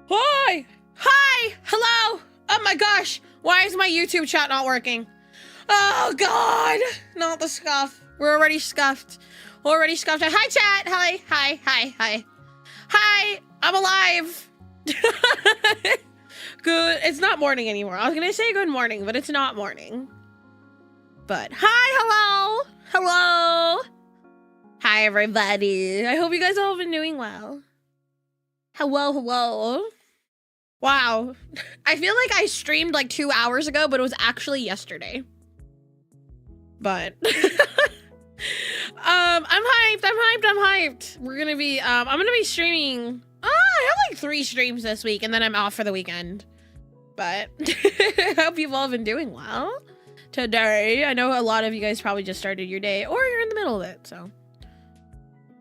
Hi! Hi! Hello! Oh my gosh! Why is my YouTube chat not working? Oh god! Not the scuff. We're already scuffed. Already scuffed. Hi chat! Hi! Hi! Hi! Hi! Hi! I'm alive! Good. It's not morning anymore. I was gonna say good morning, but it's not morning. But hi! Hello! Hello! Hi everybody. I hope you guys all have been doing well. Hello, hello. Wow. I feel like I streamed like 2 hours ago, but it was actually yesterday. But I'm hyped. We're gonna be I'm gonna be streaming. I have like 3 streams this week and then I'm off for the weekend. But I hope you've all been doing well today. I know a lot of you guys probably just started your day or you're in the middle of it, so.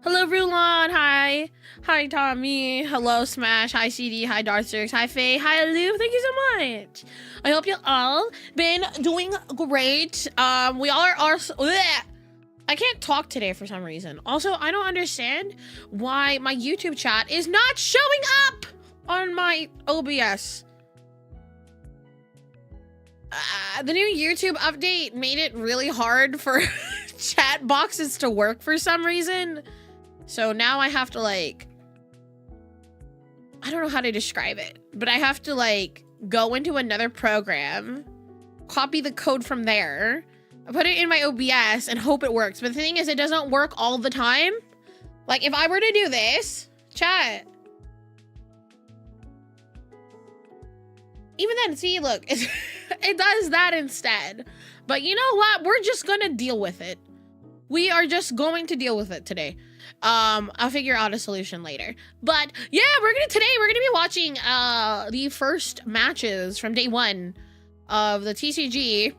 Hello, Rulon. Hi. Hi, Tommy. Hello, Smash. Hi, CD. Hi, Darthurx. Hi, Faye. Hi, Lou. Thank you so much. I hope you all been doing great. We all are bleh. I can't talk today for some reason. Also, I don't understand why my YouTube chat is not showing up on my OBS. The new YouTube update made it really hard for chat boxes to work for some reason. So now I have to like, I don't know how to describe it, but I have to like go into another program, copy the code from there, put it in my OBS and hope it works. But the thing is, it doesn't work all the time. Like if I were to do this, chat. Even then, see, look, it does that instead. But you know what? We're just gonna deal with it. We are just going to deal with it today. I'll figure out a solution later. But yeah, today we're gonna be watching the first matches from day 1 of the TCG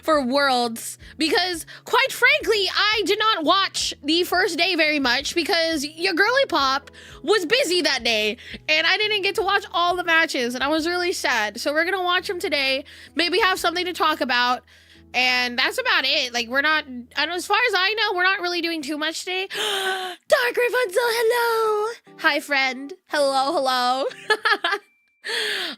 for Worlds, because quite frankly, I did not watch the first day very much because your girly pop was busy that day and I didn't get to watch all the matches and I was really sad. So we're gonna watch them today, maybe have something to talk about. And that's about it. Like, we're not, as far as I know, we're not really doing too much today. Dark Rapunzel, hello. Hi, friend. Hello.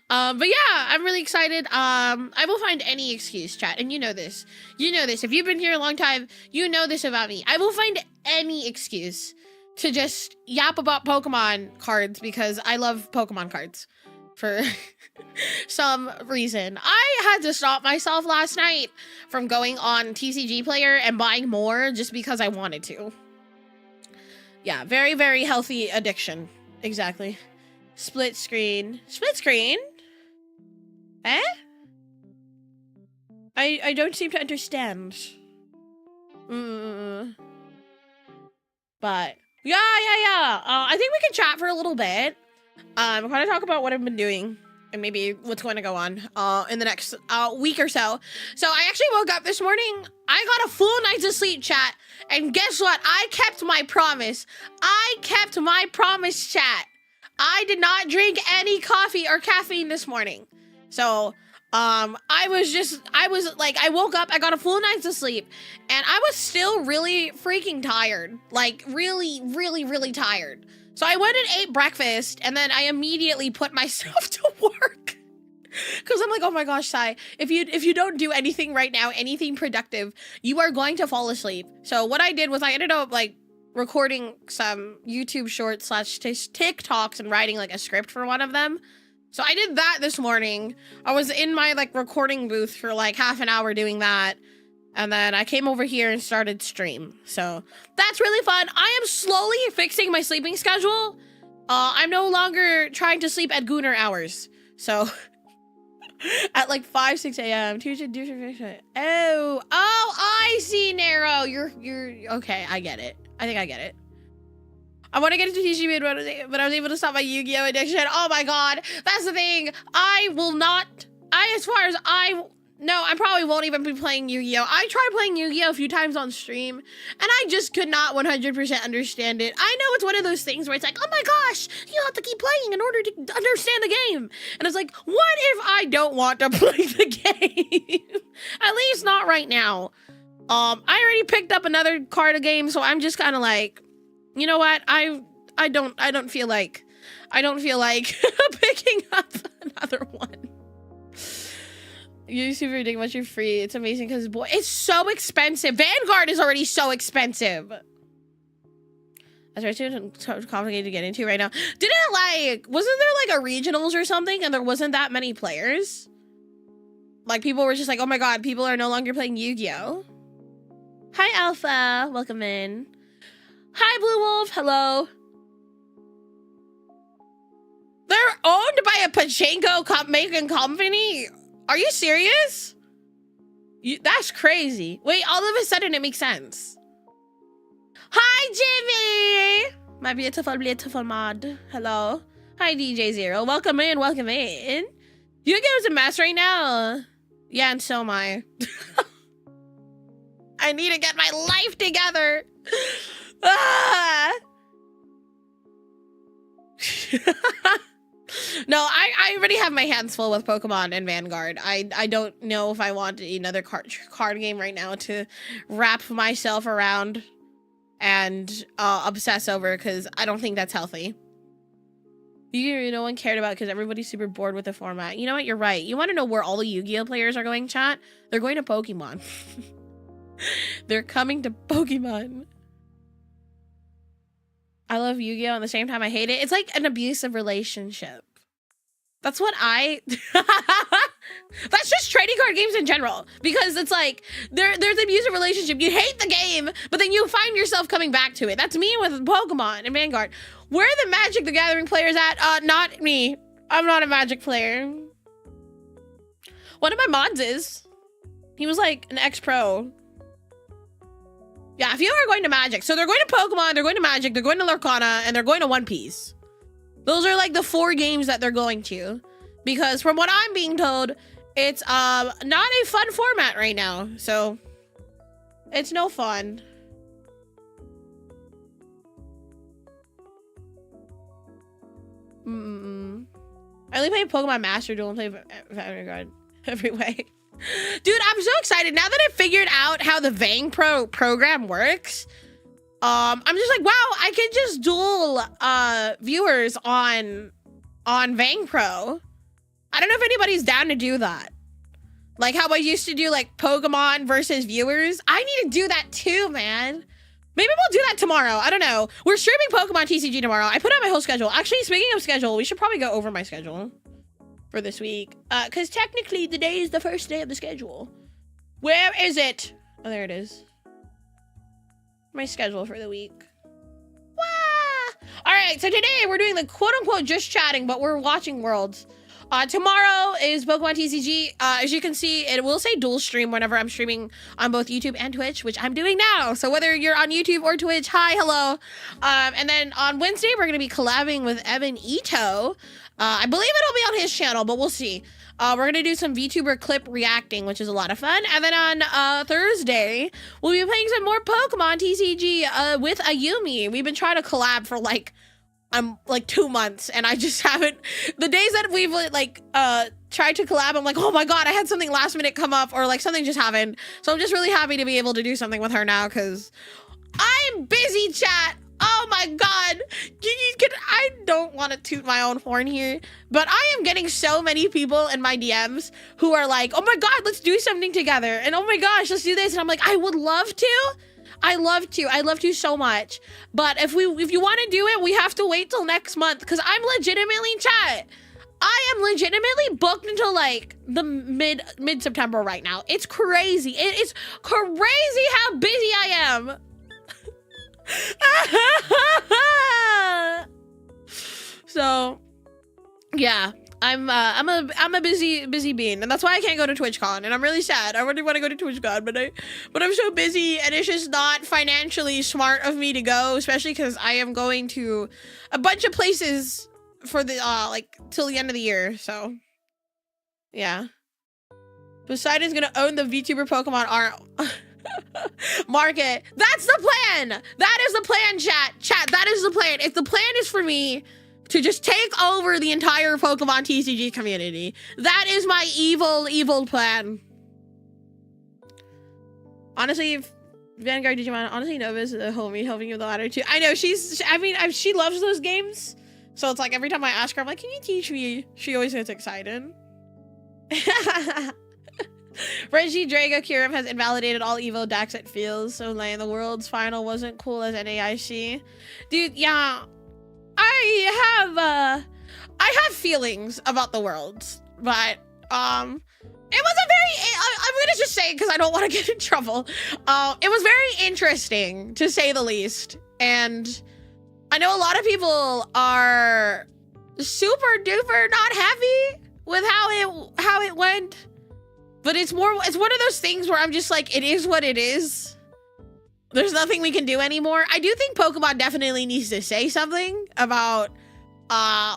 But yeah, I'm really excited. I will find any excuse, chat. And you know this. If you've been here a long time, you know this about me. I will find any excuse to just yap about Pokemon cards because I love Pokemon cards. For some reason. I had to stop myself last night from going on TCG Player and buying more just because I wanted to. Yeah, very, very healthy addiction. Exactly. Split screen. Split screen? Eh? I don't seem to understand. But, yeah. I think we can chat for a little bit. I'm going to talk about what I've been doing and maybe what's going to go on in the next week or so. So I actually woke up this morning. I got a full night's of sleep, chat. And guess what? I kept my promise. Chat. I did not drink any coffee or caffeine this morning. So I woke up, I got a full night's of sleep, and I was still really freaking tired. Like really tired. So I went and ate breakfast, and then I immediately put myself to work. Because I'm like, oh my gosh, Sai, if you don't do anything right now, anything productive, you are going to fall asleep. So what I did was I ended up like recording some YouTube shorts / TikToks and writing like a script for one of them. So I did that this morning. I was in my like recording booth for like half an hour doing that. And then I came over here and started stream. So that's really fun. I am slowly fixing my sleeping schedule. I'm no longer trying to sleep at Gooner hours. So at like 5, 6 a.m. Oh, I see, Nero. You're okay. I get it. I think I get it. I want to get into TCG, but I was able to stop my Yu-Gi-Oh addiction. Oh my god. That's the thing. I probably won't even be playing Yu-Gi-Oh! I tried playing Yu-Gi-Oh! A few times on stream, and I just could not 100% understand it. I know it's one of those things where it's like, oh my gosh, you have to keep playing in order to understand the game. And it's like, what if I don't want to play the game? At least not right now. I already picked up another card game, so I'm just kind of like, you know what? I don't feel like I don't feel like picking up another one. You super dig much you're free. It's amazing because boy, it's so expensive. Vanguard is already so expensive. That's right, too complicated to get into right now. Didn't it like, wasn't there like a regionals or something and there wasn't that many players? Like people were just like, oh my god, people are no longer playing Yu-Gi-Oh! Hi Alpha, welcome in. Hi Blue Wolf, hello. They're owned by a pachinko making company? Are you serious? That's crazy. Wait, all of a sudden it makes sense. Hi, Jimmy! My beautiful mod. Hello. Hi, DJ Zero. Welcome in, welcome in. Yu-Gi-Oh's a mess right now. Yeah, and so am I. I need to get my life together. Ah! No, I already have my hands full with Pokemon and Vanguard. I don't know if I want another card game right now to wrap myself around and obsess over, because I don't think that's healthy. Yu-Gi-Oh! No one cared about because everybody's super bored with the format. You know what? You're right. You want to know where all the Yu-Gi-Oh! Players are going, chat? They're going to Pokemon. They're coming to Pokemon. I love Yu-Gi-Oh! At the same time I hate it. It's like an abusive relationship. That's what that's just trading card games in general. Because it's like, there's an abusive relationship. You hate the game, but then you find yourself coming back to it. That's me with Pokemon and Vanguard. Where are the Magic the Gathering players at? Not me. I'm not a Magic player. One of my mods is. He was like an ex-pro. Yeah, if you are going to Magic. So they're going to Pokemon, they're going to Magic, they're going to Lorcana, and they're going to One Piece. Those are like the 4 games that they're going to. Because from what I'm being told, it's not a fun format right now. So it's no fun. I only play Pokemon Master Duel and play Vanguard every way. Dude, I'm so excited now that I figured out how the Vang Pro program works. I'm just like, wow, I could just duel viewers on Vang Pro. I don't know if anybody's down to do that. Like how I used to do like Pokemon versus viewers. I need to do that too, man. Maybe we'll do that tomorrow. I don't know. We're streaming Pokemon TCG tomorrow. I put out my whole schedule. Actually, speaking of schedule, we should probably go over my schedule for this week. Because technically the day is the first day of the schedule. Where is it? Oh, there it is. My schedule for the week. Wah! All right, so today we're doing the quote-unquote just chatting, but we're watching Worlds. Tomorrow is Pokemon TCG. As you can see, it will say dual stream whenever I'm streaming on both YouTube and Twitch, which I'm doing now. So whether you're on YouTube or Twitch, hi, hello. And then on Wednesday, we're going to be collabing with Evan Ito. I believe it'll be on his channel, but we'll see. We're going to do some VTuber clip reacting, which is a lot of fun. And then on Thursday, we'll be playing some more Pokemon TCG with Ayumi. We've been trying to collab for like 2 months, and I just haven't. The days that we've like tried to collab, I'm like, oh my god, I had something last minute come up, or like something just happened. So I'm just really happy to be able to do something with her now, because I'm busy, chat. Oh my god. I don't want to toot my own horn here, but I am getting so many people in my DMs who are like, oh my god, let's do something together, and oh my gosh, let's do this, and I'm like, I would love to. I love to so much. But if you want to do it, we have to wait till next month, because I'm legitimately, chat, I am legitimately booked until like the mid-September right now. It's crazy. It is crazy how busy I am. So yeah, I'm a busy bean, and that's why I can't go to TwitchCon, and I'm really sad. I really want to go to TwitchCon, but I'm so busy, and it's just not financially smart of me to go, especially because I am going to a bunch of places for the like till the end of the year. So yeah, Poseidon's gonna own the VTuber Pokemon art market. That's the plan. That is the plan, chat. That is the plan. If the plan is for me to just take over the entire Pokemon TCG community, that is my evil plan. Honestly, if Vanguard Digimon, honestly, Nova's a homie helping you with the ladder too. I know she loves those games, So it's like every time I ask her, I'm like, can you teach me? She always gets excited. Reggie Drago Kirim has invalidated all Evo decks, it feels. So like the world's final wasn't cool as NAIC. Dude, yeah. I have feelings about the worlds, but it was a very, I'm gonna just say it because I don't want to get in trouble. It was very interesting to say the least. And I know a lot of people are super duper not happy with how it went. But it's one of those things where I'm just like, it is what it is. There's nothing we can do anymore. I do think Pokemon definitely needs to say something about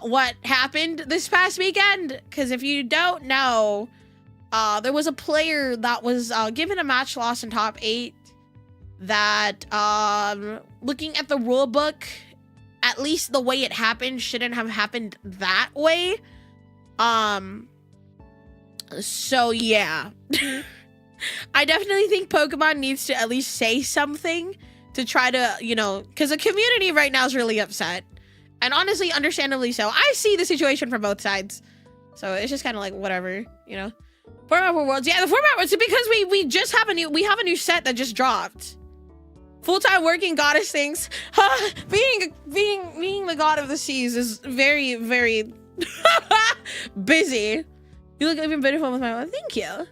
what happened this past weekend. Because if you don't know, there was a player that was given a match loss in top 8 that, looking at the rule book, at least the way it happened shouldn't have happened that way. So yeah. I definitely think Pokemon needs to at least say something to try to, you know, because the community right now is really upset. And honestly, understandably so. I see the situation from both sides. So it's just kind of like, whatever, you know. Format for Worlds. Yeah, the format was because we just have a new set that just dropped. Full-time working goddess things. Being the god of the seas is very, very busy. You look even beautiful with my mom. Thank you.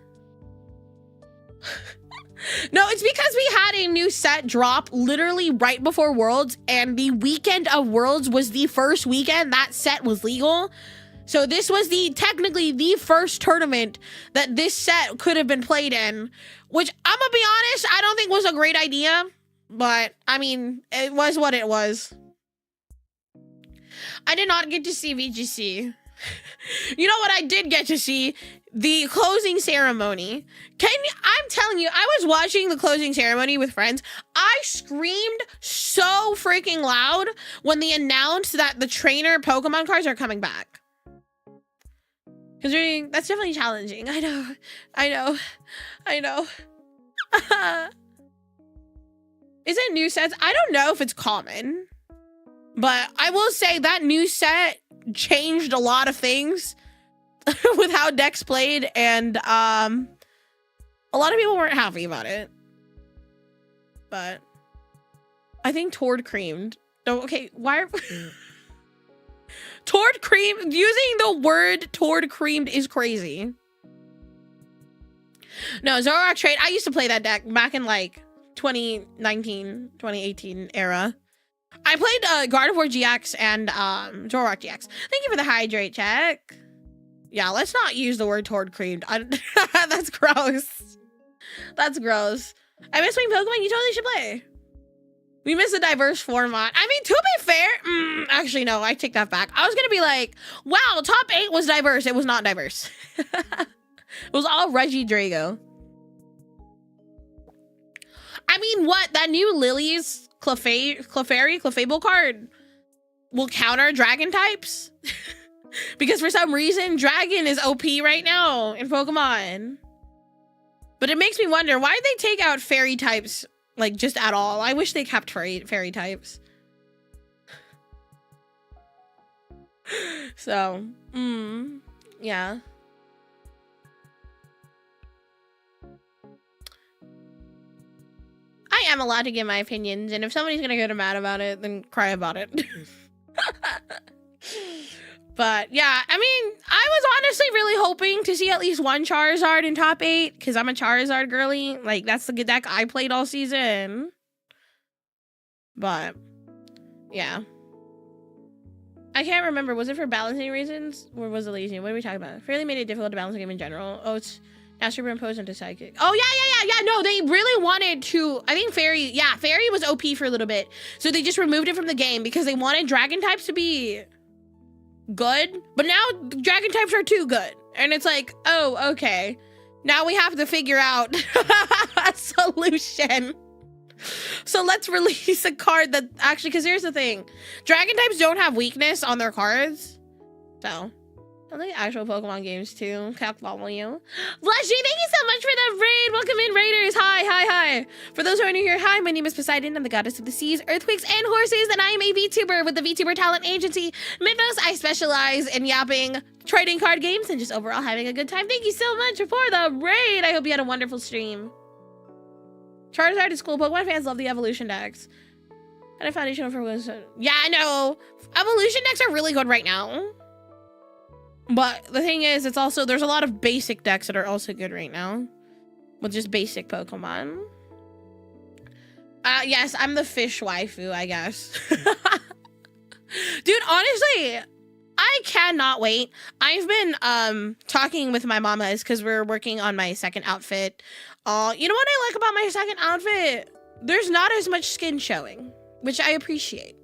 No, it's because we had a new set drop literally right before Worlds, and the weekend of Worlds was the first weekend that set was legal. So this was technically the first tournament that this set could have been played in, which I'm gonna be honest, I don't think was a great idea, but I mean, it was what it was. I did not get to see VGC. You know what I did get to see? The closing ceremony. I'm telling you, I was watching the closing ceremony with friends. I screamed so freaking loud when they announced that the trainer Pokemon cards are coming back. Considering that's definitely challenging. I know. Is it new sets? I don't know if it's common, but I will say that new set changed a lot of things with how decks played, and a lot of people weren't happy about it. But I think Tord creamed. Oh, okay, why are Tord creamed? Using the word Tord creamed is crazy. No, Zoroark trade. I used to play that deck back in like 2019, 2018 era. I played Gardevoir GX and Zoroark GX. Thank you for the hydrate check. Yeah, let's not use the word Tord creamed. That's gross. That's gross. I miss playing Pokemon. You totally should play. We miss a diverse format. I mean, to be fair, actually, no, I take that back. I was going to be like, wow, top 8 was diverse. It was not diverse. It was all Reggie Drago. I mean, what? That new Lily's Clefairy card will counter dragon types? Because for some reason, dragon is OP right now in Pokemon. But it makes me wonder, why did they take out fairy types, like, just at all? I wish they kept fairy types. So, yeah. I am allowed to give my opinions, and if somebody's gonna get mad about it, then cry about it. But yeah, I mean, I was honestly really hoping to see at least one Charizard in top 8, because I'm a Charizard girly. Like, that's the deck I played all season. But yeah, I can't remember. Was it for balancing reasons, or was it lazy? What are we talking about? Fairly made it difficult to balance the game in general. Oh, it's now superimposed into psychic. Oh yeah. No, they really wanted to. I think Fairy was OP for a little bit, so they just removed it from the game because they wanted dragon types to be good, but now dragon types are too good, and it's like, oh, okay, now we have to figure out a solution. So let's release a card that actually, because here's the thing, dragon types don't have weakness on their cards, so I like actual Pokemon games too. Cap follow you. Blushy, thank you so much for the raid. Welcome in, raiders. Hi, hi, hi. For those who are new here, hi, my name is Poseidon. I'm the goddess of the seas, earthquakes, and horses, and I am a VTuber with the VTuber talent agency, Mythos. I specialize in yapping, trading card games, and just overall having a good time. Thank you so much for the raid. I hope you had a wonderful stream. Charizard is cool. Pokemon fans love the evolution decks. And a foundation for yeah, I know. Evolution decks are really good right now. But the thing is, it's also, there's a lot of basic decks that are also good right now. With just basic Pokemon. Yes, I'm the fish waifu, I guess. Dude, honestly, I cannot wait. I've been talking with my mamas because we're working on my second outfit. You know what I like about my second outfit? There's not as much skin showing, which I appreciate.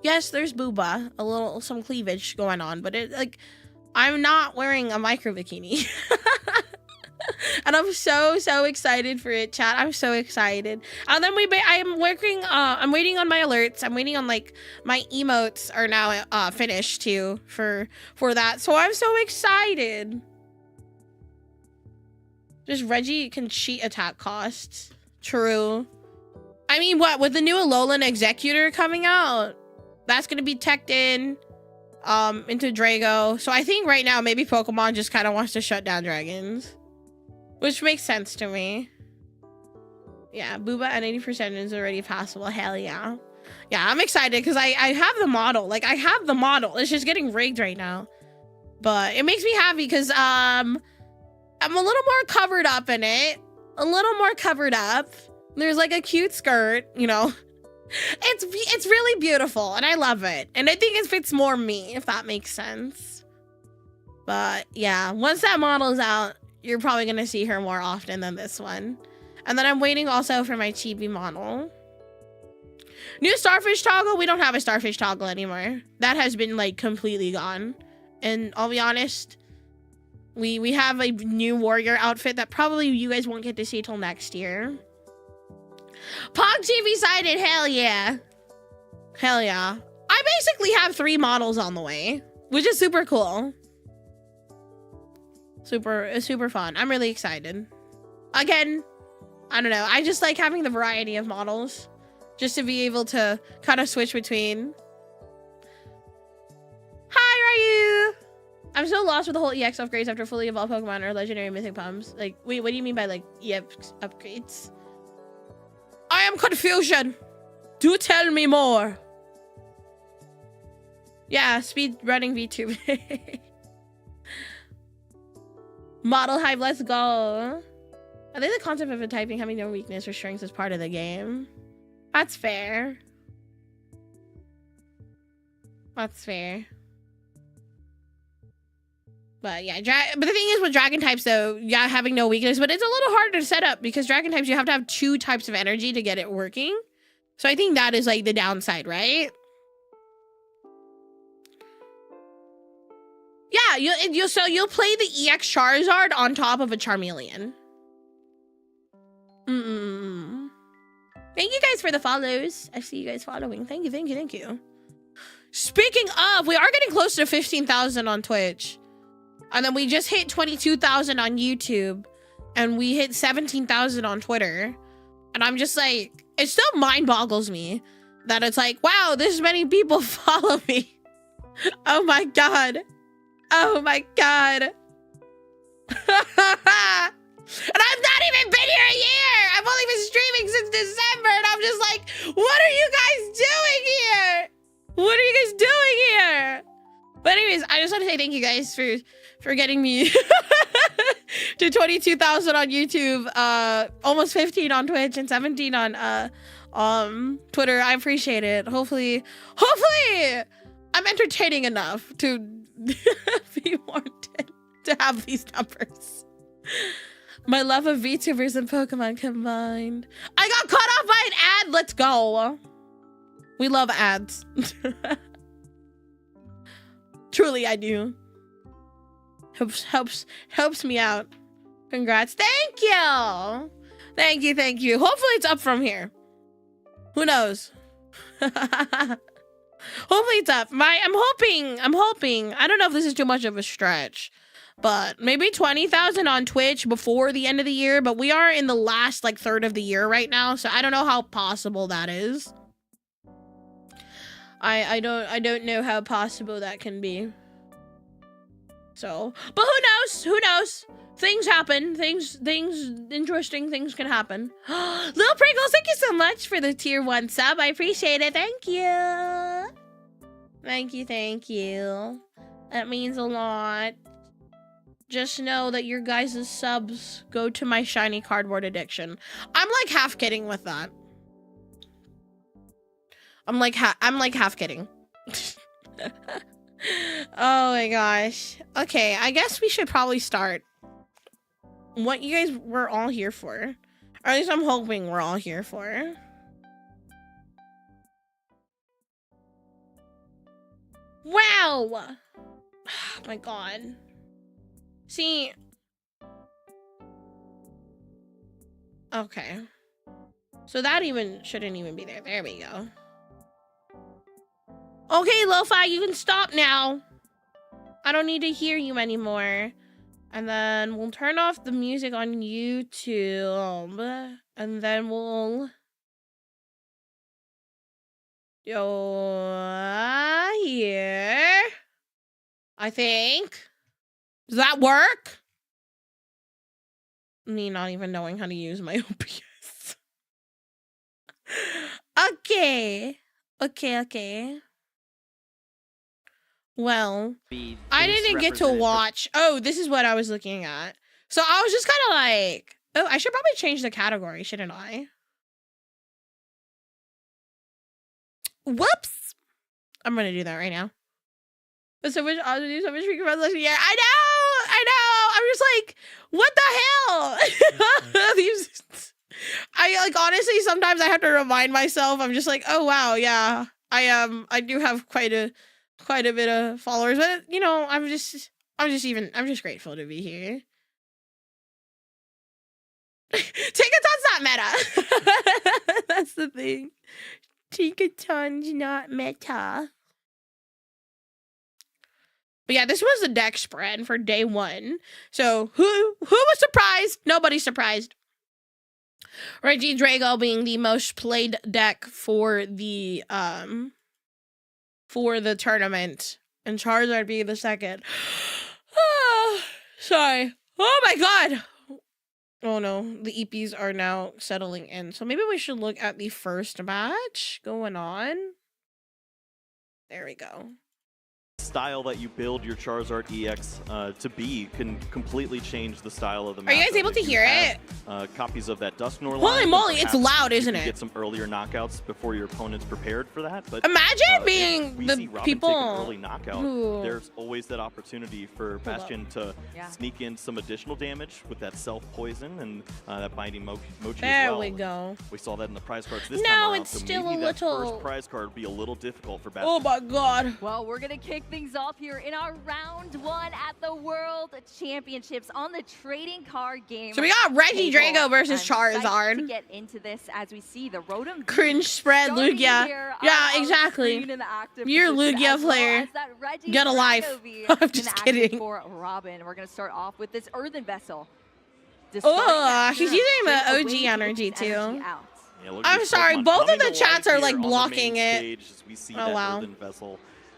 Yes, there's booba, some cleavage going on, but it like I'm not wearing a micro bikini. And I'm so excited for it, chat. I'm so excited. And then I'm working, I'm waiting on my alerts. I'm waiting on like my emotes are now finished too for that. So I'm so excited. Just Reggie can cheat attack costs. True. I mean, what with the new Alolan Executor coming out? That's gonna be teched in into Drago. So I think right now maybe Pokemon just kind of wants to shut down dragons, which makes sense to me. Yeah, Booba at 80% is already passable. Hell yeah. Yeah, I'm excited because I have the model. Like I have the model. It's just getting rigged right now, but it makes me happy because I'm a little more covered up in it. A little more covered up. There's like a cute skirt, you know. It's really beautiful and I love it. And I think it fits more me, if that makes sense. But yeah, once that model's out, you're probably gonna see her more often than this one. And then I'm waiting also for my chibi model. New starfish toggle. We don't have a starfish toggle anymore. That has been like completely gone. And I'll be honest, we have a new warrior outfit that probably you guys won't get to see till next year. Pog TV sided, hell yeah. Hell yeah. I basically have 3 models on the way, which is super cool. Super fun. I'm really excited. Again, I don't know. I just like having the variety of models just to be able to kind of switch between. Hi, Ryu! I'm so lost with the whole EX upgrades after fully evolved Pokemon or legendary mythic pumps. Like, wait, what do you mean by like EX upgrades? I am confusion. Do tell me more. Yeah, speed running VTuber. Model hype, let's go. I think the concept of a typing having no weakness or strengths is part of the game. That's fair. That's fair. But yeah, but the thing is with dragon types though, yeah, having no weakness, but it's a little harder to set up because dragon types, you have to have 2 types of energy to get it working. So I think that is like the downside, right? Yeah, you'll play the EX Charizard on top of a Charmeleon. Thank you guys for the follows. I see you guys following. Thank you. Speaking of, we are getting close to 15,000 on Twitch. And then we just hit 22,000 on YouTube. And we hit 17,000 on Twitter. And I'm just like, it still mind boggles me that it's like, wow, this many people follow me. Oh my God. Oh my God. And I've not even been here a year. I've only been streaming since December. And I'm just like, what are you guys doing here? What are you guys doing here? But anyways, I just want to say thank you guys for getting me to 22,000 on YouTube, almost 15 on Twitch and 17 on Twitter. I appreciate it. Hopefully I'm entertaining enough to be wanted to have these numbers. My love of VTubers and Pokemon combined. I got caught off by an ad. Let's go. We love ads. Truly, I do. Helps me out. Congrats. Thank you. Thank you. Hopefully it's up from here. Who knows? Hopefully it's up. I'm hoping. I don't know if this is too much of a stretch, but maybe 20,000 on Twitch before the end of the year. But we are in the last like third of the year right now, so I don't know how possible that is. I don't know how possible that can be. So, but who knows? Who knows? Things happen. Interesting things can happen. Little Pringles, thank you so much for the tier 1 sub. I appreciate it. Thank you. Thank you. That means a lot. Just know that your guys' subs go to my shiny cardboard addiction. I'm like half kidding with that. I'm like half kidding. Oh my gosh. Okay, I guess we should probably start. What you guys were all here for. Or at least I'm hoping we're all here for. Wow! Oh my god. See. Okay. So that shouldn't even be there. There we go. Okay, Lo-Fi, you can stop now. I don't need to hear you anymore. And then we'll turn off the music on YouTube. And then we'll go here. I think. Does that work? Me not even knowing how to use my OBS. Okay. Well, I didn't get to watch. Oh, this is what I was looking at. So I was just kind of like, oh, I should probably change the category, shouldn't I? Whoops. I'm going to do that right now. So much awesome, so much freaking resolution. Yeah, I know. I'm just like, what the hell? I like, honestly, sometimes I have to remind myself. I'm just like, oh, wow. Yeah, I do have quite a bit of followers, but you know, I'm just grateful to be here. Tinkaton's not meta. That's the thing. Tinkaton's not meta. But yeah, this was the deck spread for day 1. So who was surprised? Nobody's surprised. Regidrago being the most played deck for the tournament, and Charizard being the second. Sorry. Oh my god. Oh no, the EPs are now settling in. So maybe we should look at the first match going on. There we go. Style that you build your Charizard EX to be can completely change the style of the match. Are you guys able to hear it? Copies of that Dusknoir line. Holy moly, it's loud, isn't it? Get some earlier knockouts before your opponent's prepared for that. But imagine being the people early knockout. There's always that opportunity for Bastion to sneak in some additional damage with that self-poison and that binding mochi as well. There we go. We saw that in the prize cards this time around. It's still a little. That first prize card would be a little difficult for Bastion. Oh my god. Well, we're gonna kick things off here in our round 1 at the World Championships on the trading card game. So we got Regidrago versus Charizard. To get into this as we see the Rotom cringe spread Lugia. Yeah, exactly. You're a Lugia player. Get a life. I'm just kidding. For Robin, we're gonna start off with this Earthen Vessel. Oh, she's using the OG energy too. Yeah, I'm sorry, both of the chats are like blocking it. Oh wow.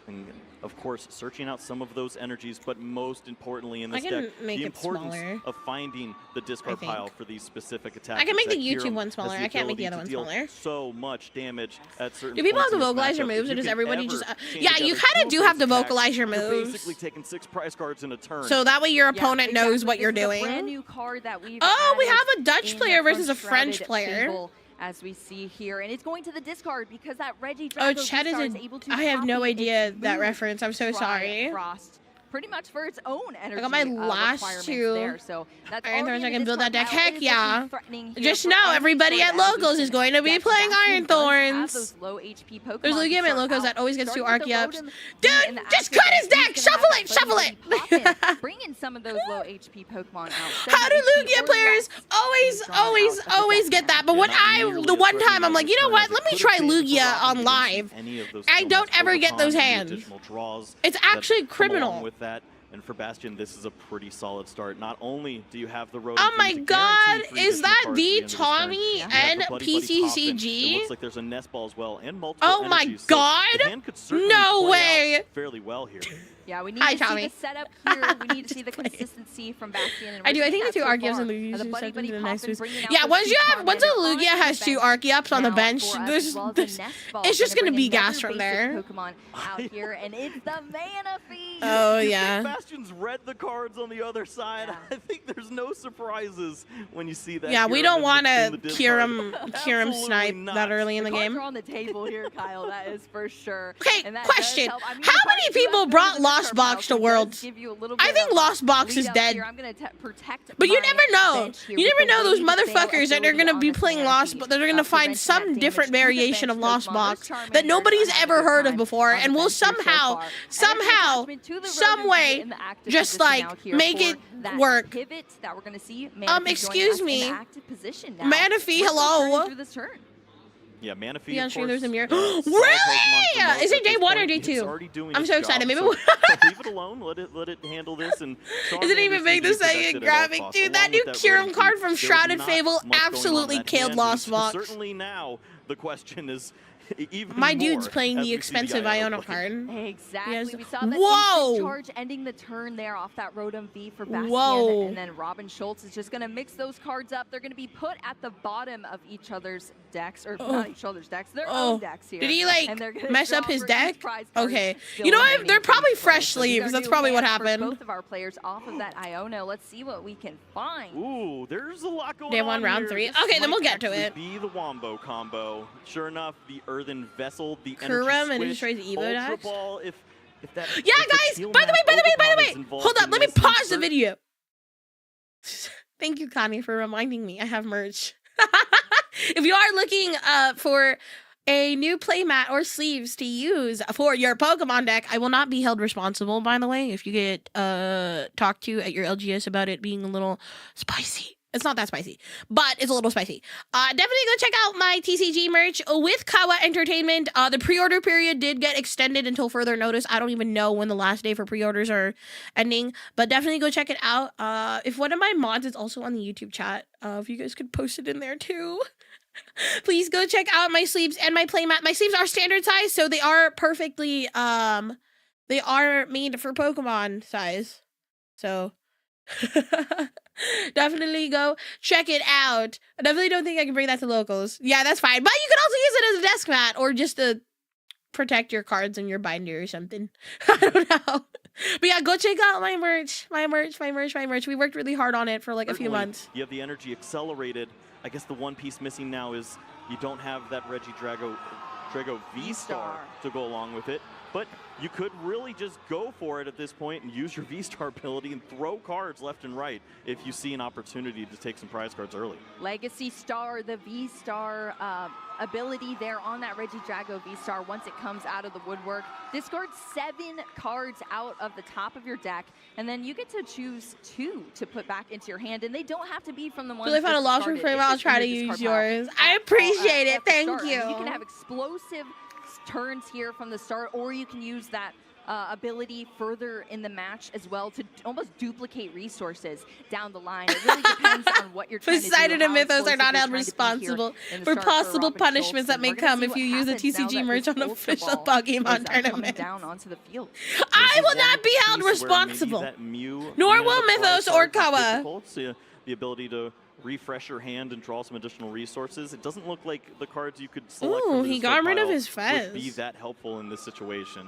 And of course, searching out some of those energies, but most importantly in this deck, the importance of finding the discard pile for these specific attacks. I can make the YouTube one smaller. I can't make the other one smaller. So much damage at certain Do people have to vocalize your moves, or does everybody just? Yeah, you kind of do have to vocalize your moves. Basically taking 6 prize cards in a turn. So that way your opponent knows what you're doing. Oh, we have a Dutch player versus a French player. As we see here, and it's going to the discard because that Regidrago Chet is able to. I have no idea that reference. I'm so sorry. Frost pretty much for its own energy. I got my last two. There, so that's Iron Thorns. I can build that deck. pile Heck is yeah! looking Just here for know any everybody sort at of Locals evolution. is going to be Deck playing actually Iron does have Thorns. those low HP Pokemon There's to Lugia start Locals out, that always gets two starting with the Archeops. Rotom Dude, in the just active cut his base. deck! He's gonna Shuffle have it! that Shuffle Buddy it! Buddy poppin', bringing some of those low HP Pokemon out. How do 7 HP Lugia or players less always get that? But when the one time I'm like, you know what? Let me try Lugia on live. I don't ever get those hands. It's actually criminal. With that, and for Bastion, this is a pretty solid start. Not only do you have the road. Oh my God! Is that the Tommy and PCCG? It looks like there's a nest ball as well, and multiple. Oh my energies. God! So the hand could certainly No play way! out fairly well here. Yeah, we need to see the setup here. We need to see the consistency from Bastion. And I do. I think the two Archeops and Lugias are second to the next boost. Yeah, once a Lugia has two Archeops on the bench, it's just gonna be gas from there. Pokemon out here, and it's the Manaphy. Oh yeah. Bastion's read the cards on the other side. Yeah. I think there's no surprises when you see that. Yeah, we don't want to Kyurem Absolutely snipe not. that early in the Cards game. are on the table here, Kyle. That is for sure. Okay, And that question: does help. I mean, how the many cards do people have to brought go to the Lost card Box pile, to so it does Worlds? give you a little I bit think of Lost Box lead is up dead. here. I'm gonna protect But you my never know. bench here You with never the know those Wave Sail motherfuckers that are ability gonna on be this playing Manaphy, Lost, but they're gonna find preventing some that different damage to the variation of bench Lost Pokemon. Box Those that Charmanders nobody's are having ever a good heard of time before, on the and will bench here so somehow, far. And there's an attachment to the some Rotom way, in the active just position like out here make for it that work. Pivot that we're gonna see. Manaphy Excuse joining us me. in the active position now. Manaphy, We're still turning hello. through this turn. Yeah, Manaphy, Yeah, of stream, course. there's a mirror. Solid Really? Pokemon for Is most it at this day one or point. day It's two? already doing I'm its so job, excited. Maybe so leave it alone. Let it handle this. And Doesn't even make the second graphic, dude. That new Kyurem card from Shrouded Fable absolutely killed Lost Box. Certainly now the question is even My more dude's playing as the we see expensive Iono Iono playing. card. Exactly. Yes. We saw that Whoa! instant charge ending the turn there off that Rotom V for Bastion. Whoa. And then Robin Schultz is just going to mix those cards up. They're going to be put at the bottom of each other's decks, or not each other's decks, their own decks here. Did he And they're gonna mess up draw his for deck? each prize card Okay. still You know what? remaining They're for probably each player. fresh So these sleeves. are That's new probably what hands for happened. both of our players off of that Iono. Let's see what we can find. Ooh, there's a lot going Day on one, round here. three. This Okay, then might we'll get to actually it. Be the Wombo combo. Sure enough, the Earthen Vessel, the Kyurem energy and switch, destroys Evo Ultra decks? Ball. If that. Yeah, if the guys. Steel By the Mask way. is involved Hold up. in Let me this, then pause the video. Thank you, Connie, for reminding me. I have merch. If you are looking for a new playmat or sleeves to use for your Pokemon deck, I will not be held responsible, by the way, if you get talked to at your LGS about it being a little spicy. It's not that spicy, but it's a little spicy. Definitely go check out my TCG merch with Kawa Entertainment. The pre-order period did get extended until further notice. I don't even know when the last day for pre-orders are ending, but definitely go check it out. If one of my mods is also on the YouTube chat, if you guys could post it in there too. Please go check out my sleeves and my playmat. My sleeves are standard size, so they are perfectly, they are made for Pokemon size. So, definitely go check it out. I definitely don't think I can bring that to Locals. Yeah, that's fine. But you can also use it as a desk mat or just to protect your cards in your binder or something. I don't know. But yeah, go check out my merch. My merch. We worked really hard on it for like a few months. You have the energy accelerated. I guess the one piece missing now is you don't have that Regidrago V-Star to go along with it. But you could really just go for it at this point and use your V-Star ability and throw cards left and right if you see an opportunity to take some prize cards early. Legacy Star, the V-Star ability there on that Regidrago V-Star once it comes out of the woodwork. Discard 7 cards out of the top of your deck, and then you get to choose 2 to put back into your hand, and they don't have to be from the ones If I find a lost frame, I'll try to use yours. I appreciate it. Thank you. And you can have explosive turns here from the start, or you can use that ability further in the match as well to almost duplicate resources down the line. It really depends on what you're trying to do. Poseidon and Mythos are not held responsible for possible punishments that may come if you use a TCG merch on official Pokemon tournament. Down onto the field. I will not be held responsible. Nor will Mythos or Kawa. The ability to refresh your hand and draw some additional resources. It doesn't look like the cards you could select. Ooh, from he this got rid of pile his Fez. would be that helpful in this situation.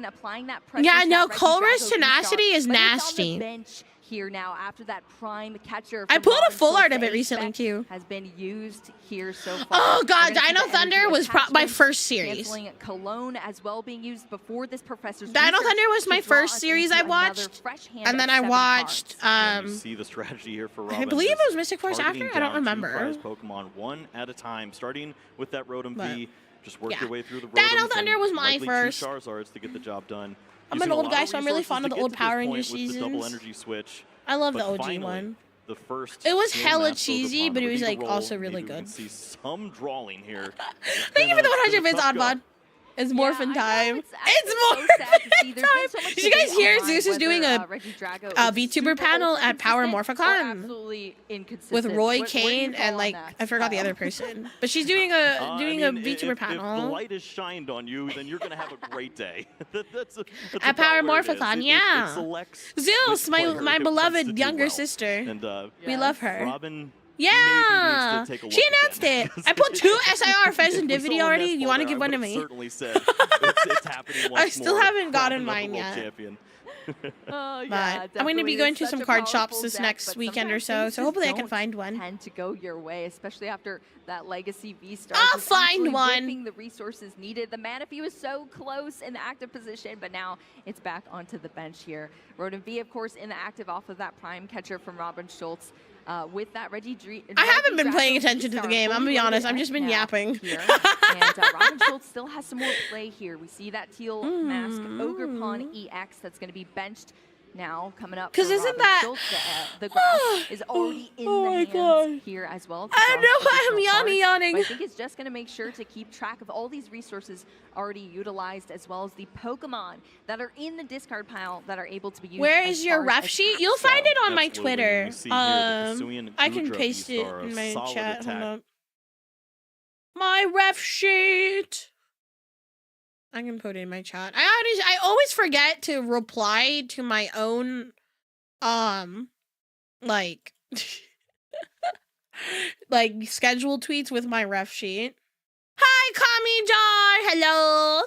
in, applying that pressure. Yeah, to no, that Colress Regidrago Tenacity V-Star, is but it's on the nasty. bench here now after that prime catcher. I from pulled a Robin full Schultz. art of The it recently H-Spec too. Has been used here so far. Oh god, We're gonna see Dino the Thunder energy was my attachments, first series. canceling Cologne as well being used before this professor's Dino research Thunder was to my draw first us series into I another watched, fresh hand and of then I 7 watched cards. You see the strategy here for I Robin. believe it just was Mystic Force targeting after. I don't down remember. 2 prize Pokemon one at a time, starting with that Rotom But, V. Just work yeah. your way through the Dino Rotoms Thunder and was my likely first. 2 Charizards to get the job done. I'm Using an a old lot guy, of so I'm really resources fond of to the get old to this Power point Ranger with the double seasons. energy switch. I love the But OG finally, one. The first It was Steel hella Mask cheesy, Pokemon but it ready was to like roll. also really Maybe we can good. see some drawing here. Thank you for the It's 100 been a bits, tough go. Oddbod. It's morphin time. It's actually It's so sad to see. morphin There's been so time. much Did you guys debate hear online Zeus is doing whether, a Reggie Drago is VTuber super panel at Power ultra-consistent or Morphicon absolutely inconsistent? with Roy Where do you Kane fall and on like that, I forgot the Kyle? other person, but she's doing a I mean, VTuber if the panel light is shined on you, then you're going to have a great day. that's at about Power where it is. Morphicon. It Yeah, selects Zeus, which my player my it wants to beloved do younger well. sister. And We love her. Robin Yeah, maybe needs to take a she look announced again. it. I pulled 2 SIR Pheasant If we Divity saw a already. Nest You ball want to there, give I one to would've me? certainly said it's happening once I still more. haven't gotten Robin, mine the world yet. champion. Oh, But I'm going to be going to some card shops this next weekend or so, so hopefully I can find one. Tend to go your way, especially after that Legacy V-Star. I'll just find absolutely one. whipping the resources needed. The Manaphy was so close in the active position, but now it's back onto the bench here. Rotom V, of course, in the active off of that prime catcher from Robin Schultz. With that I haven't been paying attention to the game. I'm gonna be honest. I've just been yapping. Here. And Robin Schultz still has some more play here. We see that teal mask Ogre Pawn EX that's going to be benched now coming up. Because isn't that Schultz, the grass is already in the hands here as well. I know I'm yawning. But I think it's just going to make sure to keep track of all these resources already utilized, as well as the Pokemon that are in the discard pile that are able to be used. Where as is your far ref as sheet? packs You'll go. find it on my Absolutely. Twitter. We see here the Hisuian I can Gudra paste it V-Star, in a my solid chat. Hold attack. up. My ref sheet. I can put it in my chat. I always forget to reply to my own like like scheduled tweets with my ref sheet. Hi, Kami Jar. Hello.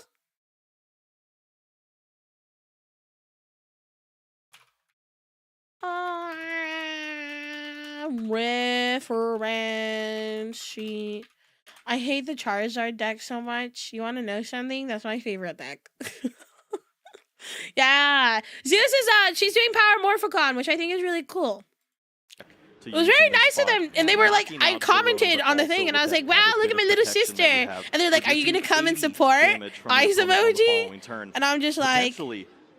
Reference sheet. I hate the Charizard deck so much. You want to know something? That's my favorite deck. Yeah. Zeus is she's doing Power Morphicon, which I think is really cool. It was very nice of them, and they were like, I commented on the thing, and I was like, wow, look at my little sister. And they're like, are you gonna come and support Ice Emoji? And I'm just like,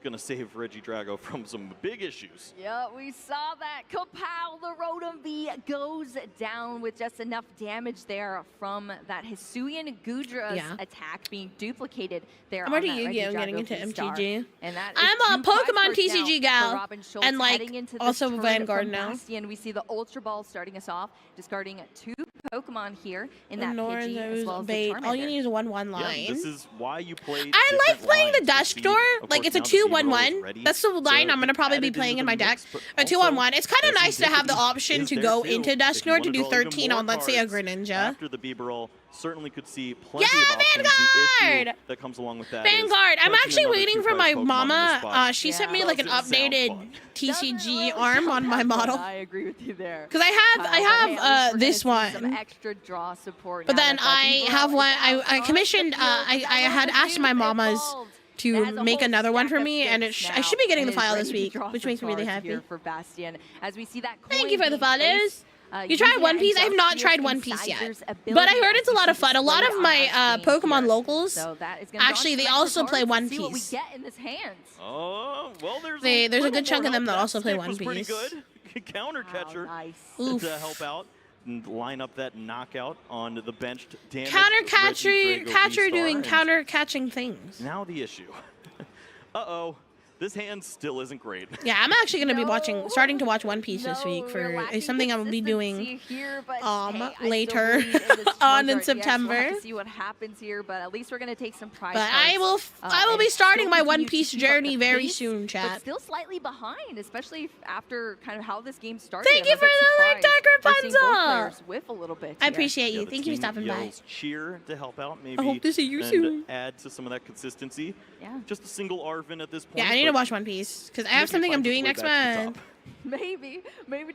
gonna save Reggie Drago from some big issues. Yeah, we saw that. Kapow, the Rotom V goes down with just enough damage there from that Hisuian Gudra's attack being duplicated there. I'm already Yu-Gi-Oh! Getting into V-Star. MTG. And that I'm a is 2 Pokemon prizes TCG now gal, for Robin Schultz and like heading into this also turn Vanguard from now. Bastion. We see the Ultra Ball starting us off, discarding 2 Pokemon here in that Nor Pidgey as those well as bait. the All you Charmander. need is a 1/1 line. Yeah, this is why you play. I like playing the Dusk Door. Like it's a 2/1/1. That's the line I'm gonna probably be playing in my deck. A 2/1/1. It's kind of nice to have the option to go into Dusk Door to do 13 on, let's say, a Greninja. After the B-roll, certainly could see plenty of options. Vanguard! The issue that comes along with that Vanguard. is I'm actually another waiting for 2 my Pokemon in the mama. spot. She sent me like an Doesn't sound updated fun. TCG arm on my model. I agree with you there. Because I have this Some one. extra draw support. But now then that I Buzzy have Ball one. is out. I commissioned. I had asked my mamas to It has a make whole another one stack for of me, and sticks I should be getting the now, and file is this ready to week, draw which some makes me really cards happy. here for Bastion. As we see that Thank you for the coin being follows. placed, You tried Yulia One Piece? I have not industrious tried One Piece yet, incisors but I ability heard it's a as lot you of fun. A see lot of displayed my on our screen Pokemon here. locals, So that is gonna draw actually, some they extra also cards play and One see what we Piece. get in his hands. Oh, well, there's There's a little good chunk more of them hope. that also play stick One was pretty Piece. good. Counter catcher Nice. Oof. to help out and line up that knockout on the benched damage. Counter Reggie Drago catcher V-Star, doing and counter catching things. Now the issue. Uh-oh. This hand still isn't great. Yeah, I'm actually gonna be starting to watch One Piece this week we're for lacking something I will be doing consistency here, but, hey, I still later believe in this on in Charizard. Yes, September. we'll have to see what happens here, but at least we're gonna take some prize But cards, I will and be starting still my One continue to Piece keep up journey the very pace, soon, but chat. still slightly behind, especially after kind of how this game started. Thank I'm you a for bit the like, surprised Dr. we're seeing both Rapunzel. players whiff a little bit I here. appreciate you. Yeah, the Thank you for team stopping by. yells cheer to help out, maybe. hope to see you and soon. add to some of that consistency. Yeah. Just a single Arvin at this point. Yeah, I need to but watch One Piece because I maybe have something find I'm his doing way next back to the month. top. Maybe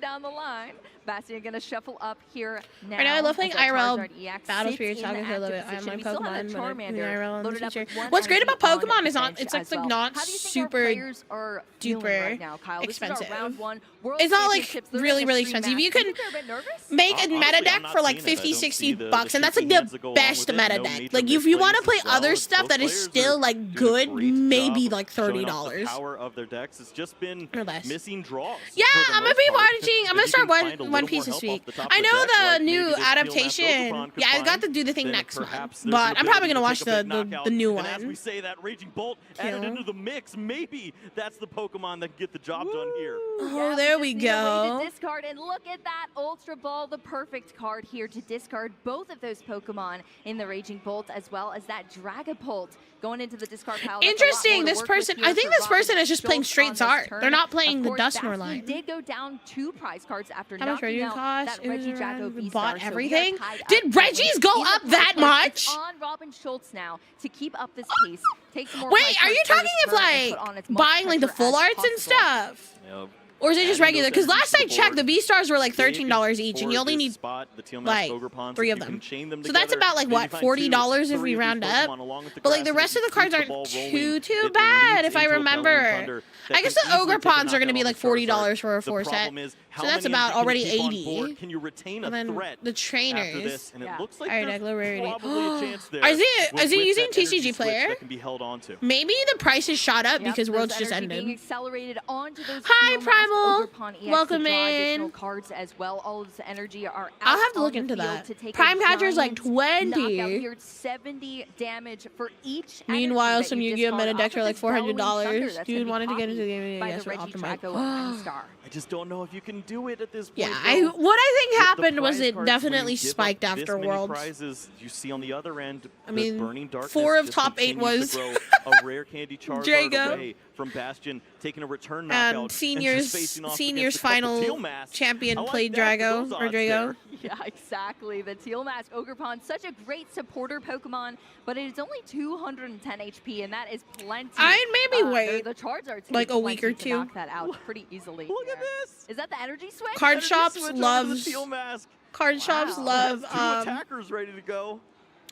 down the line. Bastion gonna shuffle up here now. Right now, I love playing as that IRL Charizard EX Battle sits Spirit in Saga. the I love it. active I'm position. like We still have Pokemon, a but I'm Charmander IRL on the loaded up future. with one What's great energy about on Pokemon the is not bench it's as well. not How do you think our super players are feeling duper right now, Kyle? expensive. This is our round 1 World It's not like Championships. They're really, in really a free expensive. match. You Do can think they're a bit nervous? make a Honestly, meta I'm deck not for like seeing it. I 50, don't 60 see the bucks, and that's like shooting hands the that go along best with it. meta No deck. major Like if you want to misplays play as well. other stuff Both that is players still are like doing a good, great maybe job like showing off the $30. power of their decks. It's just been Or less. missing draws. Yeah, for the I'm gonna most be part. watching. I'm If gonna you start can find a One little Piece more this help week. off the top of I the know deck, the like maybe new this Teal Mask adaptation. Ogerpon could Yeah, I got find, to do the thing then next perhaps month, there's but an I'm probably ability gonna to watch take a big the knockout. new And as we one. say, that Raging Bolt added Teal. into the mix. Maybe that's the Pokemon that can get the job done here. Oh, there we just need a way go. to discard, and look at that Ultra Ball, the perfect card here to discard both of those Pokemon in the Raging Bolt, as well as that Dragapult going into the discard pile. That's a lot Interesting. more to This work with person, here I think for this person Robin is just playing Schultz straight on this Zard. turn. They're not playing Of the course, Dusknoir Bastion line. did go down 2 prize cards after How much knocking Raging out cost? that It was Regidrago around- V-Star. bought So we are everything? tied up Did currently Reggie's go in the up prize that cards. It's much? on Robin Schultz now to keep up this pace. Take some more Wait, prize are you cards for talking this of turn and like put on as much buying like the pressure full as arts and possible. stuff? Yep. Or is it just Adding regular? those Because last I energies to the checked, the board. V-Stars were like Big $13 each, and for you only this need spot, the Teal like Mask Ogerpons, 3 if of you can them. chain them So that's together, about like maybe what, find $40 two, if we three of these round up. Pokemon along with the But like the grass, rest and of if the you cards keep the aren't ball rolling, too it bad leads if I into a Belling remember. Thunder that I guess can the easily take a Ogerpons are knockout going to be on like the Charizard. $40 for a The 4 set. problem is, how So that's many about can you already keep on 80. board? Can you retain a And then threat the after trainers. this? And it Yeah. looks like Alright, there's Eglo rarity. probably a chance there. Is with he using that energy TCG switch Player? that can be held onto. Maybe the prices shot up Yep, because those Worlds just energy being ended. accelerated onto those Hi, Teal Mask Primal. Ogerpon EX Welcome to draw in. additional cards as well. All of this energy are out I'll have to on look the into field that. to take Prime a Catcher's like giant 20. knockout here, 70 damage for each. Meanwhile, energy some that you Yu-Gi-Oh! discard meta decks off are of like this Bellowing Thunder $400. that's Dude gonna be wanted to get into the copied game. by Yes, the Reggie Optimite. Drago V-Star. I just don't know if you can do it at this point. Yeah, though. what I think With the happened was prize it cards, when definitely you give up spiked this after many Worlds. prizes, you see on the other end, I mean, the Burning Darkness 4 of just top 8 continues was to grow. A rare candy Charizard Drago. away from Bastion, taking a return knockout. And just seniors facing off seniors against a couple final Teal Masks. champion I like played that for Drago those or odds Drago. there. Yeah, exactly. The Teal Mask Ogerpon, such a great supporter Pokemon, but it is only 210 HP, and that is plenty. I'd maybe wait The Charizard takes like a week or plenty to two. knock that out pretty easily. Look at here. this. Is that the energy switch? Card Energy shops switch over to the loves Teal Mask. card shops Wow. love Has two attackers ready to go.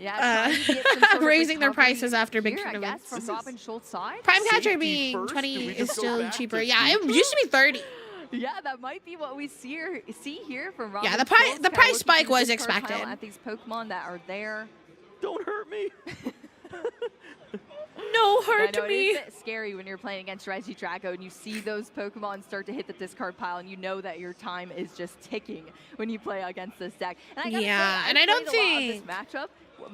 Yeah, trying to get some sort of raising their recovery prices after big here, I tournaments. guess, from This Robin is- Schultz's side. Prime Catcher Safety being first? 20 Can we is just go still back to cheaper. Yeah, it neutral? used to be 30. Yeah, that might be what we see here from Robin Yeah, the Schultz, price kinda price looking spike through was the discard pile expected. At these Pokemon that are there. Don't hurt me. No I hurt know it me. is a bit scary when you're playing against Reggie Drago and you see those Pokemon start to hit the discard pile and you know that your time is just ticking when you play against this deck. And I gotta Yeah, say, and I don't played a lot of think- this matchup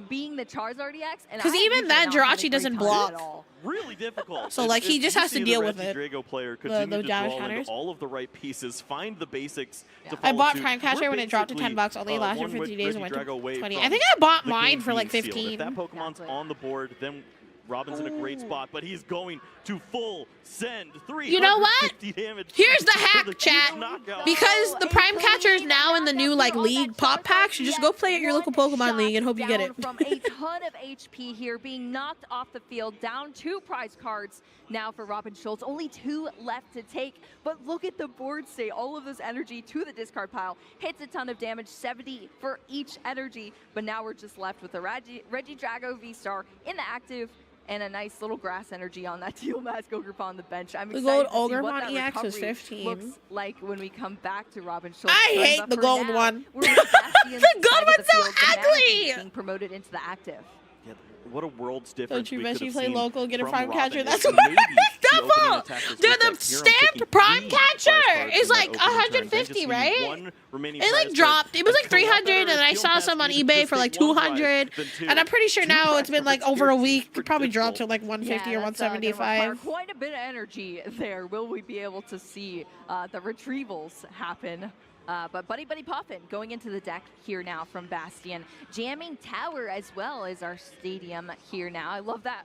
being the Charizard EX, and 'Cause I even usually then, not have a Jirachi great doesn't time block. at all. Really difficult. So, like, he If just you has to see deal the with Reggie it. Drago player continue to damage draw counters. into all of the right pieces, find the basics to Yeah. I follow bought suit. Prime Catcher We're when it dropped to basically, $10 only last year one 50 days and Reggie went to Drago away 20. from I think I bought the mine game for like being sealed. 15. If that Pokemon's Exactly. on the board, then Robin's in a great spot, but he's going to full send. You know what? 350 damage. Here's the for hack, huge chat. knockout. Because the a Prime Catcher is clean now in the new like knockout here on league that pop Charizard packs. You just go play at your local one Pokemon shot league and hope you get down it. From a ton of HP here, being knocked off the field, down 2 prize cards now for Robin Schultz. Only 2 left to take, but look at the board state. All of this energy to the discard pile hits a ton of damage, 70 for each energy. But now we're just left with the Reggie Drago V-Star in the active. And a nice little grass energy on that Teal Mask Ogerpon on the bench. I'm The excited gold to see what Ogerpon that EX was recovery 15. looks like when we come back to Robin Schultz. I turn, hate but the for gold now, one. we're with Bastion's The gold side of one's the so field, the Maffriron ugly. being promoted into the active. Yeah, what a world's difference. Don't you we bet could you have play seen local, get a from Prime Robin Catcher. if That's maybe what the opening double. attack was Dude, with the that Huron stamped taking Prime 3 Catcher prize cards is in that like opening turn. Then 150, just right? needing one remaining It prize like card. dropped. It was A like 300, kilometer and then I Teal saw Mask some on needed eBay to for like take one prize, 200. then 2. And I'm pretty sure 2 now prize it's been cards like over a here week. seems pretty Probably dropped to difficult. like 150 or that's, gonna require 175. quite a bit of energy there. Will we be able to see the retrievals happen? But Buddy Puffin going into the deck here now from Bastion. Jamming Tower as well as our stadium here now. I love that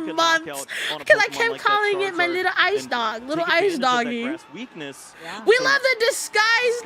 for take a months knockout on a because I Pokemon kept like that calling it my Charizard little ice and dog, little take ice advantage of that doggy. grass weakness. Yeah. We So- love the disguised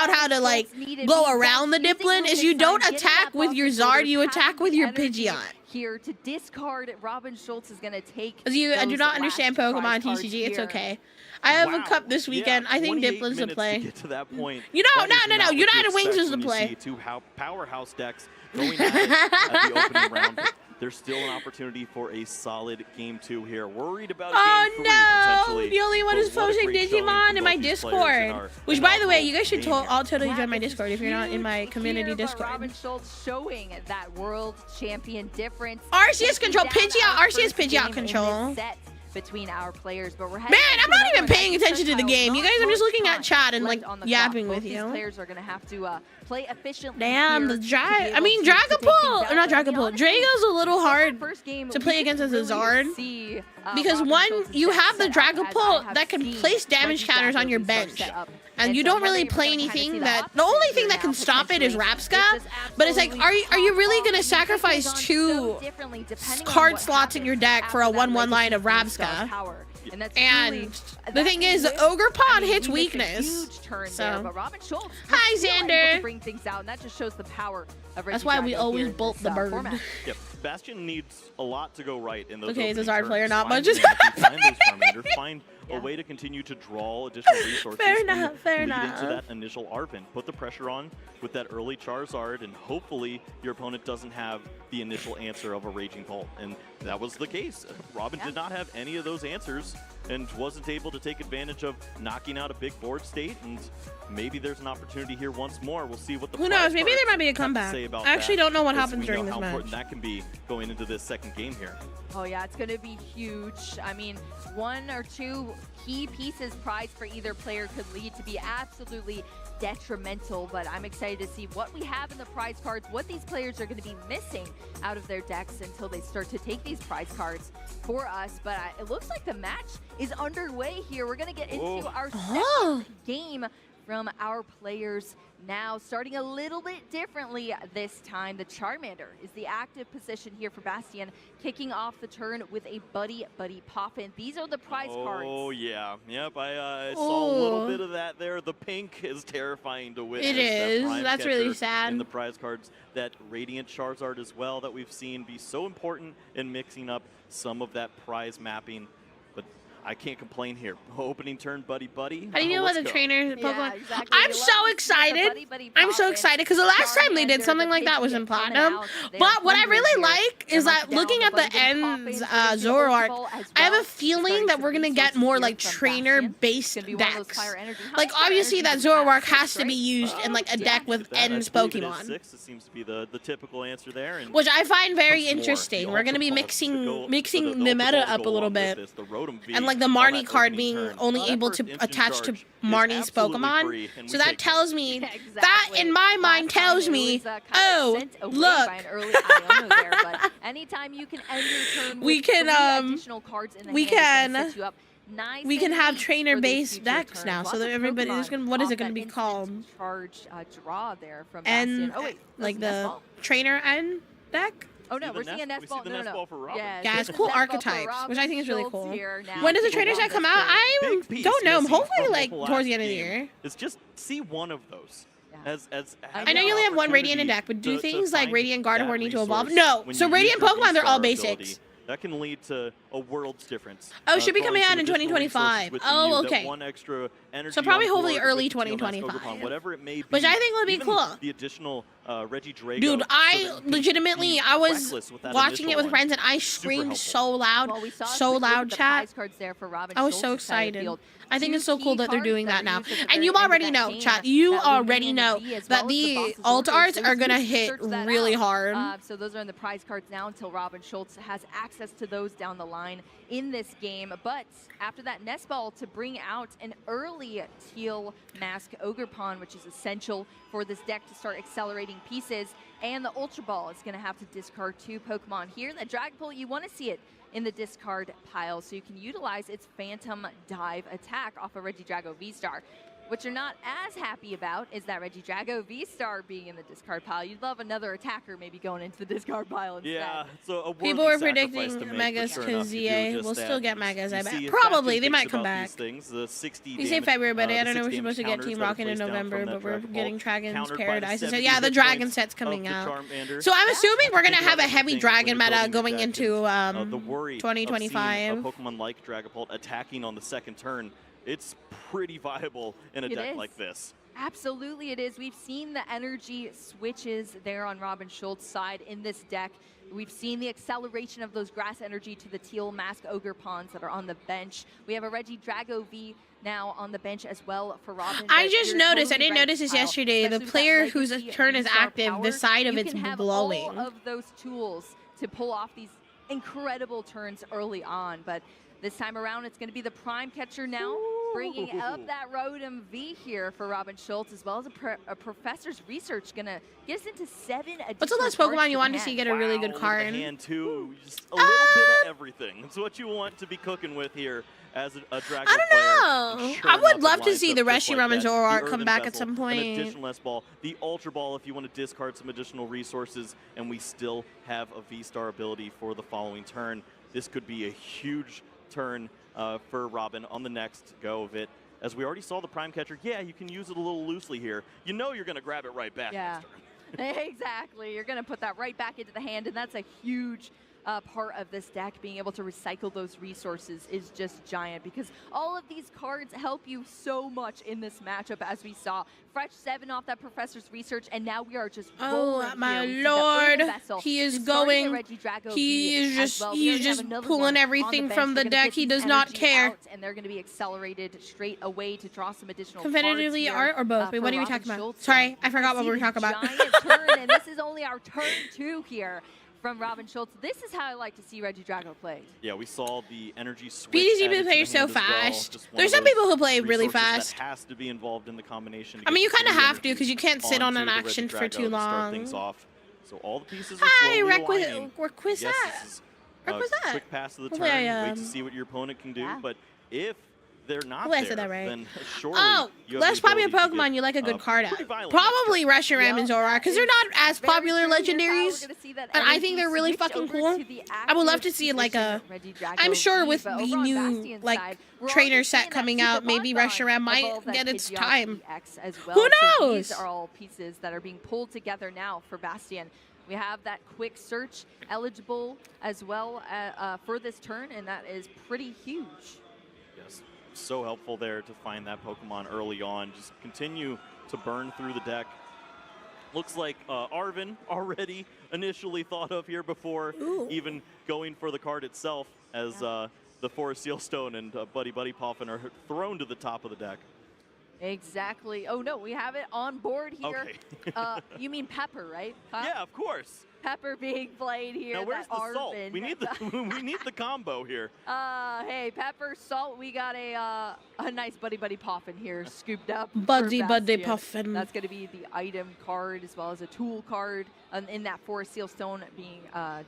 out how to like go around the Dipplin is you don't attack with your Zard, you attack with your Pidgeot. Here to discard, Robin Schultz is going to take. I do not understand Pokemon TCG. It's okay. I have a cup this weekend. I think Dipplin's the play. To get to that point. You know, no. United Wings is the play. Two powerhouse decks going at it at the opening round. There's still an opportunity for a solid game 2 here. Worried about game 3 potentially. posting great showing Digimon from in my both these players Discord. Which, in by our the way, whole you guys should game here. all totally Yeah, join my this is Discord if you're not in my huge community here, but Discord. Robin Schultz showing that world champion difference. RCS control, Taking down Pidgeot, our RCS first Pidgeot game in control. this set between our players, but we're Man, I'm not even paying attention to the game. You guys, I'm just looking at chat and like yapping with These you. players are gonna have to play efficiently. Damn, here the to be I able mean, to take things Dragapult, out. or not And to be Dragapult. honest, Drago's a little in that hard first game, to play we against as a didn't really Zard. see, Because Robin one, Schultz's you deck have the set up as I Dragapult have that can seen place damage Reggie counters on Drago your Beastar bench. set up. And you so don't really Monday, we're play gonna kinda see anything the that. opposite The only here thing that now, can stop it is potentially. Rapska. It's just But it's like, absolutely are you really top gonna off. sacrifice It goes on two so differently depending on card what slots in your happens deck for a after that 1/1 line of Legacy Beastar Rapska? power. And that's And truly, the thing is, with- Ogre Pod I mean, hits he makes a weakness. huge turn So. there, but Robin Schultz was Hi, still able Xander. to bring things out, and that just shows the power of Reggie That's why we Drago always here in bolt this, the bird. format. Yep, Bastion needs a lot to go right in those. Okay, he's a opening Zard player, turns. not Find much. the energy, find those Charmander, find Yeah. a way to continue to draw additional resources. Fair and enough, fair lead enough. into that initial Arpin. Put the pressure on with that early Charizard, and hopefully your opponent doesn't have the initial answer of a Raging Bolt. And that was the case. Robin Yeah. did not have any of those answers and wasn't able to take advantage of knocking out a big board state. And maybe there's an opportunity here once more. We'll see what the Who prize knows? Maybe cards there might be a have to comeback. say about I actually that, don't know what as happens we during know this how match. important that can be going into this second game here. Oh yeah, it's going to be huge. I mean, one or two key pieces prized for either player could lead to be absolutely detrimental, but I'm excited to see what we have in the prize cards, what these players are going to be missing out of their decks until they start to take these prize cards for us. But it looks like the match is underway here. We're going to get into our second game from our players now, starting a little bit differently this time. The Charmander is the active position here for Bastion, kicking off the turn with a Buddy Poffin. These are the prize cards. Oh, yeah. Yep, I saw a little bit of that there. The pink is terrifying to witness. It is. That prime That's really catcher sad. in the prize cards. That Radiant Charizard as well that we've seen be so important in mixing up some of that prize mapping. But I can't complain here. Opening turn, Buddy. How do you feel about the trainer Pokemon? Yeah, exactly. I'm We love so to see the excited. Buddy I'm so Poffin. excited because the last time they did Charmander, something the like that was in Pidgeot coming Platinum. out. They're But what I hungry really here. like is They're that down looking at the Buddy ends, Poffin, they're gonna do Zoroark, Ultra Ball as I have well. a feeling Starting that some we're gonna get resources more here like from trainer-based Bastion. Gonna be one of those decks. fire energy. How Like much fire obviously energy that does it have? Zoroark has to Great. be used in like a Yeah. deck with That, I ends believe it is Pokemon. 6. It seems to be the typical answer there. And Which I find very once more, interesting. the We're gonna be Ultra mixing Balls mixing the the Ultra meta Balls up go a little along with bit. this, the Rotom V And like the on Marnie that card opening being turn. only That able first to instant attach to charge is Marnie's absolutely Pokemon. free, and So we that take it. tells me Yeah, that exactly. in my mind Last time tells it me, was, kind of oh, sent away look. by an early Iono there, but anytime you can end your turn We with can, 3 additional cards in the we hand, it's gonna can- set you up nice we can and have neat for trainer-based these future decks turns. now, Lots so that of everybody is Pokemon gonna. What is off it gonna that be instant called? Charge draw there from And Bastion. Oh wait, like that's the Nestball? trainer end deck. Oh no, See the we're seeing a Nest- we see Nestball. the No, no, Nestball no. for Robin. Yeah, it's this cool Nestball for archetypes, which I Robin think is really Schultz cool. here now. When does the Go trainer on set this come out? turn. I Big piece don't know. missing Hopefully, from like the towards the last end of the game year. is just see one of those. Yeah. As I I know you only have one Radiant in deck, but do things like Radiant Gardevoir need to evolve? No. So Radiant Pokemon, they're all basics. That can lead to a world's difference. Oh, should be throwing coming out some in additional 2025. resources within Oh, you, that okay. one extra energy So probably on hopefully board early with the Teal Mask 2025. Ogre, whatever it may be. Which I think would be Even cool. The additional Reggie Drago. Dude, so I that you can legitimately, be I was reckless with that watching it initial with one. friends and I Super screamed helpful. so loud, Well, we saw so quickly loud, with the chat. prize cards there for Robin I was so Schultz's side of the excited. field. I think Two it's so key cool that they're cards doing that are now. used at the And very you end of already that know, game chat. You that lead already in know V as that well as the boss's alt orders. arts So are you gonna can hit search that really out. hard. So those are in the prize cards now until Robin Schultz has access to those down the line in this game. But after that Nest Ball to bring out an early Teal Mask Ogerpon, which is essential for this deck to start accelerating pieces. And the Ultra Ball is going to have to discard 2 Pokemon here. That Dragapult, you want to see it in the discard pile so you can utilize its Phantom Dive attack off of Regidrago V-Star. What you're not as happy about is that Regidrago V-Star being in the discard pile. You'd love another attacker maybe going into the discard pile instead. Yeah, so a People worthy are predicting sacrifice to make, Megas but sure to enough, you do ZA. just We'll that. still get Megas, I You bet. see, if Probably, Bastion they might thinks come about these back. things, the 60 You say damage, February, but I the don't know. 6 We're supposed to get damage Team counters Rocket in that are placed down November, from but that we're Dragapult, getting Dragon's countered by the Paradise. So 70 yeah, the hit Dragon points set's of coming the out. Charmander. So I'm assuming we're gonna Think have a about heavy everything Dragon when you're meta building going your deck into and, the worry of seeing 2025. a Pokemon like Dragapult attacking on the second turn. It's pretty viable in a It deck is. like this. Absolutely it is. We've seen the energy switches there on Robin Schultz's side in this deck. We've seen the acceleration of those grass energy to the teal mask ogre pawns that are on the bench. We have a Regidrago V now on the bench as well for Robin. I just noticed, I didn't notice this yesterday, the player whose turn is active, the side of it's glowing. You can have all of those tools to pull off these incredible turns early on, but this time around it's going to be the prime catcher now, bringing up that Rotom V here for Robin Schultz, as well as a Professor's Research, going to get us into 7 additional. What's the last Pokemon you want to see get a really good card? And too, just a little bit of everything. It's what you want to be cooking with here as a Dragon I don't know. Sure I would enough, love it to lines see up the just like Reshiram and that. Zoroark The come Earthen back at Vessel, some point. An additional ball, the Ultra Ball if you want to discard some additional resources, and we still have a V-Star ability for the following turn. This could be a huge turn for Robin on the next go of it. As we already saw the Prime Catcher, yeah, you can use it a little loosely here. You know you're going to grab it right back next turn. Exactly. You're going to put that right back into the hand, and that's a huge part of this deck. Being able to recycle those resources is just giant, because all of these cards help you so much in this matchup, as we saw. Fresh 7 off that Professor's Research, and now we are just rolling my here. lord, he is going, he is just pulling everything from the deck. He does not care. And they're going to be accelerated straight away to draw some additional competitively cards art or both. Wait, what are we talking about? Sorry, I forgot what we were talking about. Giant turn, and this is only our turn 2 here from Robin Schultz. This is how I like to see Regidrago played. Yeah, we saw the energy switch. BDG plays so fast. There's some people who play really fast. That has to be involved in the combination. I mean, you kind of have to, because you can't sit on an action for too long. Things off. So all the pieces are Hi, slowly Requisite. Yes, quick pass of the turn. Wait to see what your opponent can do. But if they're not there, then surely less popular Pokemon you like a good card at. Probably Reshiram and Zoroark, because they're not as popular legendaries, and I think they're really fucking cool. I would love to see like a, I'm sure with the new like trainer set coming out, maybe Reshiram might get its time. Who knows? These are all pieces that are being pulled together now for Bastion. We have that quick search eligible as well for this turn, and that is pretty huge. Yes. So helpful there to find that Pokemon early on. Just continue to burn through the deck. Looks like Arvin already initially thought of here before even going for the card itself, as the Forest Seal Stone and Buddy Poffin are thrown to the top of the deck. Exactly. Oh no, we have it on board here. Okay. You mean Pepper, right? Huh? Yeah, of course. Pepper being played here. Now where's the Arvin. salt? We need the we need the combo here. Hey, Pepper, salt. We got a nice Buddy Poffin here scooped up. Buddy Poffin. That's going to be the item card as well as a tool card in that Forest Seal Stone being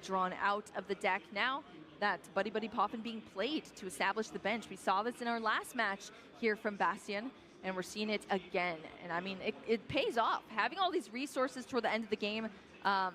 drawn out of the deck. Now that Buddy Poffin being played to establish the bench. We saw this in our last match here from Bastion, and we're seeing it again. And I mean, it pays off. Having all these resources toward the end of the game,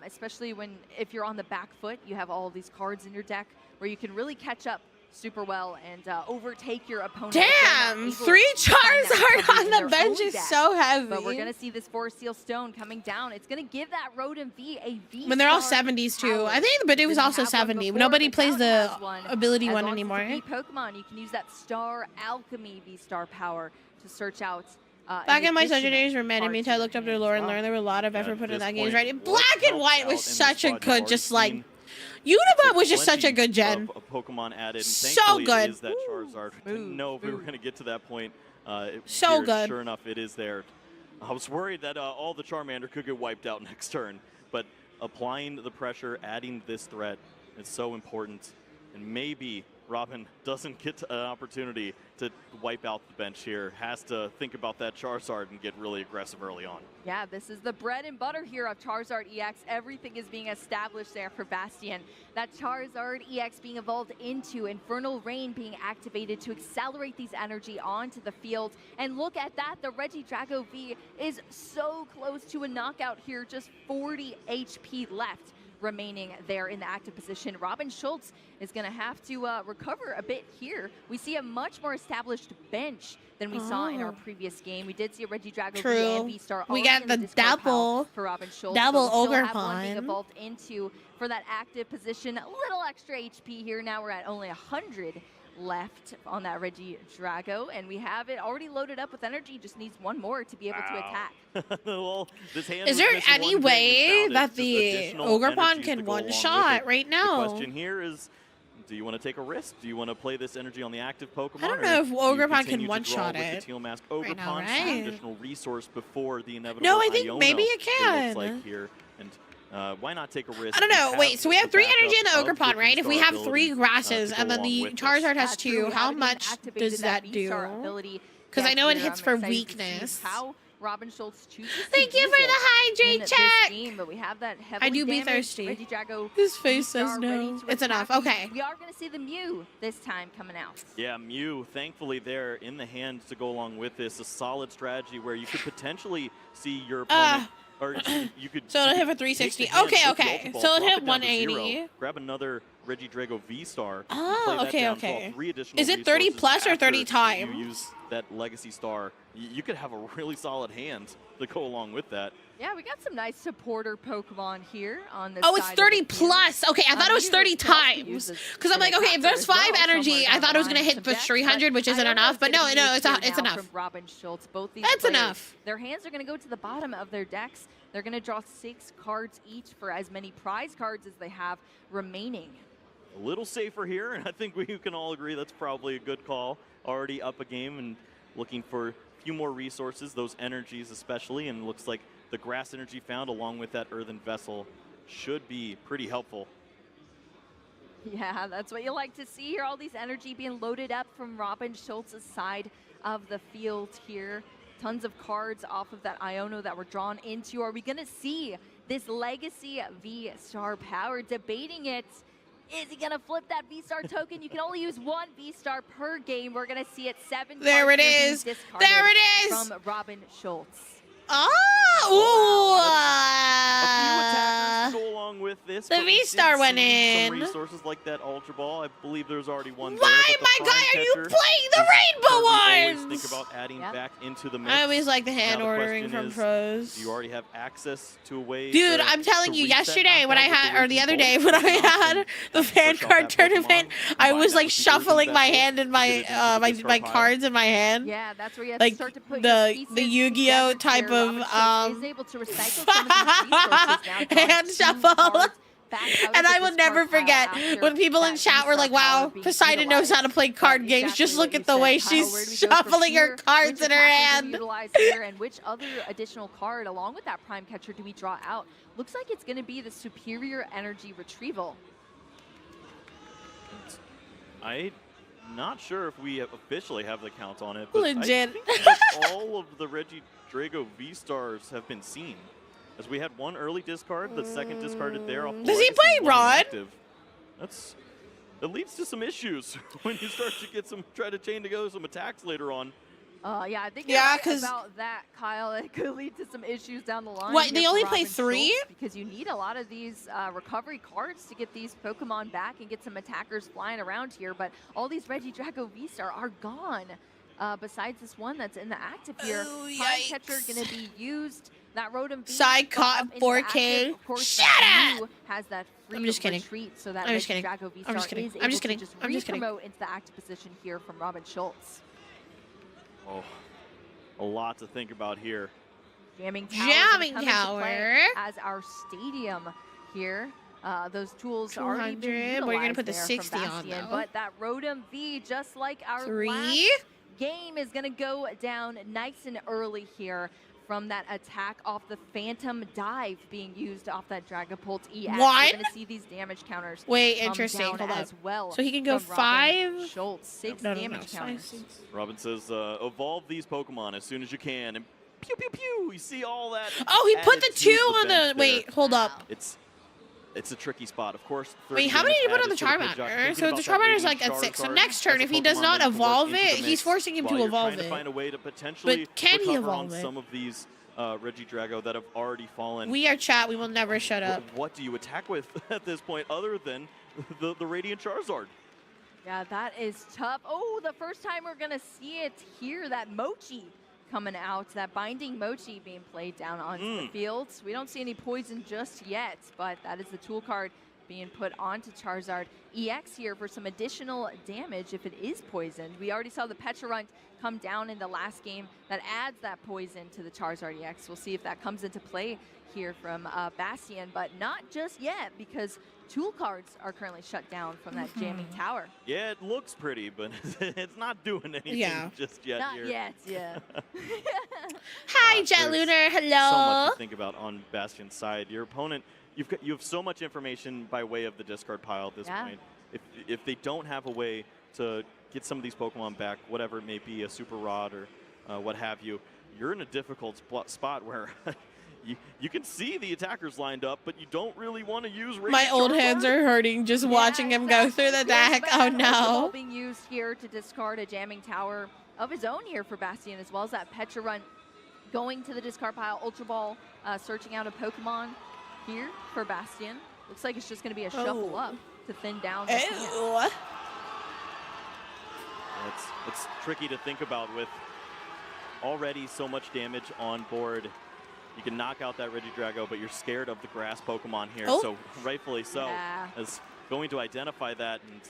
especially if you're on the back foot, you have all of these cards in your deck where you can really catch up super well and overtake your opponent. Damn, 3 Charizard on the bench is so heavy. But we're going to see this Forest Seal Stone coming down. It's going to give that Rotom V a V. When they're all 70s too. I think but it was also 70. Nobody plays the ability one anymore. Pokemon, you can use that Star Alchemy V-Star power to search out. Back in my Sagittarius reminded me until I looked up their lore and learned there were a lot of effort put in that game. Right? Black and White was such a good, just like, Unibot was just such a good gen. A Pokemon added. So good. Is that Charizard. Didn't know if we were going to get to that point. So good. Sure enough, it is there. I was worried that all the Charmander could get wiped out next turn, but applying the pressure, adding this threat, is so important. And maybe Robin doesn't get an opportunity to wipe out the bench here. Has to think about that Charizard and get really aggressive early on. Yeah, this is the bread and butter here of Charizard EX. Everything is being established there for Bastion. That Charizard EX being evolved into Infernal Rain being activated to accelerate these energy onto the field. And look at that, the Regidrago V is so close to a knockout here. Just 40 HP left remaining there in the active position. Robin Schultz is going to have to recover a bit here. We see a much more established bench than we saw in our previous game. We did see a Regidrago V and V-Star. We got the double for Robin Schultz. Double ogre pawn being evolved into for that active position. A little extra HP here. Now we're at only 100 left on that Regidrago, and we have it already loaded up with energy. Just needs one more to be able to attack. Well, this hand Is was there missing any one thing way and that found the it's just additional Ogrepon energies can to go along with one-shot it. right now? The question here is, do you want to take a risk? Do you want to play this energy on the active Pokemon? I don't know if or do you Ogrepon continue can to one-shot draw with it the Teal Mask right Ogrepon, now, see right? additional resource before the inevitable No, I think Iono, maybe it can. looks like here. And why not take a risk? I don't know. Wait, so we have 3 energy in the backup of Ogrepon, right? If we have 3 abilities, grasses to and go then the along with this. Charizard has That's true. 2, We how haven't even much activated does that do? ability Because I yet know it here. hits I'm for excited to see weakness. How Robin Schultz chooses to Thank you use for it the hydrate in this check. game, but we have that heavily I do be damaged thirsty. Regidrago His face says V-Star no. ready to It's attack. enough. Okay. We are going to see the Mew this time coming out. Yeah, Mew, thankfully there in the hand to go along with this. A solid strategy where you could potentially see your opponent, or you could. So it'll you hit for could take 360. the hand, Okay, flip the okay. Ultra Ball, So it'll drop hit it down to 180. 0, grab another Regidrago V-Star. Oh, play that okay, down, draw okay. 3 additional Is it 30 resources plus or after 30 times? You use that Legacy Star. You could have a really solid hand to go along with that. Yeah, we got some nice supporter Pokemon here on this Oh, it's side of 30 the field. plus. Okay, I thought it was Mew 30 can also times. use this Because I'm as like, an okay, if there's attacker 5 as well, energy, somewhere I down thought the it was going to line. hit Some for decks, 300, which but isn't I don't know enough. if But no, gonna no, be it's here it's now enough. From Robin Schultz. Both these That's players, enough. Their hands are going to go to the bottom of their decks. They're going to draw 6 cards each for as many prize cards as they have remaining. A little safer here, and I think we can all agree that's probably a good call. Already up a game and looking for a few more resources, those energies especially, and it looks like the grass energy found along with that earthen vessel should be pretty helpful. Yeah, that's what you like to see here. All these energy being loaded up from Robin Schultz's side of the field here. Tons of cards off of that Iono that were drawn into. Are we going to see this Legacy V-Star power? Debating it. Is he going to flip that V-Star token? You can only use 1 V-Star per game. We're going to see it 7 There cards it here being is. discarded There it is. from Robin Schultz. Oh, A few attackers go along with this. the but we did V-Star went see in. Some resources like that Ultra Ball. I believe there's already one Why, there. but the my guy, Prime are you Catcher playing the is rainbow something we always ones? think about adding Yep. back into the mix. I always like the hand Now the ordering question from is, pros. do you already have access to a way Dude, to, I'm telling to you, reach that yesterday when I knockout with had, the or the Raging other Bolt day when I Pokemon had and the fan push out card that tournament, Pokemon, I combine was that like with the shuffling Earthen my Vessel hand in to my get it into the my discard pile. cards in my hand. Yeah, that's where you have Like to start to put the your pieces Yu-Gi-Oh together type here. of, Robin Schultz is able to recycle some of these resources now, drawing hand 2 shuffle. cards back out of And the I will discard never pile forget after when people in that chat were V-Star like, power wow, being Poseidon knows how to utilized. play card But games. exactly Just what look you at the said, way Kyle. she's Where do we go from shuffling her here? cards Which in her attackers do we hand. utilize here, and which other additional card along with that Prime Catcher do we draw out? Looks like it's going to be the Superior Energy Retrieval. I'm not sure if we officially have the count on it, but Legit. I think that all of the Regidrago V-Stars have been seen. As we had one early discard, the second discarded there. Off the Does he legacy, play one Rod? inactive. It leads to some issues when you start to get try to chain together some attacks later on. Yeah, I think Yeah, you're right 'cause- about that, Kyle. It could lead to some issues down the line. What, here they for only Robin play 3? Schultz, because you need a lot of these recovery cards to get these Pokemon back and get some attackers flying around here. But all these Regidrago V-Star are gone. Besides this one that's in the active here. Oh, Prime yikes. Catcher going to be used. That Rotom V Side got caught up into 4K. active. Of course, Shut that up! Mew has that free I'm just kidding. retreat, so that I'm just kidding. Regidrago V-Star I'm just kidding. is I'm able just kidding. to just I'm just kidding. re-promote into the active position here from Robin Schultz. Oh, a lot to think about here. Jamming Tower. Jamming gonna come into play Tower. as our stadium here. Those tools are already been 200. utilized. We're gonna put the there 60 from on, Bastion, though. but that Rotom V, just like our 3. last game, is gonna go down nice and early here from that attack off the Phantom Dive being used off that Dragapult EX. One? We're gonna see these damage counters. Wait, come interesting. down Hold up. as well. So he can go from Robin 5? Schultz, 6 No, damage counters. Robin says, evolve these Pokemon as soon as you can. And pew, pew, pew. You see all that. Oh, he put added the to 2 on bench the. Wait, there. hold up. It's a tricky spot, of course. Wait, how many did you put on the Charmander? So the Charmander is like at 6. So next turn, if he does not evolve it, he's forcing him to evolve To find it. a way to potentially But can he recover on evolve it? some of these Regidrago that have already fallen. We are chat. We will never shut up. What do you attack with at this point, other than the Radiant Charizard? Yeah, that is tough. Oh, the first time we're going to see it here, that Mochi coming out, that Binding Mochi being played down onto the field. We don't see any poison just yet, but that is the tool card being put onto Charizard. EX here for some additional damage if it is poisoned. We already saw the Pecharunt come down in the last game. That adds that poison to the Charizard EX. We'll see if that comes into play here from Bastion, but not just yet because tool cards are currently shut down from that jamming tower. Yeah, it looks pretty, but it's not doing anything just yet. Not here. yet, yeah. Hi, Jet Lunar. Hello. So much to think about on Bastion's side. Your opponent, you have so much information by way of the discard pile at this point. If they don't have a way to get some of these Pokemon back, whatever it may be, a Super Rod or what have you, you're in a difficult spot where you can see the attackers lined up, but you don't really want to use Radiant My old Charizard. hands are hurting just watching him go through the deck. Oh no. Being used here to discard a jamming tower of his own here for Bastion, as well as that Pecharunt going to the discard pile. Ultra Ball searching out a Pokemon here for Bastion. Looks like it's just going to be a shuffle up to thin down his hand. Ew. It's tricky to think about with already so much damage on board. You can knock out that Regidrago, but you're scared of the grass Pokemon here, so rightfully so. As going to identify that and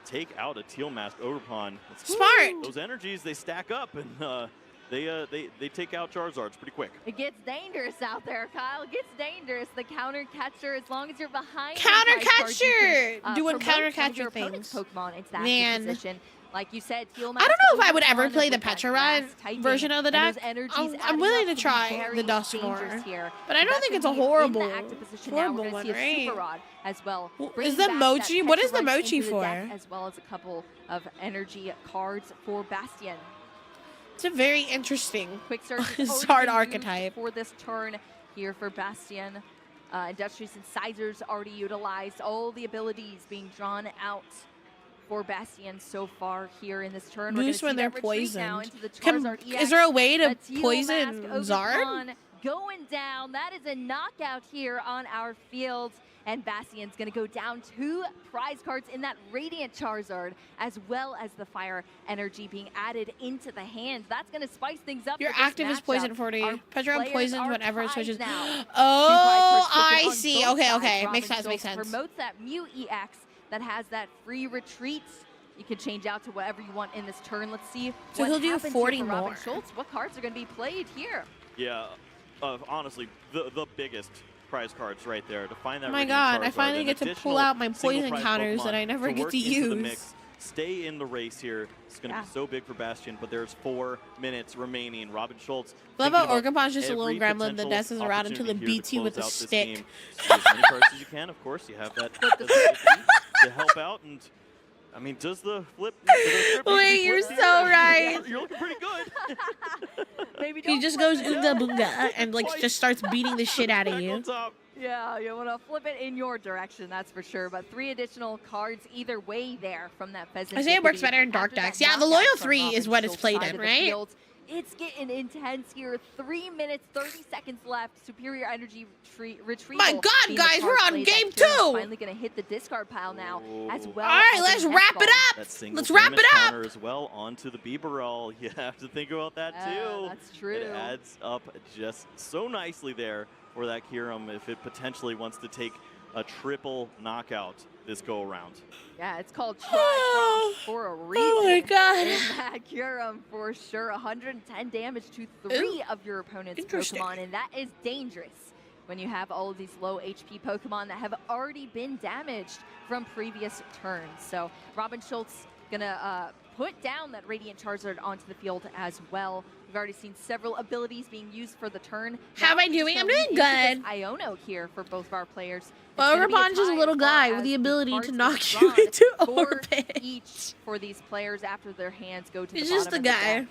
take out a Teal Mask Ogerpon. Smart. Those energies, they stack up, and they take out Charizards pretty quick. It gets dangerous out there, Kyle. It gets dangerous. The counter catcher, as long as you're behind. Counter catcher, doing promote counter some of catcher your opponent's things. Pokemon into that Man. position. Like you said, Teal I Mask don't know if I would ever Ogerpon play the with that Pecharunt grass typing, version of the and deck. those energies I'm adding willing up to be try very the dangerous Dusknoir, here. but I don't That's think it's gonna a be in horrible, the active position now. We're gonna see a Super Rod as well. Is Bringing the back Mochi? that What is the Pecharunt Mochi into the for? deck, as well as a couple of energy cards for Bastion. It's a very interesting Quick Search is Zard already been archetype. used for this turn here for Bastion. Industrious Incisors already utilized. All the abilities being drawn out for Bastion so far here in this turn. We're Boost gonna when see they're that retreat now poisoned. into the Charizard EX. Is there a way to The Teal poison Mask Zard? Ogerpon going down. That is a knockout here on our field. And Bastion's going to go down 2 prize cards in that Radiant Charizard, as well as the Fire Energy being added into the hand. That's going to spice things up. Your for this active is matchup. poison 40. Our Pecharunt players poisons are whenever it tied switches. now. Oh, I I see. Okay. Makes sense. Promotes that Mew EX that has that free retreat. You can change out to whatever you want in this turn. Let's see So what he'll do happens 40 here for Robin more. Schultz. What cards are going to be played here? Yeah, honestly, the biggest prize cards right there to find that. Oh my Radiant God, I Charizard, finally an get to pull additional out my poison single-prize counters Pokemon that I never get work to into the use. mix. Stay in the race here. It's going to be so big for Bastion, but there's 4 minutes remaining. Robin Schultz. Love how Ogerpon's just a little every gremlin that potential dances around until it opportunity beats here you to with a close out this stick. game. So as many cards as you can, of course. You have that to help out. And I mean, does the flip? Wait, you're so right. You're looking pretty good. Maybe He just goes oonga boonga and like just starts beating the shit out of Back you. on top. Yeah, you want to flip it in your direction, that's for sure. But 3 additional cards either way there from that Pheasant. I say it works Victory. better in dark After that decks. Yeah, the knockout Loyal from 3 is Robin what it's Schultz played side in, of the right? field. It's getting intense here. 3 minutes, 30 seconds left. Superior Energy Retrieval. My God, being the guys, card we're on played. game That Kieran's 2. Finally going to hit the discard pile now, as well. All right, as let's a wrap Nest it Ball. up. That single Let's wrap damage it up. counter as well onto the Bibarel. You have to think about that too. That's true. It adds up just so nicely there for that Kyurem if it potentially wants to take a triple knockout this go around. Yeah, it's called Try for a reason. Oh my God. And that Kyurem for sure. 110 damage to 3 of your opponent's Interesting. Pokemon, and that is dangerous when you have all of these low HP Pokemon that have already been damaged from previous turns. So Robin Schultz gonna put down that Radiant Charizard onto the field as well. We've already seen several abilities being used for the turn. How am I doing? I'm doing good. Iono here for both of our players. Well, It's gonna be Ogerpon's just a tie little as far guy with as the ability cards to being knock you drawn. into 4 orbit. each for these players after their hands go to He's the just bottom a of the guy. deck.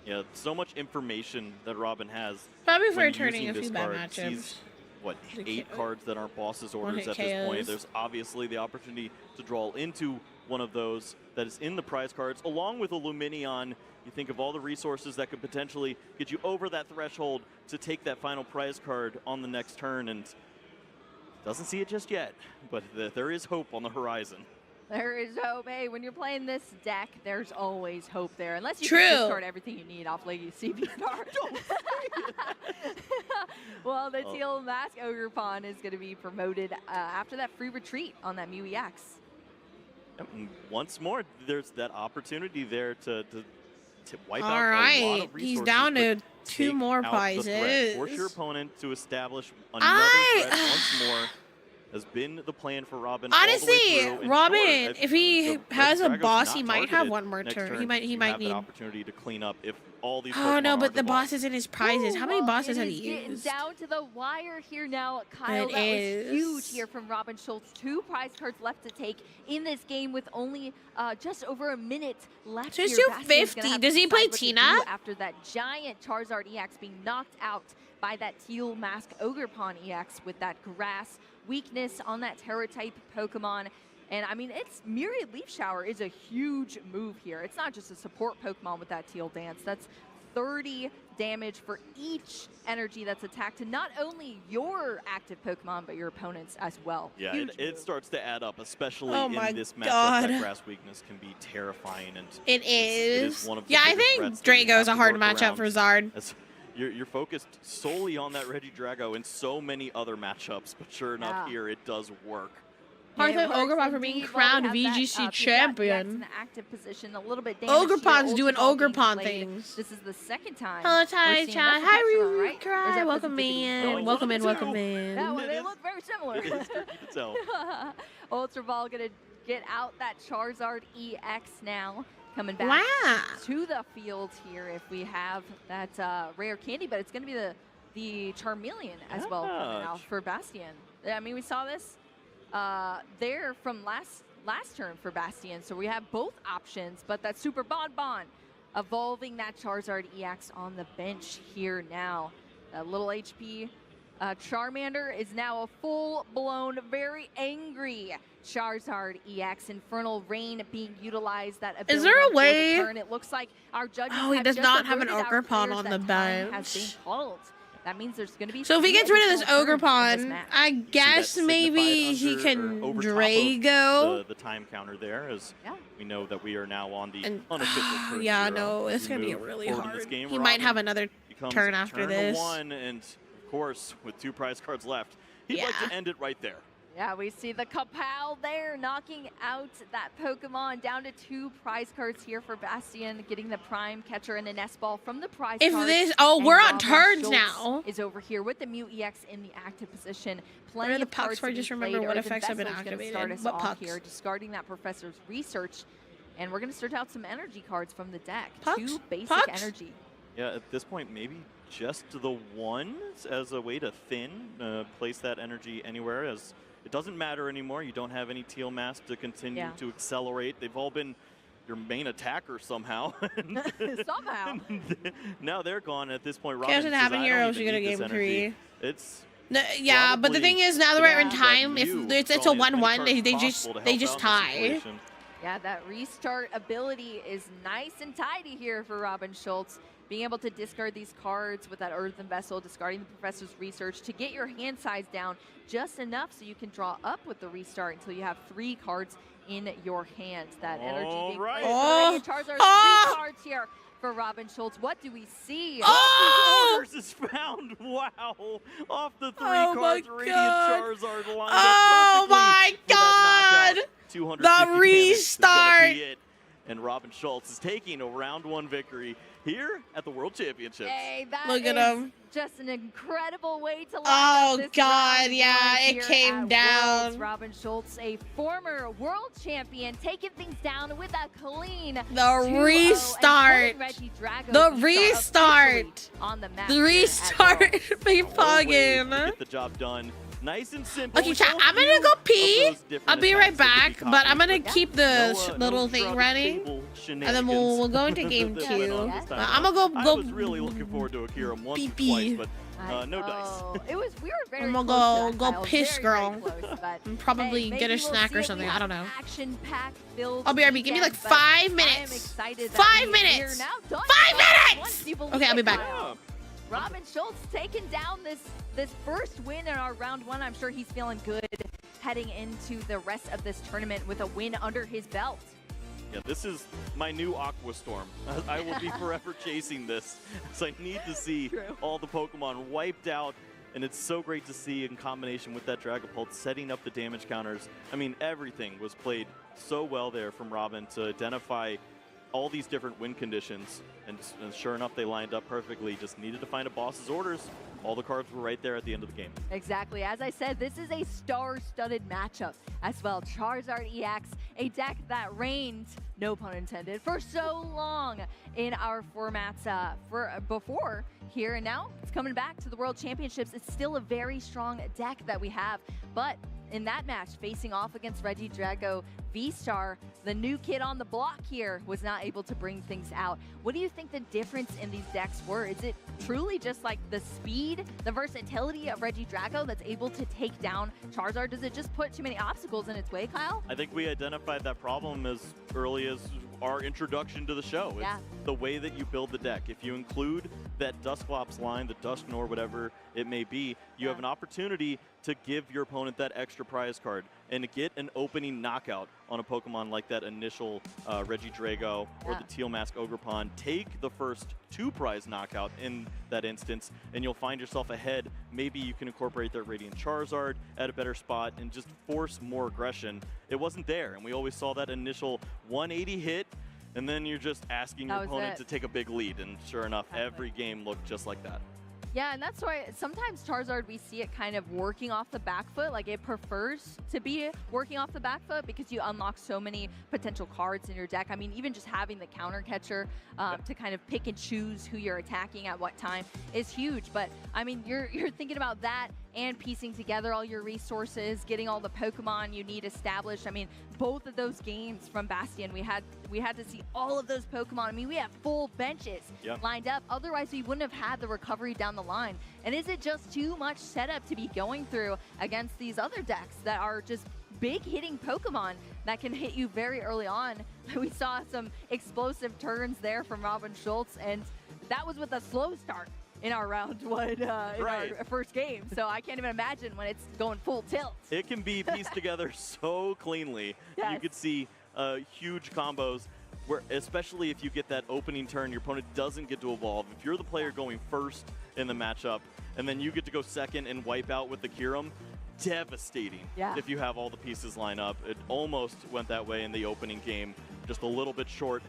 Yeah, so much information that Robin has. Probably for when turning using a few this bad card. matchups. Sees, what, Like 8 cards that aren't bosses orders hit at this point. KOs. There's obviously the opportunity to draw into one of those that is in the prize cards, along with a Luminion. You think of all the resources that could potentially get you over that threshold to take that final prize card on the next turn, and doesn't see it just yet, but there is hope on the horizon. There is hope. Hey, when you're playing this deck, there's always hope there. Unless you True. can discard everything you need off Legacy Star. Well, the Teal Mask Ogre Pawn is going to be promoted after that free retreat on that Mew EX. And once more, there's that opportunity there to wipe out All a lot right, of resources. he's down to but 2 take more out the threat. prizes. Force your opponent to establish another threat once more. Has been the plan for Robin. Honestly, all the way through. And Robin, sure, if he the has a Red Drago's boss, not he might have targeted one more next turn. He You might have need. that opportunity to clean up if all these. Oh Pokemon no, are but the boss boss. is in his prizes. How many bosses have he It is used? down to the wire here now. Kyle, It that is. was huge here from Robin Schultz. 2 prize cards left to take in this game with only just over a minute left. So it's here. 250. Bastian's gonna have Does to he play decide what to Tina? do after that giant Charizard EX being knocked out by that Teal Mask Ogre Pawn EX with that grass weakness on that Terra type Pokemon. And I mean, it's Myriad Leaf Shower is a huge move here. It's not just a support Pokemon with that Teal Dance. That's 30 damage for each energy that's attacked to not only your active Pokemon, but your opponents as well. Yeah, Huge it move. starts to add up, especially Oh my in this matchup. God. That grass weakness can be terrifying, and It is. one of the Yeah, I biggest think threats that we have Drago's a to hard work matchup around. for Zard. As you're focused solely on that Regidrago in so many other matchups, but sure enough, Yeah. here it does work. Arthur It works Ogrepon for being indeed. crowned Well, we have that, VGC Pigioos champion. in the active position, a little bit damaged here. Ogrepons doing Ultra Ball being Ogrepon played. things. This is the second time. Hello, we're Ty seeing Chat. that's Hi, Maffriron, right? Ruru Or is Cry. that Welcome Pacific in. Oh, Welcome in. too. Welcome That in. one, It they is- look very similar. It is tricky to tell. Ultra Ball gonna get out that Charizard EX now. Coming back Wow. to the field here if we have that rare candy, but it's gonna be the Charmeleon as well coming out for Bastion. I mean, we saw this there from last turn for Bastion, so we have both options, but that Super Bonbon evolving that Charizard EX on the bench here now. That little HP Charmander is now a full-blown, very angry Charizard EX. Infernal Rain being utilized. That ability Is there a for the way- turn. It looks like our judges Oh, he have does just not have an alerted our Ogre Pawn players on that the time has been bench. called. That means there's going to be. So if he 3 gets rid of this additional Ogre turns in this Pawn, match. I guess signified maybe he under- can or over top of Drago. The time counter there, as Yeah. we know that we are now on the And unofficial turn yeah, zero. no, it's We gonna be move really forward in this hard. game. He might Robin have another becomes turn after turn this. 1, and of course, with 2 prize cards left, he'd like Yeah. to end it right there. Yeah, we see the Kapow there knocking out that Pokemon. Down to 2 prize cards here for Bastion, getting the Prime Catcher and a Nest Ball from the prize If cards. this, oh, And we're on Robin turns Schultz now. Is over here with the Mew EX in the active position. What Plenty are the of pucks cards for? to be Just remember played. what Earthen effects have been Vessel's gonna activated. Start us What off pucks? here, discarding that Professor's Research, and we're going to start out some energy cards from the deck. Pucks? 2 basic Pucks? energy. Yeah, at this point, maybe just the 1s as a way to place that energy anywhere, as it doesn't matter anymore. You don't have any Teal Mask to continue Yeah. to accelerate. They've all been your main attacker somehow. Somehow. Now they're gone at this point. Chaos Robin doesn't says, happen "I here, don't else even you're gonna need this game energy." 3. It's No, yeah, but the probably thing is, now that we're in that time, if Mew it's a drawing as many 1-1, cards they possible to they help just out in the tie. situation. Yeah, that restart ability is nice and tidy here for Robin Schultz. Being able to discard these cards with that Earthen Vessel, discarding the Professor's Research to get your hand size down just enough so you can draw up with the restart until you have 3 cards in your hand. That energy being Alright. played Oh. for Charizard. Oh. 3 cards here for Robin Schultz. What do we see? Oh! Orders is found. Wow. Off the 3 Oh my cards, God. Radiant Charizard lined Oh up my perfectly for that God. knockout. 250 The damage is gonna restart. be it. And Robin Schultz is taking a round 1 victory here at the World Championships. Hey, that Look at is him. just an incredible way to line Oh, up this God, round yeah, one it here came at down. Worlds. Robin Schultz, a former world champion, taking things down with a clean The 2-0 restart. and pulling Reggie Drago The to start restart. officially on the map The here at restart. Worlds. Big One way to Poggin. get the job done. Nice and simple. Okay, with chat, so I'm gonna few go of pee. those different I'll be right attacks that back, could be but I'm gonna copied. keep the No, little no thing scrub ready. table And then we'll go into game that went 2. on this time I'm around. gonna go I was really looking forward to Akira once or pee-pee. twice, but no dice. It was we were very I'm gonna close to go that, Kyle. piss, Very, girl. very close, but And probably hey, get maybe a we'll snack see or if we something. have I don't know. Action-packed build. I'll BRB. Give me like weekend, but 5 I am minutes. excited that 5 we minutes. are now done 5 with this. minutes. Once you believe Okay, I'll be it, back. Kyle. Robin Schultz taking down this first win in our round 1. I'm sure he's feeling good. heading into the rest of this tournament with a win under his belt. Yeah, this is my new Aqua Storm. I will be forever chasing this, so I need to see all the Pokemon wiped out, and it's so great to see in combination with that Dragapult setting up the damage counters. I mean, everything was played so well there from Robin to identify all these different win conditions, and sure enough, they lined up perfectly. Just needed to find a boss's orders. All the cards were right there at the end of the game. Exactly. As I said, this is a star-studded matchup as well. Charizard EX, a deck that reigned, no pun intended, for so long in our formats before here, and now it's coming back to the World Championships. It's still a very strong deck that we have, but in that match, facing off against Regidrago V-Star, the new kid on the block here was not able to bring things out. What do you think the difference in these decks were? Is it truly just like the speed, the versatility of Regidrago that's able to take down Charizard? Does it just put too many obstacles in its way, Kyle? I think we identified that problem as early as our introduction to the show. It's the way that you build the deck. If you include that Dusclops line, the Dusknoir, whatever it may be, you have an opportunity to give your opponent that extra prize card and to get an opening knockout on a Pokemon like that initial Regidrago or the Teal Mask Ogerpon. Take the first 2 prize knockout in that instance, and you'll find yourself ahead. Maybe you can incorporate that Radiant Charizard at a better spot and just force more aggression. It wasn't there, and we always saw that initial 180 hit, and then you're just asking your opponent to take a big lead, and sure enough, every game looked just like that. Yeah, and that's why sometimes Charizard, we see it kind of working off the back foot. Like, it prefers to be working off the back foot because you unlock so many potential cards in your deck. I mean, even just having the counter catcher to kind of pick and choose who you're attacking at what time is huge. But, I mean, you're thinking about that and piecing together all your resources, getting all the Pokemon you need established. I mean, both of those games from Bastion, we had to see all of those Pokemon. I mean, we have full benches lined up. Otherwise, we wouldn't have had the recovery down the line. And is it just too much setup to be going through against these other decks that are just big hitting Pokemon that can hit you very early on? We saw some explosive turns there from Robin Schultz, and that was with a slow start in our round one, in our first game. So I can't even imagine when it's going full tilt. It can be pieced together so cleanly. You could see huge combos where, especially if you get that opening turn, your opponent doesn't get to evolve. If you're the player going first in the matchup, and then you get to go second and wipe out with the Kyurem, devastating if you have all the pieces line up. It almost went that way in the opening game, just a little bit short.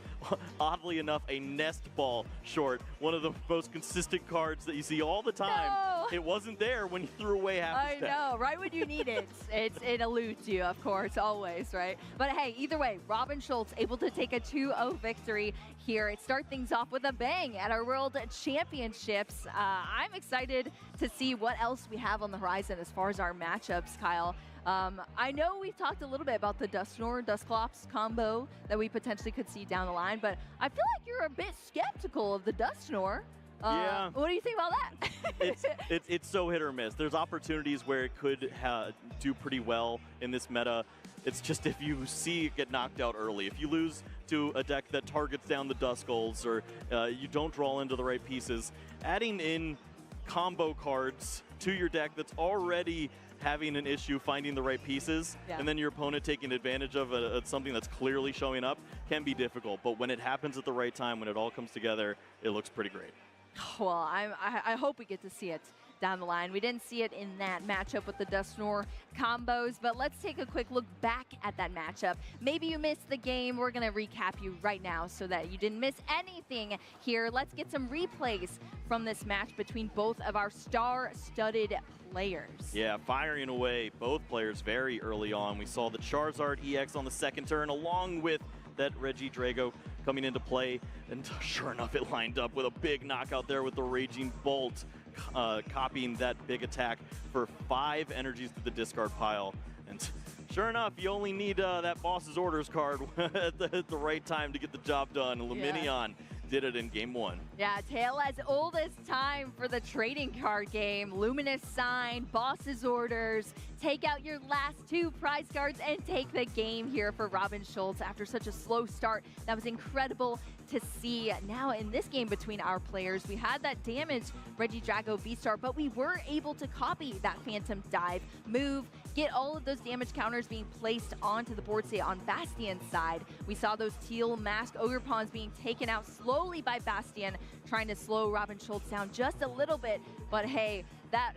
Oddly enough, a Nest Ball short, one of the most consistent cards that you see all the time. It wasn't there when you threw away half the deck. I know, right when you need it. It eludes you, of course, always, right? But hey, either way, Robin Schultz able to take a 2-0 victory here. It starts things off with a bang at our World Championships. I'm excited to see what else we have on the horizon as far as our matchups, Kyle. I know we've talked a little bit about the Dusknoir, Dusclops combo that we potentially could see down the line, but I feel like you're a bit skeptical of the Dusknoir. What do you think about that? It's so hit or miss. There's opportunities where it could do pretty well in this meta. It's just if you see it get knocked out early, if you lose to a deck that targets down the Duskulls, or you don't draw into the right pieces, adding in combo cards to your deck that's already having an issue finding the right pieces, and then your opponent taking advantage of something that's clearly showing up can be difficult. But when it happens at the right time, when it all comes together, it looks pretty great. Well, I hope we get to see it down the line. We didn't see it in that matchup with the Dusknoir combos, but let's take a quick look back at that matchup. Maybe you missed the game. We're going to recap you right now so that you didn't miss anything here. Let's get some replays from this match between both of our star-studded players. Yeah, firing away both players very early on. We saw the Charizard EX on the second turn along with that Regidrago coming into play, and sure enough, it lined up with a big knockout there with the Raging Bolt, copying that big attack for 5 energies to the discard pile. And sure enough, you only need that boss's orders card at the right time to get the job done. Luminion did it in game 1. Yeah, tale as old as time for the trading card game. Luminous Sign, boss's orders, take out your last 2 prize cards and take the game here for Robin Schultz after such a slow start. That was incredible to see. Now in this game between our players, we had that damaged Regidrago V-Star, but we were able to copy that Phantom Dive move, get all of those damage counters being placed onto the board state on Bastion's side. We saw those teal mask ogre pawns being taken out slowly by Bastion, trying to slow Robin Schultz down just a little bit. But hey, that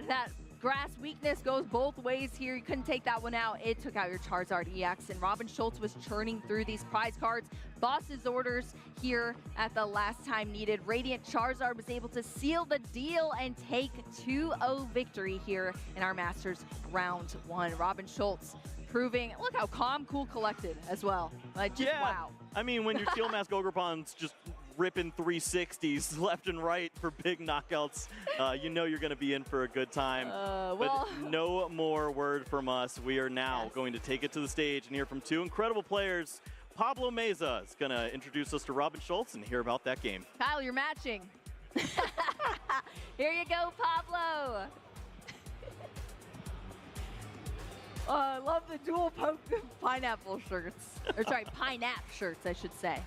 grass weakness goes both ways here. You couldn't take that one out. It took out your Charizard EX, and Robin Schultz was churning through these prize cards. Boss's orders here at the last time needed. Radiant Charizard was able to seal the deal and take 2-0 victory here in our Masters round 1. Robin Schultz proving, look how calm, cool, collected as well. Like, just wow. I mean, when your Teal Mask Ogre Pawn's just ripping 360s left and right for big knockouts, you know you're going to be in for a good time. But no more word from us. We are now going to take it to the stage and hear from two incredible players. Pablo Meza is going to introduce us to Robin Schultz and hear about that game. Kyle, you're matching. Here you go, Pablo. I love the dual pineapple shirts. Or sorry, pineapple shirts, I should say.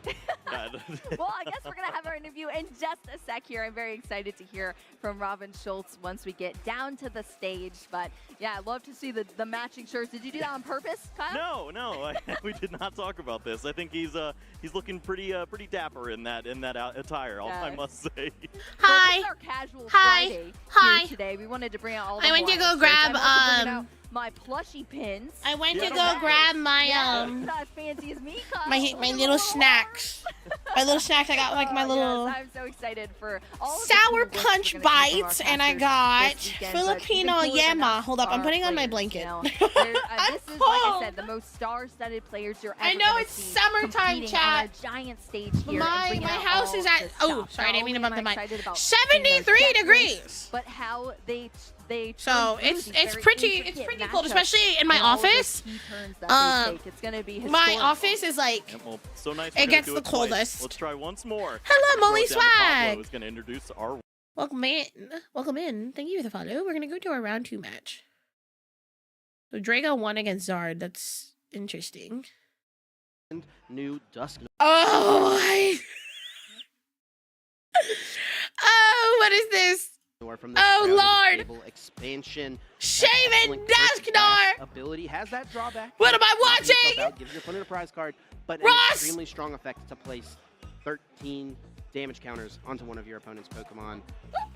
Well, I guess we're going to have our interview in just a sec here. I'm very excited to hear from Robin Schultz once we get down to the stage. But yeah, I'd love to see the matching shirts. Did you do that on purpose, Kyle? No, we did not talk about this. I think he's looking pretty dapper in that attire, I must say. Hi. Well, our casual Hi. Friday Hi. Here today. We wanted to bring out all the I went to go Hawaiian grab shirts. I'm also bringing out my plushie pins. I went to Get go them grab ready. my Not as fancy as me, Kyle. my little snacks. My little snacks. I got like my little Yes, I'm so excited for all of the sour cool work we're punch gonna see from our bites, and I casters got this weekend, but Filipino even cooler than yema. that Hold up, I'm are putting on my players, blanket. you know. This is, like I said, the most star-studded players you're ever I know gonna it's see summertime, competing chat. on a giant stage here. My and bringing out house all is at this oh stuff. sorry, I Not didn't mean to only bump the am I mic. excited about seeing those 73 deck degrees. lists, but how they So turn through it's these pretty very intricate cold, matchups especially in my and all of the office. key turns that they take. It's gonna be My historical. office is like Yeah, well, so nice it gets the coldest. Let's try once more. Hello, Molly Throw it down to Pablo, Swag. who's going to introduce our Welcome in. Welcome in. Thank you for the follow. We're gonna go to a round 2 match. So Drago won against Zard. That's interesting. New Dusk. Oh, oh, what is this? From the Oh, Shrouded Lord. Fable expansion. Shaman Excellent Dusknar. ability has that drawback. What am I Knocking yourself watching? out, gives your opponent a prize card, but an Ross! extremely strong effect to place 13 damage counters onto one of your opponent's Pokemon.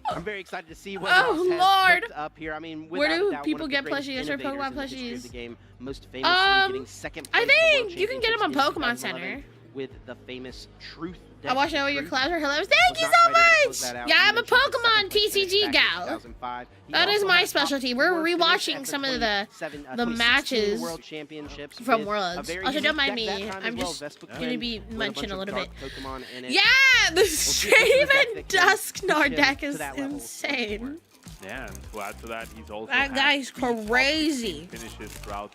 I'm very excited to see what Oh, Ross has Lord. cooked up here. I mean, Where without do a doubt, people one of get the greatest plushies or innovators Pokemon in the history of plushies? the game, most famously getting second place I at the World think you can get them on Championships in Pokemon 2011 Center. with the famous Truth I deck. watched all your Truth clouds are hello. was Thank you not so quite able to close much. that out. Yeah, He I'm a mentioned the Pokemon second place finish TCG back in gal. 2005. He That is also my had a top specialty. We're 4 finish rewatching at some of 2016 the matches World Championships from with a Worlds. very Also, unique don't mind deck me. that time I'm as well. just Vespiquen gonna be with a munching bunch a of little dark bit. Pokemon in it. Yeah, the We'll see if this is a Shaman deck that can Dusknar push him deck to is that level. insane. Yeah, and to add to that, he's also That had guy's 3 top crazy. finishes throughout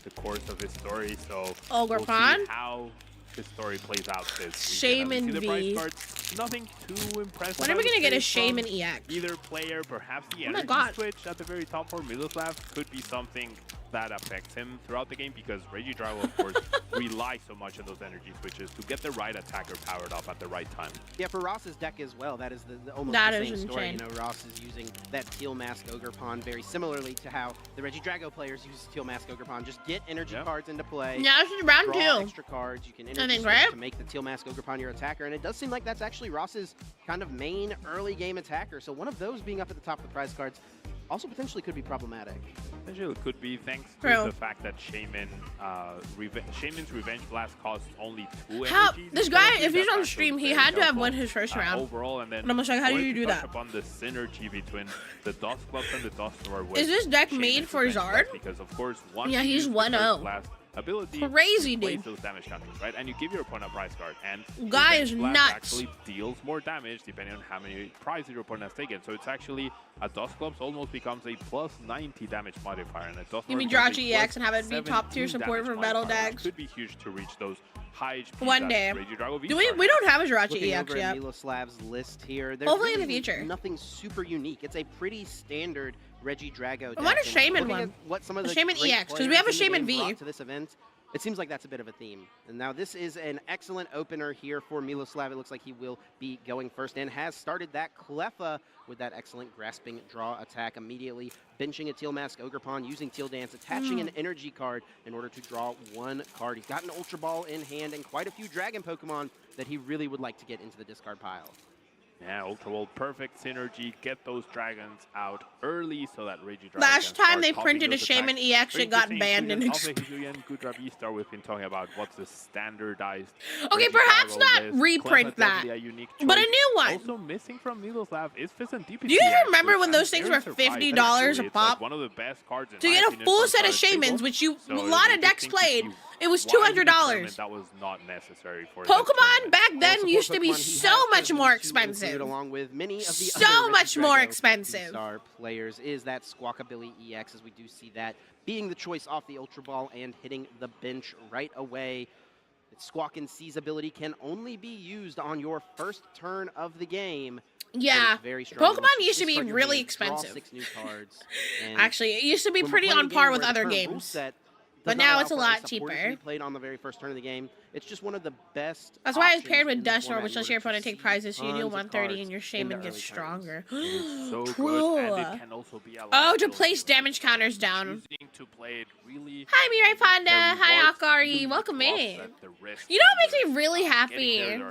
the course of his story. So Ogre we'll Pond. see how his story plays out this Shaman weekend. V. The prize cards, nothing too impressive. When are we gonna get a Shaman EX? Either player, perhaps the Oh my energy God. switch at the very top for Miloslav could be something that affects him throughout the game because Regidrago, of course, relies so much on those energy switches to get the right attacker powered up at the right time. Yeah, for Ross's deck as well, that is the almost That the is same story. insane. You know, Ross is using that Teal Mask Ogre Pond very similarly to how the Regidrago players use Teal Mask Ogre Pond. Just get energy cards into play. Yeah, this is round draw 2. extra cards. You can think, energy switch right? to make the Teal Mask Ogre Pond your attacker, and it does seem like that's actually Ross's kind of main early game attacker. So one of those being up at the top of the prize cards also potentially could be problematic. Potentially it could be thanks to True. the fact that Shaman's Revenge Blast costs only 2 How energies. this instead guy, of if 3. he's That's on actually stream, he very had to have helpful, won his first round. overall, and then And I'm just like, how do wanted you to do touch that? upon the synergy between the Dust Clubs and the Dustnor with Is this deck Shaman's made for Revenge Zard? Blast, because of course once Yeah, you he's use the first 1-0. blast ability, Crazy, you place dude. those damage counters, right? And you give your opponent a prize card, and Guy Revenge is Blast nuts. actually deals more damage depending on how many prizes your opponent has taken. So it's actually a Dust Clubs almost becomes a plus 90 damage modifier, and a Dust Give me Lord Jirachi becomes a EX and have it be plus top tier 17 support damage for metal modifier. decks. Could be huge to reach those high HP. One day. Do we don't have a Jirachi Looking EX over yet. at Miloslav's list here, there's Hopefully in the really future. nothing super unique. It's a pretty standard Regidrago deck. I want a And Shaman looking one. at what some of A the Shaman great EX, 'cause we players have a in the Shaman game V. brought to this event, It seems like that's a bit of a theme. And now this is an excellent opener here for Miloslav. It looks like he will be going first and has started that Cleffa with that excellent grasping draw attack immediately, benching a Teal Mask Ogre Pawn, using Teal Dance, attaching an energy card in order to draw one card. He's got an Ultra Ball in hand and quite a few Dragon Pokemon that he really would like to get into the discard pile. Yeah, Ultra Ball, perfect synergy. Get those dragons out early so that Regidrago Last time they printed a Shaman EX, it got banned and Star we've been talking about what's the standardized. Okay, perhaps not reprint that, but a new one. Also missing from Miloslav is Fizz and DPC. Do you even remember when those things were $50 a pop? Like one of the best cards to get a full set of Shamans, which a lot of decks played, it was $200. That was not necessary for Pokemon back then used to be so much more expensive. Along with many of the so much more expensive. Star players is that Squawkabilly EX, as we do see that being the choice off the Ultra Ball and hitting the bench right away. Squawk and Seize ability can only be used on your first turn of the game. Yeah, very strong. Pokemon used to be really expensive. 6 new cards. Actually, it used to be pretty on par with other games. But now it's a lot cheaper. Played on the very first turn of the game. It's just one of the best. That's why it's paired with Dusknoir, which lets your opponent take prizes. So you deal 130 and your Shaman gets stronger. So cool. Good, and it can also be oh, to place damage counters down. To play it really hi, Mirai Panda. Hi, Akari. Welcome in. You know what makes me really happy?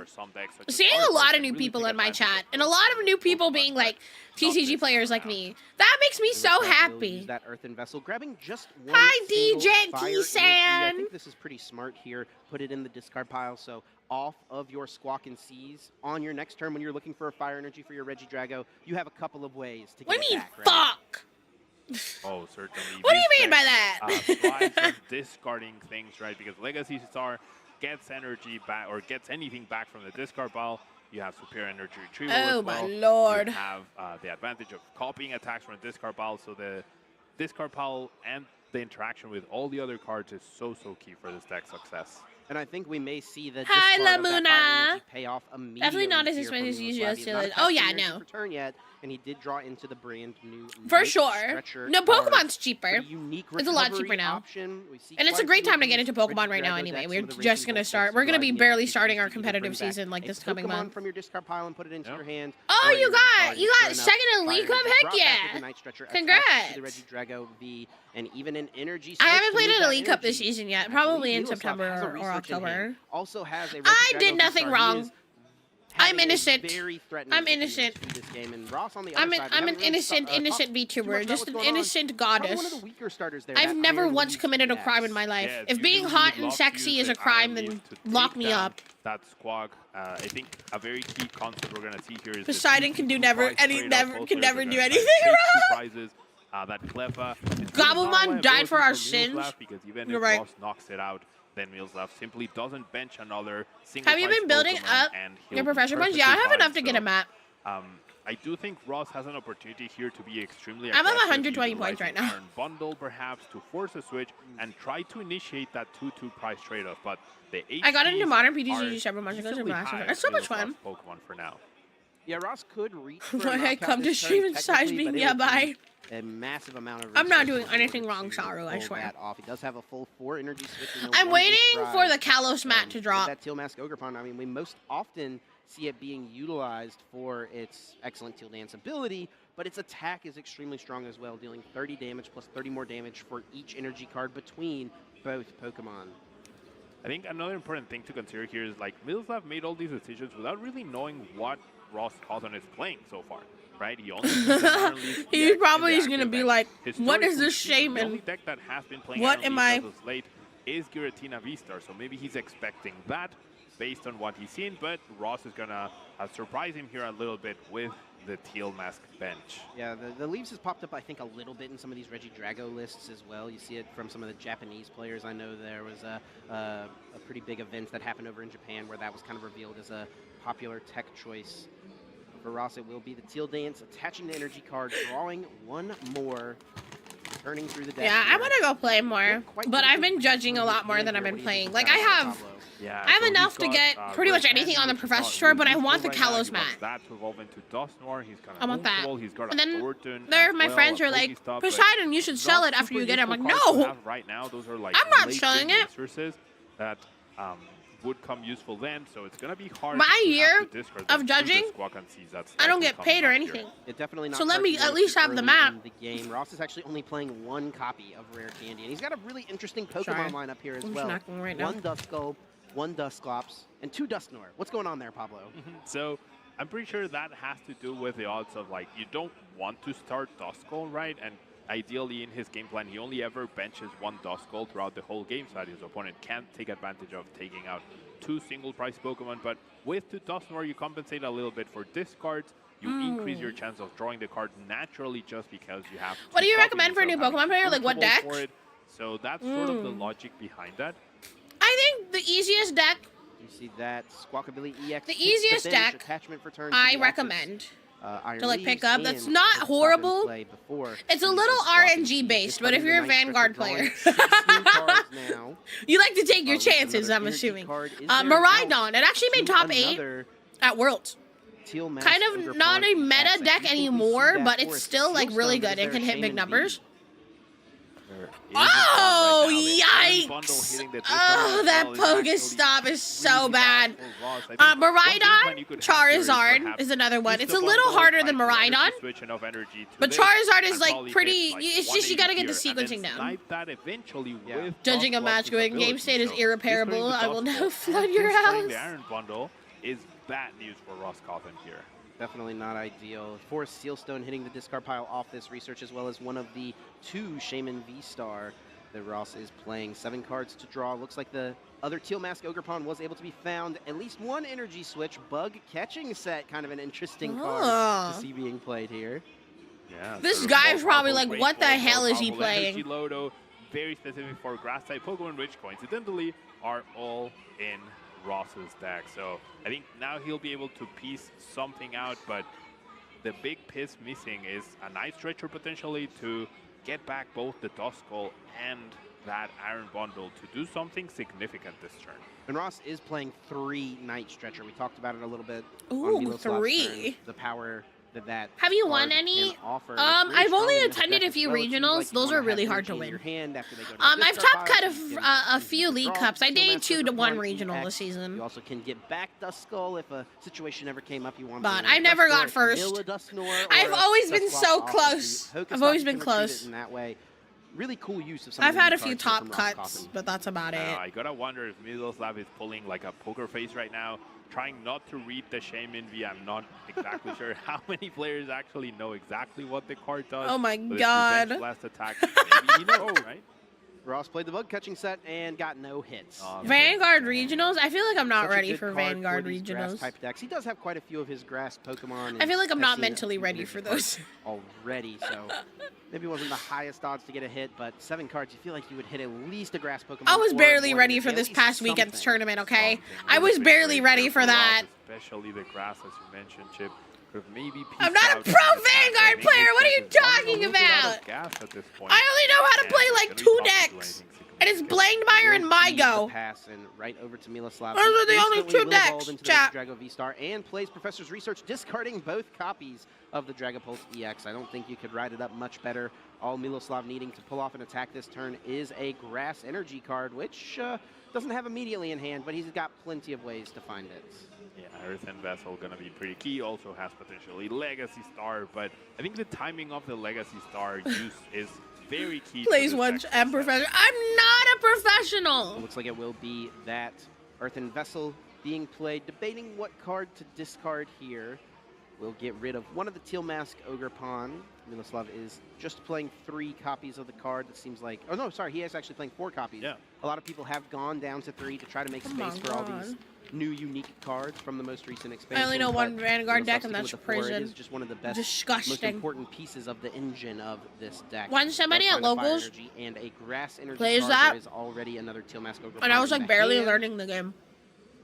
Seeing a lot of new people in my chat, and a lot of new people being like TCG players like me. That makes me so happy. That earthen vessel, grabbing just one. Hi, DJ T-San. I think this is pretty smart here. Put it in the discard pile, so off of your Squawk and Seize. On your next turn, when you're looking for a fire energy for your Regidrago, you have a couple of ways to get it back, right? Fuck? Oh, certainly. What do you mean by that? Discarding things, right? Because Legacy Star gets energy back, or gets anything back from the discard pile. You have superior energy retrieval. Oh, as well. my lord. You have the advantage of copying attacks from the discard pile, so the discard pile and the interaction with all the other cards is so key for this deck's success. And I think we may see the hi, Lamuna. Pay off immediately. Definitely not as expensive as usual. Oh yeah, no. Turn yet, and he did draw into the brand new. For sure. No, Pokemon's cheaper. It's a lot cheaper now. And it's a great time to get into Pokemon right now. Anyway, we're just gonna start. We're gonna be barely starting our competitive season like this coming month. From your discard pile and put it into your hand. Oh, you got second in League Cup. Heck yeah! Congrats. The Regidrago V and even an energy. I haven't played in a League Cup this season yet. Probably in September or October. Also has a I did nothing wrong. I'm innocent. I'm innocent. I'm an innocent VTuber, just an innocent goddess. I've never once committed a crime in my life. If being hot and sexy is a crime, then lock me up. That Squawk, I think a very key concept we're gonna see here is Poseidon can do never do anything wrong. That Cleffa. Gabumon died for our sins. Because even You're if right. Ross knocks it out, then Miloslav simply doesn't bench another single. Have you been building up your professional points? Yeah, I have enough to get a map. I do think Ross has an opportunity here to be extremely I'm aggressive. at 120 points right now. Bundle perhaps to force a switch and try to initiate that 2-2 price trade-off, but the I got into modern PTCG several months ago. It's so much fun. Pokemon for now. Yeah, Ross could reach. Why I come to stream and size me? Yeah, bye. A massive amount of. I'm not doing anything wrong, Saru. I swear. He does have a full 4 energy switch. I'm waiting for the Kalos mat to drop. That Teal Mask Ogre Pawn. I mean, we most often see it being utilized for its excellent Teal Dance ability, but its attack is extremely strong as well, dealing 30 damage plus 30 more damage for each energy card between both Pokemon. I think another important thing to consider here is like Miloslav made all these decisions without really knowing what Ross Cawthon is playing so far, right? He only he probably is gonna be like, "What is this Shaman? The only deck that has been playing what am I?" Late is Giratina V-Star, so maybe he's expecting that based on what he's seen. But Ross is gonna surprise him here a little bit with the Teal Mask bench. Yeah, the Leaves has popped up, I think, a little bit in some of these Regidrago lists as well. You see it from some of the Japanese players. I know there was a pretty big event that happened over in Japan where that was kind of revealed as a popular tech choice. For Ross, it will be the Teal Dance, attaching the energy card, drawing one more. churning through the deck. Yeah, I here. want to go play more, Quite but I've been different judging a from lot more Japan than I've here. been What do you playing. think Like, I about have... Pablo? Yeah, I have so enough he's to got, get pretty much Red anything on the Hand, which is not Professor Store, but I really want the useful right now. Kalos He mat. wants that to evolve into Dusknoir. He's got I want an that. Ultra, he's got And a then Thornton there, as my well, friends a are like, Pokestop, but Poseidon, you should sell not it after you super get it. I'm like, useful cards to no! have right now. Those are like I'm not late selling game it. resources that would come useful then, so it's gonna be hard. My to year have to discard of them through the judging, Squawk and Seas that's I don't likely get coming paid or up here. anything. It definitely not So let cards me you at want least too have the early map. in the game. Ross is actually only playing one copy of Rare Candy, and he's got a really interesting Pokemon Sorry. lineup here as I'm well. snacking right now. One Duskull, one Dusclops, and two Dusknoir. What's going on there, Pablo? So I'm pretty sure that has to do with the odds of like you don't want to start Duskull, right? And ideally in his game plan, he only ever benches one Duskull throughout the whole game, so that his opponent can't take advantage of taking out two single price Pokemon. But with the Dusknoir, you compensate a little bit for discards. You increase your chance of drawing the card naturally just because you have. What do you copies recommend for a new instead of Pokemon having player? Like, what Ultra Ball deck? for it. So that's sort of the logic behind that. I think the easiest deck You see that Squawkabilly EX. The hits easiest bench, deck attachment for turn I two, recommend Iron to like Leaves, pick up. That's and not Stop and horrible. Play before. It's a You little see Squawk and RNG based, It's but if running you're a the Night Vanguard Stretcher, player, drawing 16 cards now. you like to take your With chances, another I'm energy assuming. card. Is there Maridon, it actually out made to top 8 another at Worlds. Teal Mask Kind Ogre of not Pawn a meta EX. I deck do think we see anymore, that but for it's a still like really Steelstone, but good is and there can hit Shaman big V? numbers. There is Oh, one right now. The Iron Bundle yikes! hitting the Oh, discard that as well is Pokestop actually is so really bad. for Ross. I think one game plan you Maridon, could have here is Charizard perhaps is another one. use It's the a little bundle, harder try than to energy Maridon, switch enough energy to but this, Charizard is and like probably pretty. hit, like, It's just you gotta get the 180 sequencing here, and then down. snipe that eventually Yeah. with Judging a Dusclops' match going game ability. state is So irreparable. discarding the I will now Dusclops flood and your discarding the house. Iron Bundle is bad news for Ross Cawthon here. Definitely not ideal. Forest Sealstone hitting the discard pile off this research, as well as one of the two Shaman V-Star that Ross is playing. 7 cards to draw. Looks like the other Teal Mask Ogre Pawn was able to be found. At least one energy switch. Bug catching set. Kind of an interesting card to see being played here. Yeah, This sort of guy's more probably powerful like, what the Great Ball, hell more is he powerful Energy playing? Lodo, very specific for grass type Pokemon, which coincidentally are all in Ross's deck. So I think now he'll be able to piece something out, but the big piece missing is a Night Stretcher potentially to get back both the Duskull and that Iron Bundle to do something significant this turn. And Ross is playing 3 Night Stretcher. We talked about it a little bit. Ooh, on Veloslav's 3. turn, the power that Have you card won can any? offer. It's really I've strong only in this attended deck a as few well. It seems regionals. like you Those wanna are have really hard energy to in your win. hand after they go to the I've discard top pile, cut so you a can few use League draw. Cups. I Teal did Mask 2 to Ogre 1 Pawn regional EX. this season. You also can get back Duskull if a situation ever came up you wanted. But to I never got Duskull, first. mill a Dusnnoir, I've or always been Dusclops so off of close. the Pokestop. I've always You been can retrieve close. it in that way. Really cool use of some I've of had a these few cards here top from Ross cuts, Cawthon. but that's about it. I gotta wonder if Miloslav is pulling like a poker face right now, trying not to read the Shaman V. I'm not exactly sure how many players actually know exactly what the card does. Oh my but it's God. Revenge Blast attack. Maybe he knows, right? Ross played the bug catching set and got no hits. Vanguard regionals? I feel like I'm not Such a ready good for card Vanguard these grass regionals. type decks. He does have quite a few of his grass Pokemon. I feel like I'm and not has seen mentally a few ready energy for cards those. already, so maybe it wasn't the highest odds to get a hit, but 7 cards, you feel like you would hit at least a grass Pokemon. I was or barely one ready energy, for at this least past weekend's something. tournament, okay? Something I would was have been barely great ready here for Ross, that. Especially the grass, as you mentioned, Chip. Could have maybe I'm pieced not a out pro the attack. Vanguard I think player. his What are deck you is running a talking little bit out of about? gas at this point. I only know how to And play it's like gonna be 2 tough to do decks. anything And it's significant. Blademeyer and Will be the Mygo. pass and right over to Miloslav. Those are the only Instantly 2 will decks, evolve into the chat. Drago V-Star and plays Professor's Research, discarding both copies of the Dragapult EX. I don't think you could write it up much better. All Miloslav needing to pull off an attack this turn is a Grass Energy card, which doesn't have immediately in hand, but he's got plenty of ways to find it. Yeah, Earthen Vessel gonna be pretty key. Also has potentially Legacy Star, but I think the timing of the Legacy Star use is very key. Plays to this one deck. and professional. I'm not a It professional. looks like it will be that Earthen Vessel being played. Debating what card to discard here. We'll get rid of one of the Teal Mask Ogre Pawn. Miloslav is just playing 3 copies of the card. That seems like... Oh, no, sorry. He is actually playing 4 copies. Yeah. A lot of people have gone down to 3 to try to make Come space on, for all God. these new unique cards from the most recent expansion. I only know one but Vanguard Miloslav deck, and sticking that's with the 4. It Prison. is just one of the best, most Disgusting. important pieces of the engine of this deck. When somebody That's at why the Fire locals energy and a Grass Energy plays card, that, there is already another Teal Mask Ogre And I Pawn was in like the barely hand. learning the game.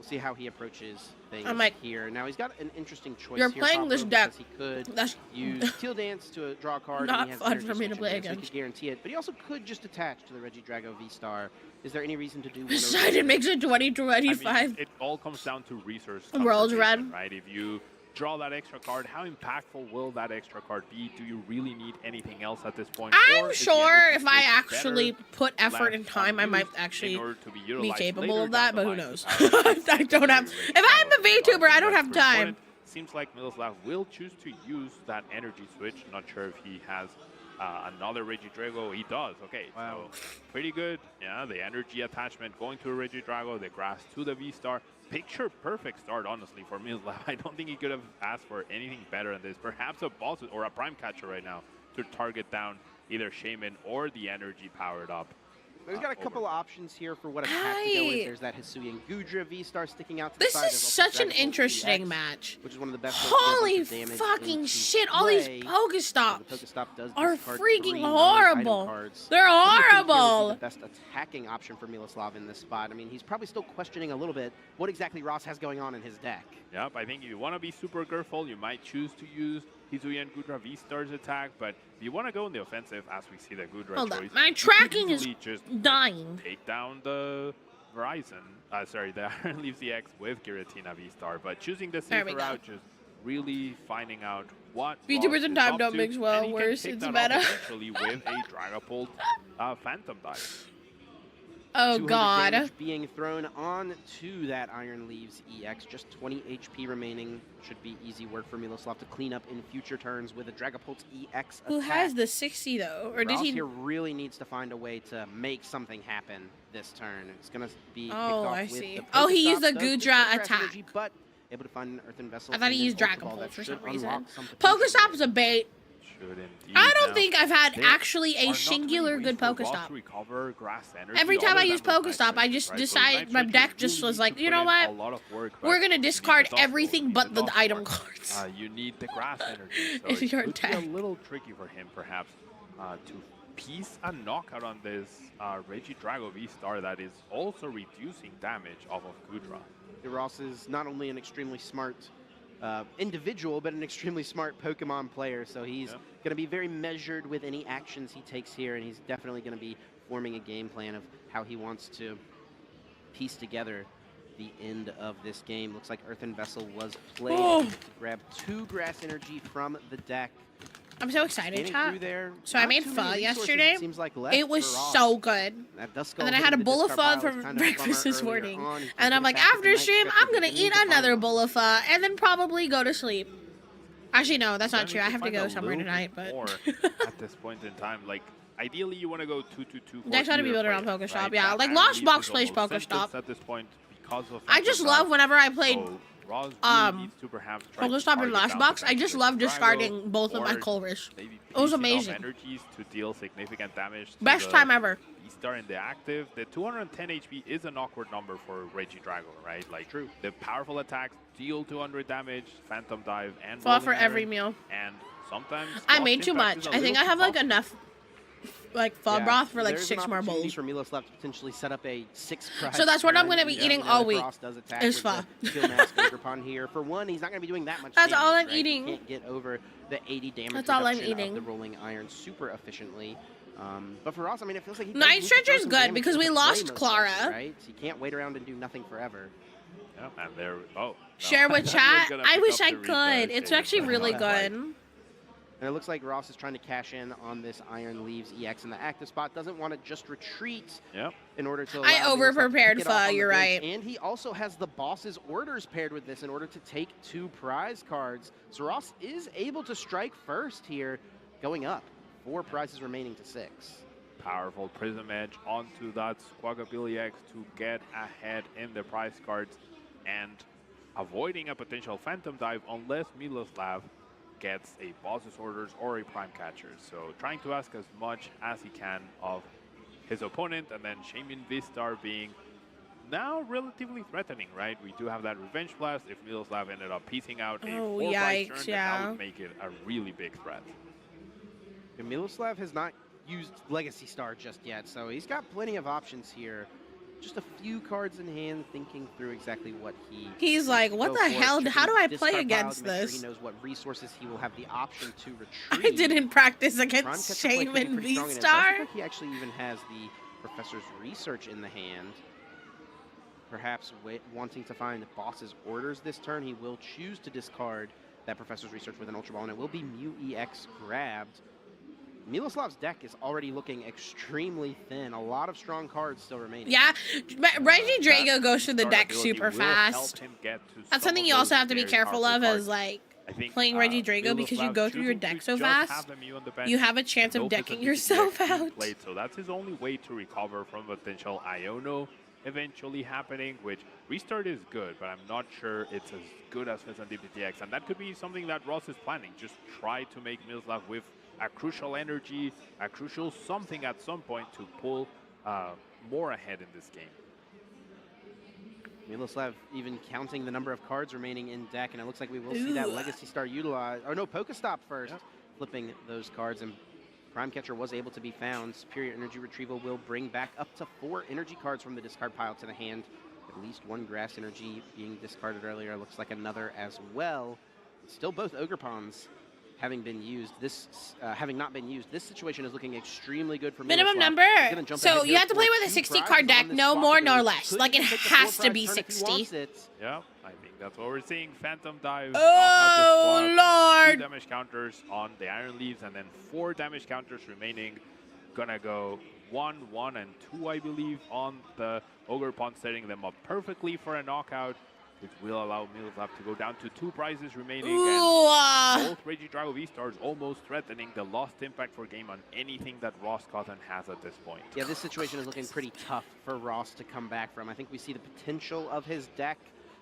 We'll see how he approaches things I'm like, here. Now he's got an interesting choice you're here. playing this deck. He could That's use Teal Dance to draw a card. not and he has fun energy for me to switch in play there, so he against. could guarantee it. But he also could just attach to the Regidrago V-Star. Is there any reason to do one Poseidon makes it 20-25. I mean, it all comes down to resource World's conservation, red. right? If you draw that extra card, how impactful will that extra card be? Do you really need anything else at this point? Or I'm is the sure energy if I switch actually better put effort and left time, I might unused actually in order to be be utilized capable later of that, down the but who line knows? to power up I don't have. the If I'm a VTuber, I don't have for your time. opponent? Seems like Miloslav will choose to use that energy switch. Not sure if he has another Regidrago. He does. Okay, Wow. so pretty good. Yeah, the energy attachment going to a Regidrago, the grass to the V-Star. Picture perfect start, honestly, for Miloslav. I don't think he could have asked for anything better than this. Perhaps a boss or a prime catcher right now to target down either Shaman or the energy powered up. He's got a couple of options here for what attack to go with. There's that Hisuian Gudra V-Star sticking out to the This side. is There's also such an Dragon Bolt interesting EX, match. which is one of the best ways to get a bunch Holy of damage fucking into shit! All these play. The Pokestops Pokestop does are discard freaking 3 horrible. non-item cards. They're What do you think here would be horrible. the best attacking option for Miloslav in this spot? I mean, he's probably still questioning a little bit what exactly Ross has going on in his deck. Yep, I think if you want to be super careful, you might choose to use Hisuian Gudra V-Star's attack, but if you want to go in the offensive, as we see the Gudra Hold choice, on, my you could tracking is easily just dying. take down the the Iron Leaves EX with Giratina V-Star, but choosing the There we safer go. route, just really finding out what VTubers Ross and is time up don't to, mix well. and he can Worse, take it's that off better. eventually with a Dragapult Phantom Dive. Oh 200 god. damage being thrown on to that Iron Leaves EX. Just 20 HP remaining. Should be easy work for Miloslav to clean up in future turns with a Dragapult EX Who attack. has the 60 though? Or did Ross he? here really needs to find a way to make something happen this turn. It's going to be kicked Oh, off I with see. the Oh, he Pokestop. used the Does Gudra discard grass attack. energy, but able to find an Earthen Vessel. I thought he and used an Dragon Ultra Ball Bolt that for should some reason. unlock some potential Pokestop's here. a bait. Should indeed. I don't Now, think I've had there actually are a not singular many good ways for Ross Pokestop. to recover grass energy Every time I other use than those Pokestop, I night just switches, decide right? So my night deck switches just really was need like, to you put know in what? a lot of work, We're but gonna you need discard the dust everything bolt, but you need the dust item bolt. cards. You need the grass energy. So It's it your could be deck. a little tricky for him, perhaps, to piece a knockout on this Regidrago V-Star that is also reducing damage off of Gudra. Ross is not only an extremely smart individual, but an extremely smart Pokemon player. So he's going to be very measured with any actions he takes here, and he's definitely going to be forming a game plan of how he wants to piece together the end of this game. Looks like Earthen Vessel was played Oh. to grab 2 grass energy from the deck. I'm so excited, Scanning chat. through there, So I not made too pho many resources, yesterday. It seems like left It was for Ross. so good. That Duskull And then I had a hitting the bowl of discard pho pile for was kind of a breakfast bummer this earlier morning. on. He can And get I'm it like, back in after the night stream, stretch I'm if gonna he eat needs to find another one. bowl of pho and then probably go to sleep. Actually, no, that's not So true. I need have to find go a somewhere little tonight, bit but more at this point in time, like ideally you want to go 2-2-2. Decks ought to be either built around player, Pokestop, right? yeah. That Like Iron Lost Leaf Box is plays almost Pokestop. senseless at this point because of I just Phantom love Dive. whenever I played So Ross really needs to perhaps try to Pokestop target and Last down Box. I potentially just love Drago discarding both of my or Colress. maybe It was piecing off amazing. energies to deal significant damage to Best the time ever. V-Star in the active. The 210 HP is an awkward number for Regidrago, right? Like True. the powerful attacks deal 200 damage, Phantom Dive, and Fall for Rolling every Iron, meal. and sometimes I locked made too impact much. is a I think I little have too like tough. enough like pho Yeah, broth for like there's 6 an more opportunity bowls. for Miloslav to potentially set up a 6-prize So that's what I'm turn. gonna be Yeah, eating we know all that week, Frost does attack is with pho. the Steel Mask Ogre here. For one, he's not going to be doing that much That's damage, all I'm right? eating. He can't get over the 80 damage That's all I'm reduction eating. of the Rolling Iron super efficiently. But for Ross, I mean, it feels like he Night does need to Stretcher throw is some good damage because we into lost play most Clara. likely, right? He can't wait around and do nothing forever. Yeah, and there. Oh. No. Share with We're chat. gonna I pick wish up I the could. refresh It's data, actually but really not quite. good. And it looks like Ross is trying to cash in on this Iron Leaves EX in the active spot. Doesn't want to just retreat Yep. in order to I allow Miloslav to over-prepared pick it off pho, on the you're bench. right. And he also has the boss's orders paired with this in order to take 2 prize cards. So Ross is able to strike first here, going up. 4 prizes remaining to 6. Powerful Prism Edge onto that Squawkabilly X to get ahead in the prize cards and avoiding a potential Phantom Dive unless Miloslav gets a boss's orders or a prime catcher. So trying to ask as much as he can of his opponent, and then Shaman V-Star being now relatively threatening, right? We do have that Revenge Blast. If Miloslav ended up piecing out a 4-price yikes, turn, then yeah. that would make it a really big threat. And Miloslav has not used Legacy Star just yet, so he's got plenty of options here. just a few cards in hand, thinking through exactly what He's like, what the hell? How do I play against Make sure this? he knows what resources he will have the option to I retrieve. didn't practice Prime against Catcher play could be Shaman pretty strong, and it does V-Star. look like he actually even has the Professor's Research in the hand. Perhaps wanting to find Boss's Orders this turn, he will choose to discard that Professor's Research with an Ultra Ball, and it will be Mew EX grabbed. Miloslav's deck is already looking extremely thin. A lot of strong cards still remaining. Yeah, Reggie Drago goes through the Start deck ability super will fast. help him get to That's some something of you also those have to be very careful powerful of cards. is like I think, playing Reggie Drago because you Miloslav go through your choosing deck to so just fast. have the Mew on the bench You have a chance of and hope decking that the yourself DPX being out. played, so that's his only way to recover from potential Iono eventually happening, which restart is good, but I'm not sure it's as good as Fizz and DPTX, and that could be something that Ross is planning. Just try to make Miloslav with a crucial energy, a crucial something at some point to pull more ahead in this game. Miloslav even counting the number of cards remaining in deck, and it looks like we will see that Ooh. Legacy Star utilized. Oh no, Pokestop first, flipping those cards, and Prime Catcher was able to be found. Superior Energy Retrieval will bring back up to 4 energy cards from the discard pile to the hand. At least one Grass Energy being discarded earlier. Looks like another as well. Still both Ogre Pawns having been used. This having not been used. This situation is looking extremely good for Minimum Miloslav. number. He's gonna jump So ahead you here have to for play with a 2 60 prizes card on deck, this no swap more, ability. no less. Could Like it even take the has 4 to prize be turn if he 60. wants it. Yeah, I think that's what we're seeing. Phantom Dive. Oh, Lord. 2 damage counters on the Iron Leaves, and then 4 damage counters remaining. Gonna go 1, 1, and 2, I believe, on the Ogre Pawn, setting them up perfectly for a knockout, which will allow Miloslav to go down to 2 prizes remaining. Ooh, And both Reggie Drago V-Stars almost threatening the lost impact for game on anything that Ross Cotton has at this point. Yeah, this situation is looking pretty tough for Ross to come back from. I think we see the potential of his deck.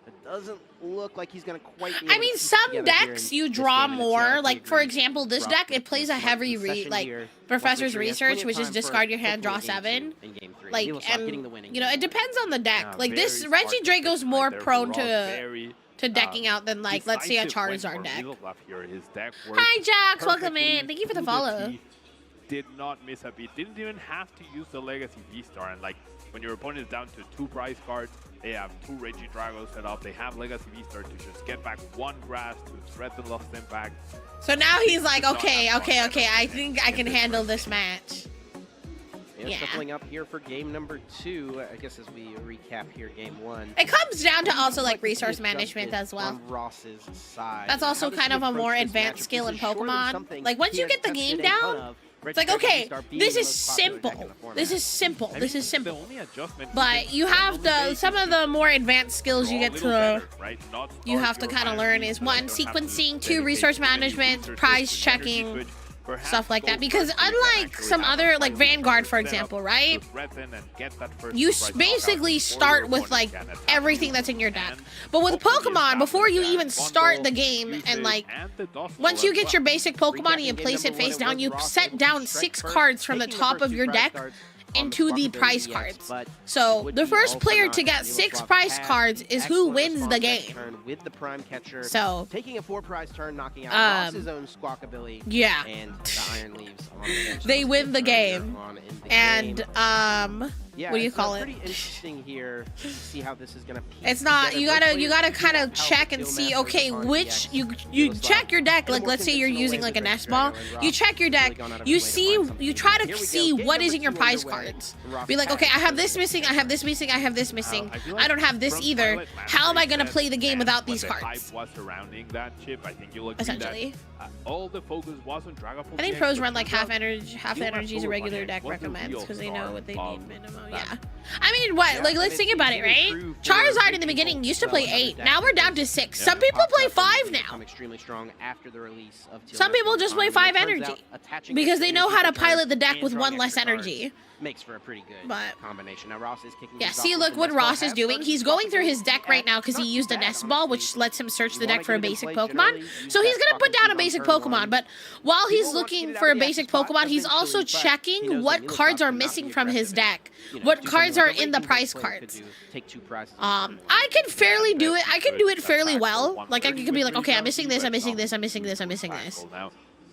It doesn't look like he's going to quite be able I to mean, piece some together here decks in you this draw game, and it's more. not Like, for agree. example, this Ross deck, with it plays the a heavy, session like, here. Professor's Once again, Research, plenty of which is time discard for your hand, draw hopefully game 7. 2 in game 3. Like, Miloslav getting the and, winning you know, it game. depends on the deck. Yeah, Like, this, very Reggie smart Drago's decision more right there for prone Ross. to Very, decking out than, like, let's say a decisive win Charizard for deck. Miloslav here. His deck worked Hi, Jax. Welcome perfectly in. Thank you for the to follow. teeth. Did not miss a beat. Didn't even have to use the Legacy V-Star. And, like, when your opponent is down to 2 prize cards, they have 2 Reggie Dragos set up. They have Legacy V-Star to just get back 1 grass to threaten lost impact. So now he's like, Not okay, have okay, fun. okay. I think I can handle this match. And Yeah. shuffling up here for game number 2, I guess as we recap here game 1. It comes down to also, like, Like to see resource adjustment management as well. On Ross's side. That's also How does kind he of a approach more this advanced matchup? skill This in is surely Pokemon. something Like, once he you has get the tested game a ton down, of. it's like, Reggie okay, V-Star being this the is most popular deck in simple. the format. This is simple. I This mean, is simple. The only adjustment But you have the, some of the more advanced skills you get to, you have to kind of learn is 1, sequencing, 2, resource management, prize checking, stuff like that. Because unlike some other, like Vanguard, for example, right? You basically start with like everything that's in your deck. But with Pokemon, before you even start the game and like, once you get your basic Pokemon and you place it face down, you set down 6 cards from the top of your deck into the prize cards. So the first player to get 6 prize cards is who wins the game. With the Prime Catcher, So taking a 4 prize turn, knocking out Ross's own Squawkabilly, yeah, and the Iron Leaves on the bench. they win the game. And yeah, what do you it's, call it? Pretty interesting here to see how this is gonna. It's not, you gotta kind of check and see, okay, which you check your deck. Like, let's say you're using like a nest ball, you check your deck, you try to see what is in your prize cards. Be like, okay, I have this missing, I have this missing, I have this missing, I don't have this either. How am I gonna play the game without these cards? Essentially. All the focus was on Dragon I think pros run like half the energies a regular deck recommends because they know what they need minimum. Yeah. I mean, what? Like, let's think about it, right? Charizard in the beginning used to play 8. Now we're down to 6. Some people play 5 now. Extremely strong after the release of Some people just play 5 energy because they know how to pilot the deck with 1 less energy. Makes for a pretty good But combination. Now Ross is kicking. yeah, see, look what Ross is doing. He's going through his deck right now because he used a nest ball, which lets him search the deck for a basic Pokemon. So he's gonna put down a basic Pokemon, but while he's looking for a basic Pokemon, he's also checking what cards are missing from his deck, what cards are in the prize cards. I can fairly do it. I can do it fairly well. Like, I could be like, okay, I'm missing this, I'm missing this, I'm missing this, I'm missing this.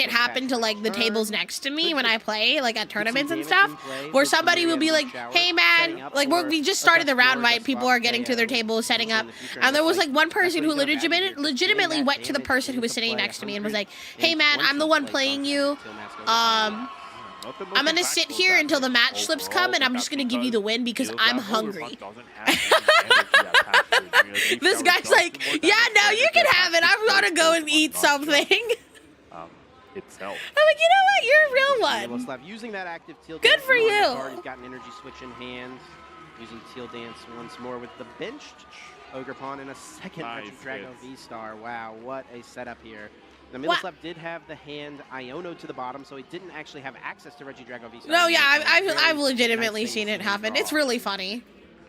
it happen to like the tables next to me when I play like at tournaments and stuff, where somebody will be like, hey man, like we just started the round, right? People are getting to their table, setting up, and there was like one person who legitimately went to the person who was sitting next to me and was like, hey man, I'm the one playing you. Not the most I'm gonna sit impactful here until the damage match slips overall, come, and but I'm that's just gonna give you the win because I'm Miloslav hungry. Overpunch doesn't have any energy attached to it. You know, Leaf This Shower guy's does like, do more yeah, damage no, than you energy can have it. attached I'm to gonna those go and Pokemon, eat not just, something. itself. I'm like, you know what? You're a real one. Miloslav using that active Teal Good Dance for on the you. card. He's got an energy switch in hand. Using Teal Dance once more with the benched Ogerpon and a second Nice Regidrago hits. V-Star. Wow, what a setup here. Now, What? Miloslav did have the hand Iono to the bottom, so he didn't actually have access to Regidrago V-Star. No, yeah, Very I've nice legitimately things seen it to happen. draw. It's really funny.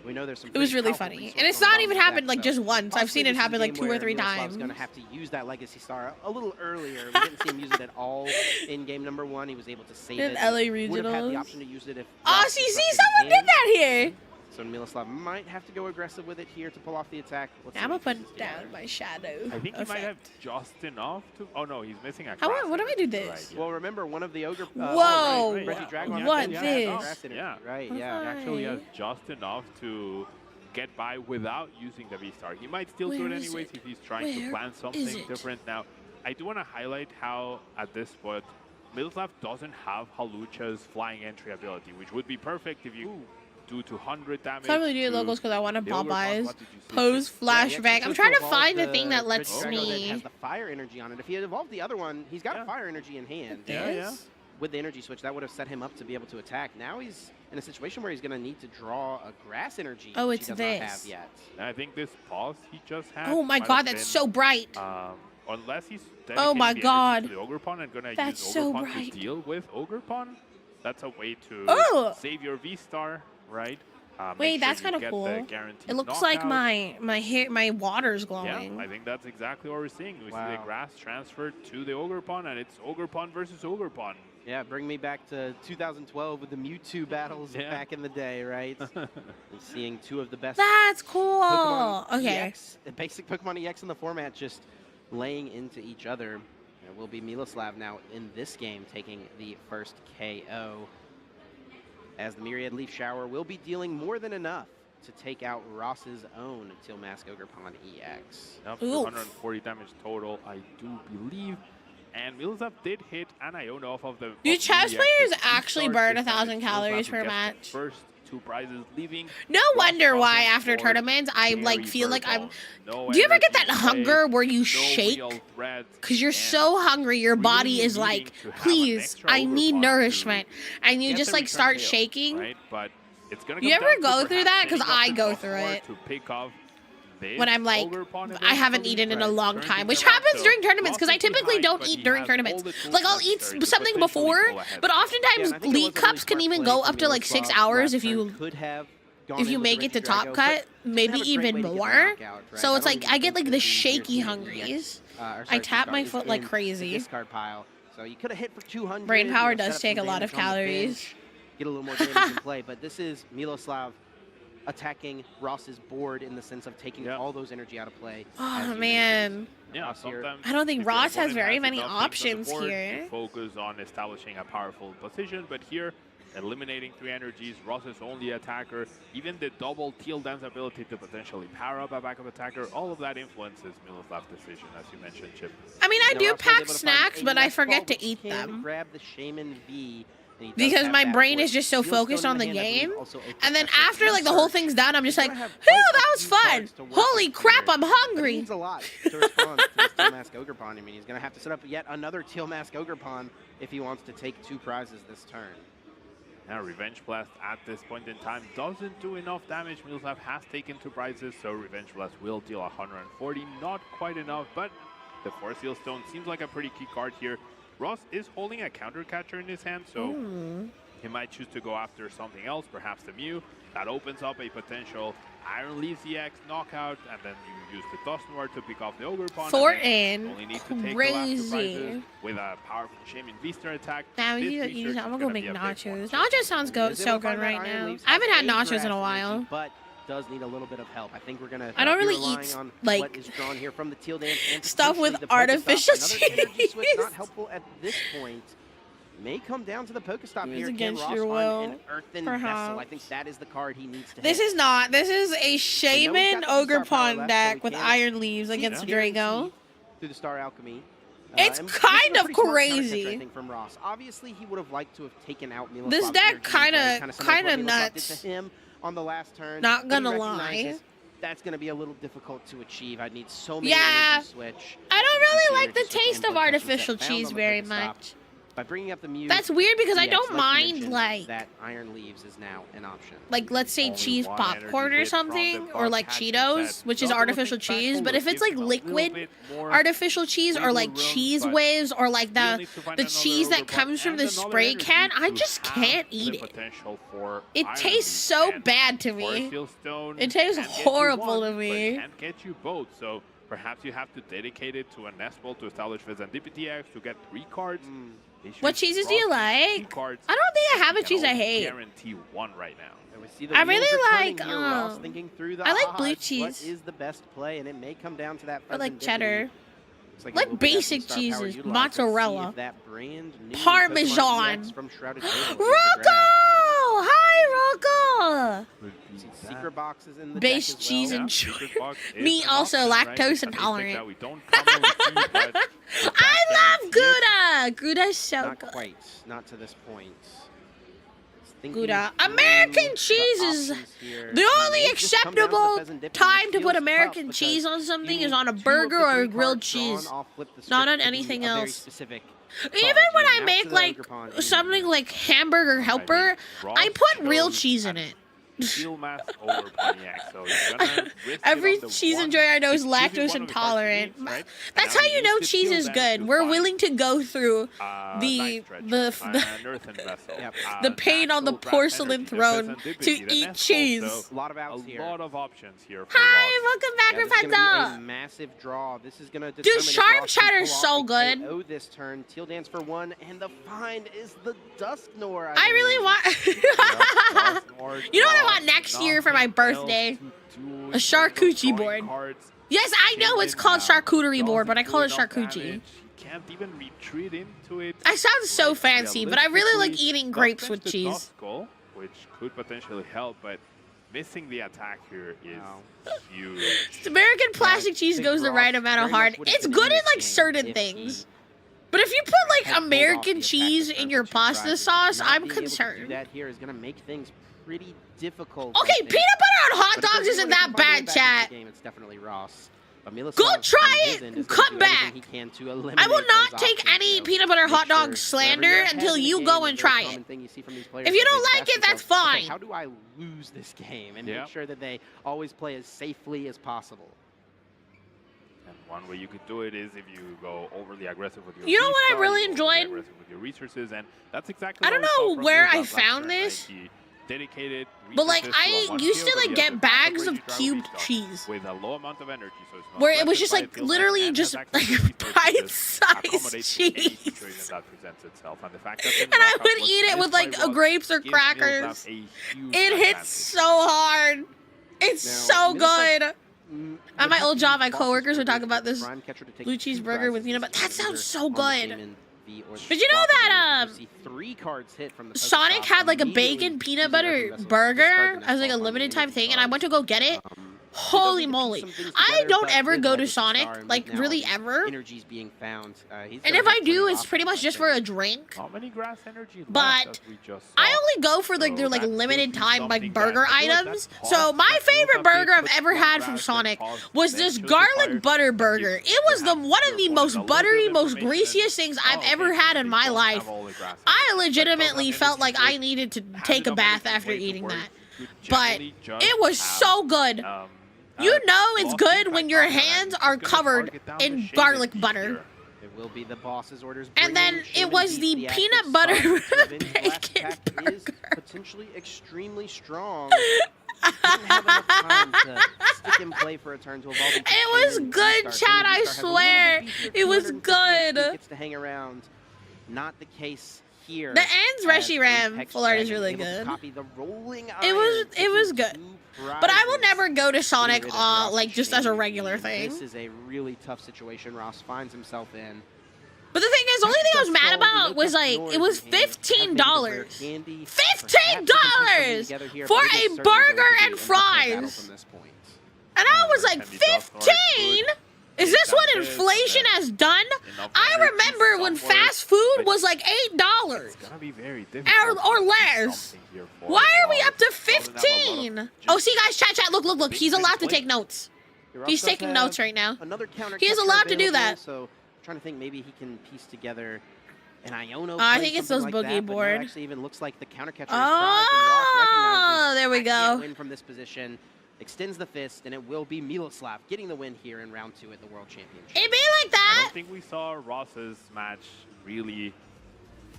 We know there's some. It was pretty really powerful funny, resources and it's on the not bottom even of the happened deck, like so just once. I've possibly seen it this is a happen like game 2 or where 3 Miloslav's times. going to have to use that Legacy Star a little earlier. We didn't see him use it at all in game number 1. He was able to save In it. LA Would have had the Regionals. option to use it if. Oh, Ross see, disrupted his someone did hand. that here. So Miloslav might have to go aggressive with it here to pull off the attack. Let's see I'm gonna what put he chooses to down do. my shadow. I think he might have effect. just enough to. Oh no, he's missing a. How grass what do I do energy, this? right, yeah. Well, remember one of the ogre. Whoa, Regidrago what on the this? grass energy, Yeah. Right. He Yeah. actually has just enough to get by without using the V-Star. He might still do Where it is anyways it? if he's trying to Where plan is something it? different. Now, I do want to highlight how at this spot, Miloslav doesn't have Halucha's flying entry ability, which would be perfect if you do 200 damage. So I'm gonna do to logos because I want to the Ogerpon. Popeyes. What did you see? Pose Yeah, he actually flashback. I'm chose trying to evolve find the thing that lets Regidrago that me. has the fire energy on it. If he had evolved the other one, he's got Yeah. fire energy in hand. Yeah, yeah. With the energy switch, that would have set him up to be able to attack. Now he's in a situation where he's going to need to draw a grass energy. Oh, which it's he does not this. have yet. And I think this pause he just had. Oh my might god, have that's been, so bright. Unless he's Oh my dedicating the energy god. to the Ogerpon and gonna That's use so Ogerpon bright. to deal with Ogerpon, that's a way to Oh! save your V-Star, right? Make Wait, sure that's you kind of get cool. the guaranteed It looks like knockout. my hair, my water's Yeah, glowing. I think that's exactly what we're seeing. We see Wow. the grass transferred to the Ogerpon, and it's Ogerpon versus Ogerpon. Yeah, bring me back to 2012 with the Mewtwo battles Yeah. back in the day, right? And seeing two of the best That's cool. Pokemon Okay. EX, the basic Pokemon EX in the format just laying into each other. It will be Miloslav now in this game taking the first KO, as the Myriad Leaf Shower will be dealing more than enough to take out Ross's own Teal Mask Ogerpon EX. Up Oof. 240 damage total, I do believe. And Miloslav did hit an Iono off of the. Do of chess the players EX. actually He burn started 1,000 damage. Miloslav calories who per gets the match? First 2 prizes leaving. No Ross wonder comes why on after board, tournaments I like very feel like I'm. verbose. No Do you ever get that energy play, hunger where you no shake? real threat, Because you're and so hungry, your really body is needing like, to have an please, extra I need Ogerpon nourishment. And you get just the like return start tail, shaking. Right? But it's gonna You come ever down to go through perhaps that? 'Cause hitting up I the go top through four it. to pick off this When I'm like, Ogerpon I haven't eventually. eaten in a Right. long Turns time, it which around, happens so during tournaments because I Ross is typically behind, don't but eat he during has tournaments. all the tools Like I'll eat necessary to something potentially before, pull ahead. but Yeah, oftentimes and I think it was league a really cups can smart even play go from up to like Miloslav 6 hours last if turn. you Could have gone if in you with the make it to Regidrago, top but cut, didn't maybe have a great even way to get the more. knockout, right? So it's don't like even I get think like that the the shaky EX, hungries. sorry, I tap my is foot in like the crazy. discard pile. So you could have hit for 200. Brain you power know, set does up take some a lot of damage on the calories. bench, get a little more damage in play, but this is Miloslav attacking Ross's board in the sense of taking Yeah. all those energy out of play. as Oh you man. mentioned. Yeah, Ross here. sometimes I don't think if your Ross has opponent very many enough things on the options board, here. you focus on establishing a powerful position, but here, eliminating 3 energies, Ross is only attacker. Even the double Teal Dance ability to potentially power up a backup attacker, all of that influences Miloslav's decision, as you mentioned, Chip. I mean, I Now do Ross was pack able to find snacks, a but I left ball, forget to which eat can them. Grab the Shaman V, and he does Because have my that brain for is it. just so Steel Stone focused in on the hand, I believe, game. also opens And then up for after like the whole research. thing's done, I'm just He's like, gonna whew, have quite that a was few fun. cards to work Holy with crap, here. I'm But he hungry. needs a lot to respond to this Teal Mask Ogerpon. I mean, he's going to have to set up yet another Teal Mask Ogerpon if he wants to take 2 prizes this turn. Now, Revenge Blast at this point in time doesn't do enough damage. Miloslav has taken 2 prizes, so Revenge Blast will deal 140. Not quite enough, but the Force Seal Stone seems like a pretty key card here. Ross is holding a counter catcher in his hand, so he might choose to go after something else, perhaps the Mew. That opens up a potential Iron Leaves EX knockout, and then you use the Dusknoir to pick off the Ogerpon. Fortin, Only need to take the last 2 crazy. prizes with a powerful Shaman V-Star attack. Now This you, research is I'm gonna go gonna make be a big nachos. one. Nachos sounds Is so able to good find that right Iron now. Leaves I haven't has had a nachos grass in a energy, while. but does need a little bit of help. I think we're gonna. I don't really be relying eat, on like, what is drawn here from the Teal Dance and stuff with potentially the Pokestop. artificial Another energy switch cheese. not helpful at this point. May come down to the Pokestop It was here. Can against Ross your find will, an Earthen Vessel? I perhaps. think that is the card he needs to This hit. is not. This is a Shaman got the V-Star power Ogerpon left, so deck we with can't Iron Leaves see against guaranteed Drago. through the Star Alchemy. It's And kind this is a of pretty smart counter catch, crazy. I think, from Ross. Obviously, he would have liked to have taken out Miloslav. This deck kinda kinda nuts. Did to him on the last turn. Not but he gonna lie. recognizes that's going to be a little difficult to achieve. I need so many Yeah. energy switch. I don't really like the Energy switch taste of input that artificial found cheese on the very quick stop. much. By bringing up the Mew, That's weird because I yes, don't like you mind, mentioned, like, that Iron Leaves is now an option. let's say Only cheese one popcorn energy or hit from something, the or like catch and Cheetos, set. which is Double artificial things back cheese. But forward if it's gives like him a little liquid bit more artificial cheese or wiggle like room, cheese but whiz or like still the needs to find the another cheese that overbought comes from and the another spray energy can, I to just have can't the eat it. potential for It Iron tastes Leaf so and bad to Forest me. Hill Stone It tastes can get you horrible one, to but me. can't get you both. So perhaps you have to dedicate it to a nest ball to establish Serendipity X to get 3 cards. What cheeses do you like? Cards. I don't think I have a You cheese I can only hate. guarantee 1 right now. And we see the I wheels really are turning like, here, Ross thinking through the I like blue odds. cheese. What is the best play? And it may come down to that. I like Serendipity. cheddar. Looks it Like will be that basic V-Star power cheeses, utilized. Let's see mozzarella. if that brand new Parmesan. Pokemon EX from Shrouded Table is the Rocco! grab. Hi, Rocco! See secret boxes in the Base deck as cheese well. and Secret box is Me an also option, right? lactose It's a basic intolerant. that we don't commonly see, but with I that love guarantee, Gouda! Gouda's so Not good. quite. Not to this point. Thinking Gouda. through American the cheese is options here. the It only may just come down to the acceptable Pheasant Dipping, time which to put feels tough American because cheese on something you is need on a 2 of burger the or 3 a grilled cards drawn. cheese. I'll flip the Not script on to be anything a very else. specific Even card. when I Now to make the like Ogerpon something in. like hamburger helper, I put real cheese in it. Steel mass over Pontiac, so you're gonna risk Every it on the cheese one. enjoyer I know is It's choosing lactose one of the cards you intolerant. need, right? That's And how now you know use the cheese steel is then good. to We're find, willing to go through the knife stretch, the an earthen vessel, Yep. the pain on the natural draft porcelain energy, the throne Serendipity, to the eat nest cheese. ball, so A lot of a outs here. lot of options here for Hi, Ross. welcome back, Yeah, this is gonna be a Rapunzel. massive draw. This is gonna Dude, determine if Sharp Ross can Chatter's pull so off a good. KO this turn. Teal dance for 1, and the find is the Dusknoir. I really want. You know what I want next year for my birthday? A charcuterie board. Yes, I know it's called charcuterie board, but I call it charcuterie. Can't even retreat into it. I sound so fancy, but I really like eating grapes with cheese. Dusknoir, which could potentially help, but missing the attack here is huge. American plastic cheese goes the right amount of hard. It's good in like certain things. But if you put like American cheese in your pasta sauce, I'm concerned. That here is gonna make things pretty difficult. Okay, peanut butter on hot dogs isn't that bad, chat. Game, it's definitely Ross. But Go Miloslav try on his it. end is Come gonna do everything back. he can to eliminate I will not those take options, any so peanut butter hot make dog sure slander wherever you're ahead until in the you game, go the and very try common it. thing you see from these players If you is don't they like ask it, that's themselves, okay, fine. how do I lose this game? And Yeah. make sure that they always play as safely as possible. And one way you could do it is if you go overly aggressive with your You know what I V-Star, really you go overly enjoyed? aggressive with your resources, and that's exactly I don't what we saw know from where Miloslav I last found turn, this, right? He dedicated but like resources to a I one used kill, to but like he has get a bags massive of Reggie Drago cubed V-Star cheese. with a low amount of energy, so it's not Where it was just affected like by field literally mass and just has like access to resources to just bite-sized accommodate any cheese. situation that presents itself. And the fact that the And I knockout would was eat it with missed by like Ross grapes or gives crackers. Miloslav a huge It advantage. hits so hard. It's Now, so good. Miloslav, At my would old have job, my bosses coworkers would for talk the about this Prime Catcher to take blue 2 cheeseburger with prizes peanut butter. That either sounds so on the good. Cayman V or the But you know Squawk that, Mini. You see 3 cards hit from the Sonic Pokestop had like a immediately bacon peanut using butter Earthen Vessels to burger discard the as like a next limited one time on thing, and I cards. went to go get it. It does Holy need to piece moly. some things I together, don't but ever with go to Legacy Sonic, Star and like with now really all these ever. energies being found, he's And gonna if have I plenty do, of it's pretty options, much just I for a think. drink. How many grass energy But left, as we just saw? I only go for like their like So that limited could be time like something burger that I feel like items. that So cost my that favorite Miloslav burger I've puts ever one had from grass Sonic and cost was then this chose the garlic fire butter and burger. gives It was the perhaps one of your the opponent most a little buttery, bit of most information greasiest things and, I've oh, ever okay, had we in my don't life. have all the grass I energy, but legitimately program felt like energy I needed to has take a an bath amazing after way to eating work. that. You could But generally just it was have, so good. You know it's lost good impact when your on that, and hands it's are gonna covered target down the in shade garlic that butter. here. It will be the boss's orders. And then bringing it Shaman was Beast, the active peanut butter star. Revenge Blast bacon attack is burger. potentially extremely strong. Didn't have enough time to stick and play for a turn to evolve into It was Shaman good, V-Star. Chad, Shaman I V-Star has a little swear. bit beefier, It was 250 HP, good. Gets to hang around. Not the case here. The ends as Reshiram Apex full art is Dragon really able to good. copy the rolling It was iron, good. taking 2 But I will prizes. never go to Sonic Getting rid of Ross like and just as a Shaman regular V. thing. This is a really tough situation Ross finds himself in. But the thing is, the only thing I was mad about was like it was $15. $15 for a burger and fries. And I was like, 15? Is this what inflation has done? I remember when fast food was like $8. It's gonna be very difficult Or less. Why are we up to 15? Oh, see, guys, chat. Look. He's allowed to take notes. He's taking notes right now. Another counter He is catcher allowed to do available, that. So, I'm trying to think, maybe he can piece together an Iono. I play, think it's something those like boogie that, but no, board. it actually even looks like the counter catcher is Oh, there we I can't go. win from this position. Extends the fist, and it will be Miloslav getting the win here in round 2 at the World Championship. It be like I that. don't think we saw Ross's match really.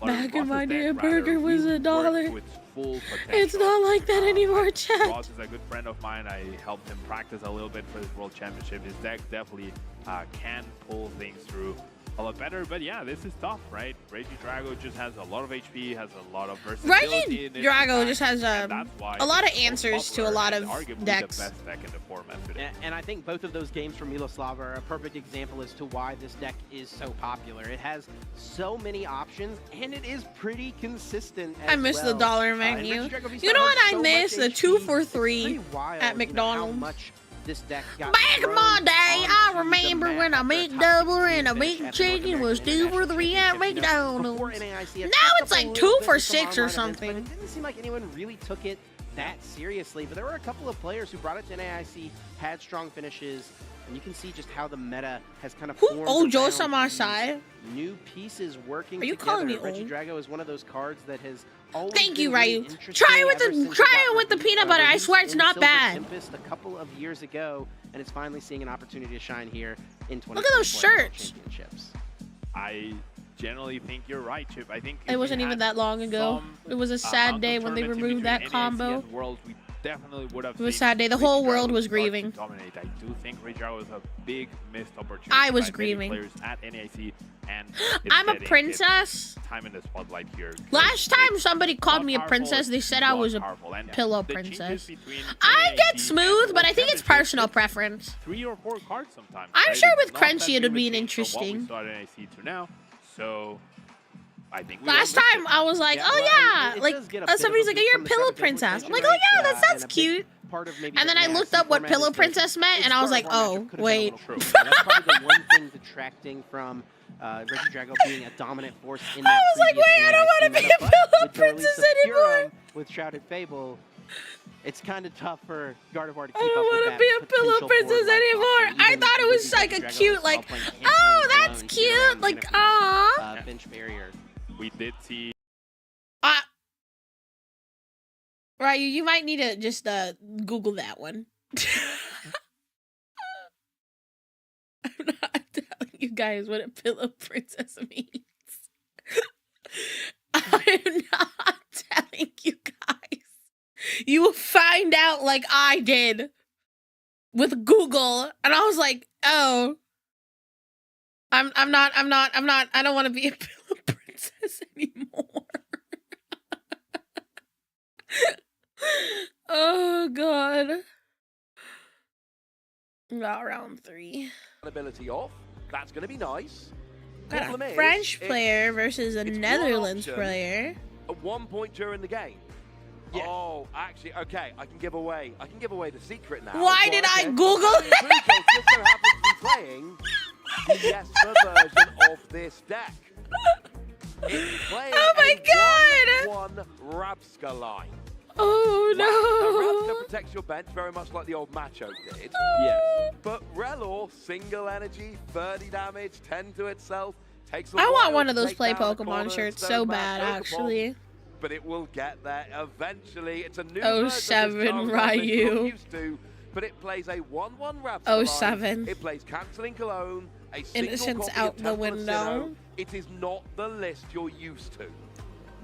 Back in my day, a rather, burger was really $1. work to its full potential. It's not like that anymore, chat. Ross is a good friend of mine. I helped him practice a little bit for his World Championship. His deck definitely can pull things through a lot better, but yeah, this is tough, right? Regidrago just has a lot of HP, has a lot of versatility. Regidrago just has a lot of answers to a lot of arguably decks. the best deck in the format today. And I think both of those games from Miloslav are a perfect example as to why this deck is so popular. It has so many options, and it is pretty consistent as I miss the well. dollar And menu. Regidrago V-Star You know what has I so miss? much The 2 HP, for it's 3 pretty wild, at how McDonald's. much this deck got Back in thrown my day, I onto the remember map when a after meat top double 16 and a finish meat at the North chicken was American 2 for 3 at International Championship. You know, McDonald's. before NAIC had Now popped it's up a like little 2 bit for with some 6 or online events, something. but it didn't seem like anyone really took it that seriously. But there were a couple of players who brought it to NAIC, had strong finishes, and you can see just how the meta has kind of Who formed old Joe around Samasai? these new pieces working Are you together. calling me old? Regidrago is one of those cards that has always Thank you, been really Ryu. interesting Try it with ever the since peanut got butter. I released swear it's in not Silver bad. Tempest a couple of years ago, and it's finally seeing an opportunity to shine here in 2024 Look at those shirts. Championships. I generally think you're right, Chip. I think It wasn't even that long ago. It was a sad day when they removed that combo. We definitely would have It was a seen sad day. The whole Regidrago world was start to grieving. dominate. I do think Regidrago was a big missed opportunity. I was by many grieving. Players at NAC, and it's I'm a getting princess. its time in the spotlight here. Last time somebody called Not me a powerful, princess, they it's said I was a powerful. And pillow the changes princess. between I NAC get and smooth, but I World think it's Championship, personal it's preference. 3 or 4 cards sometimes. I'm right? sure It's with not that Crunchy it would be big an a change from what we interesting. saw at NAC to now. So I think we Last all missed time it. I was like, Yeah, oh well, yeah, it like does get a bit of somebody's a like, boost you're from a the pillow seventh princess. I'm retention like, oh rates, yeah, that and sounds a big cute. part of maybe And the then I NAIC looked up what format pillow is that princess meant, its and I was start like, of our oh, matchup could've been a wait. little true. That's probably the one thing detracting from Regidrago being a dominant force in that I was like, previous wait, I don't NAIC want to be meta, a but pillow with the release princess of anymore. Huron with Shrouded Fable, it's kind of tough for Gardevoir to keep I don't up with want to that be a pillow potential princess board-like anymore. option, I even thought it with was like a Regidrago cute, while like, playing oh, Handful that's alone, cute, Huron like, being a aw. bench barrier. We did see Right, you might need to just Google that one. I'm not telling you guys what a pillow princess means. I'm not telling you guys. You will find out like I did with Google, and I was like, oh, I don't want to be a pillow princess anymore. Oh god. Not round 3. Ability off. That's going to be nice. Got Problem a is, French player versus a it's one Netherlands option. player. At one point during the game. Yeah. Oh, actually, okay. I can give away the secret now. Why Go did I ahead. Google Pluto just so happens to be playing the Jesper version of this deck. It's playing Oh my a 1/1 Rabska line. Oh Now, no. Rabska protects your bench very much like the old Macho did. yes. But Relor, single energy, 30 damage, 10 to itself, takes a I while want one of to those take play down the Pokemon corner, shirts Stone so Man, bad, Pokeball, actually. But it will get there eventually. It's a new Oh, version of this 7 Charizard that Ryu. you're not used to, but it plays a 1/1 Raptor Oh, line. 7. It plays Canceling Cologne, a single Innocence copy out of the Temple window. Sinnoh. It is not the list you're used to.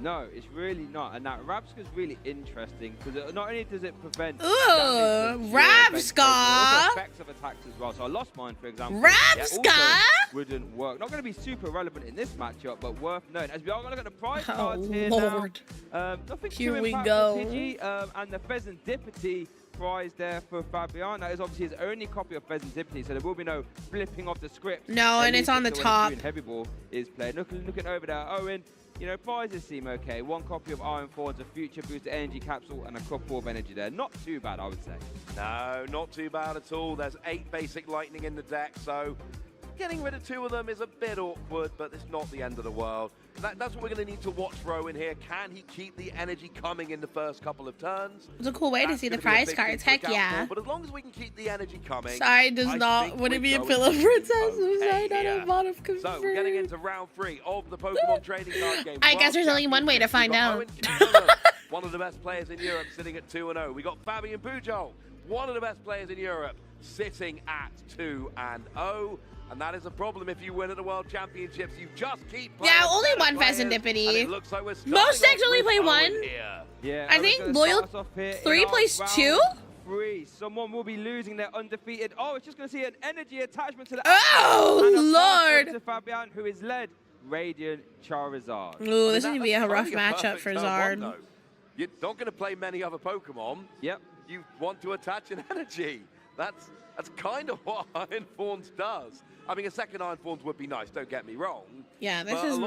No, it's really not. And that Rabska's really interesting because not only does it prevent Ooh, damage from pure bench Rabska. pokes, but also effects of attacks as well. So I lost mine, for example. Rabska? Also wouldn't work. Not going to be super relevant in this matchup, but worth noting. As we are going to look at the prize Oh, cards here Lord. now. Nothing Here too we impactful, go. Pidgey, and the Pheasantipity prize there for Fabian. That is obviously his only copy of Pheasantipity, so there will be no flipping of the script. No, At and it's least on the until when top. Green Heavy Ball is played. Looking over there, Owen. you know, prizes seem okay. 1 copy of Iron Thorns, a future booster energy capsule, and a couple of energy there. Not too bad, I would say. No, not too bad at all. There's 8 basic lightning in the deck, so getting rid of 2 of them is a bit awkward, but it's not the end of the world. That's what we're going to need to watch for Owen here. Can he keep the energy coming in the first couple of turns? It's a cool way to see the prize cards. Heck yeah. But as long as we can keep the energy coming. Sorry, does not. Would it be a pillow princess? I'm sorry, not a bottom confirmed. So we're getting into round 3 of the Pokemon trading card game. I guess there's only one way to find out. One of the best players in Europe sitting at 2-0. We got Fabian Pujol, one of the best players in Europe, sitting at 2-0. And that is a problem if you win at the World Championships. You just keep playing. Yeah, only one Pheasantipity. Like most decks only play one. Yeah, I think Loyal 3 plays 2. 3. Someone will be losing their undefeated. Oh, it's just going to see an energy attachment to the. Oh, Lord. To Fabian, who is led Radiant Charizard. Ooh, this is going to be a rough matchup for Zard. You're not going to play many other Pokemon. Yep. You want to attach an energy. That's kind of what Iron Thorns does. I mean, a second Iron Thorns would be nice, don't get me wrong. Yeah, this is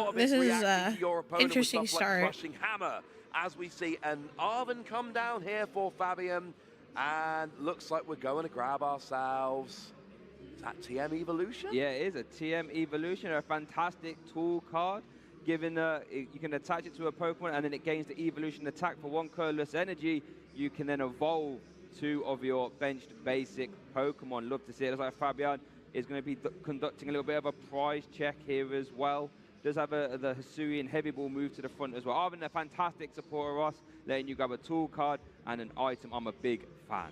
interesting start. Like Crushing Hammer, as we see an Arven come down here for Fabian, and looks like we're going to grab ourselves. Is that TM Evolution? Yeah, it is a TM Evolution, a fantastic tool card. Given you can attach it to a Pokemon, and then it gains the Evolution attack for 1 colorless energy. You can then evolve 2 of your benched basic Pokemon. Love to see it. Looks like Fabian is going to be conducting a little bit of a prize check here as well. Does have the Hisuian Heavy Ball move to the front as well. Arvin, a fantastic supporter of us, letting you grab a tool card and an item. I'm a big fan.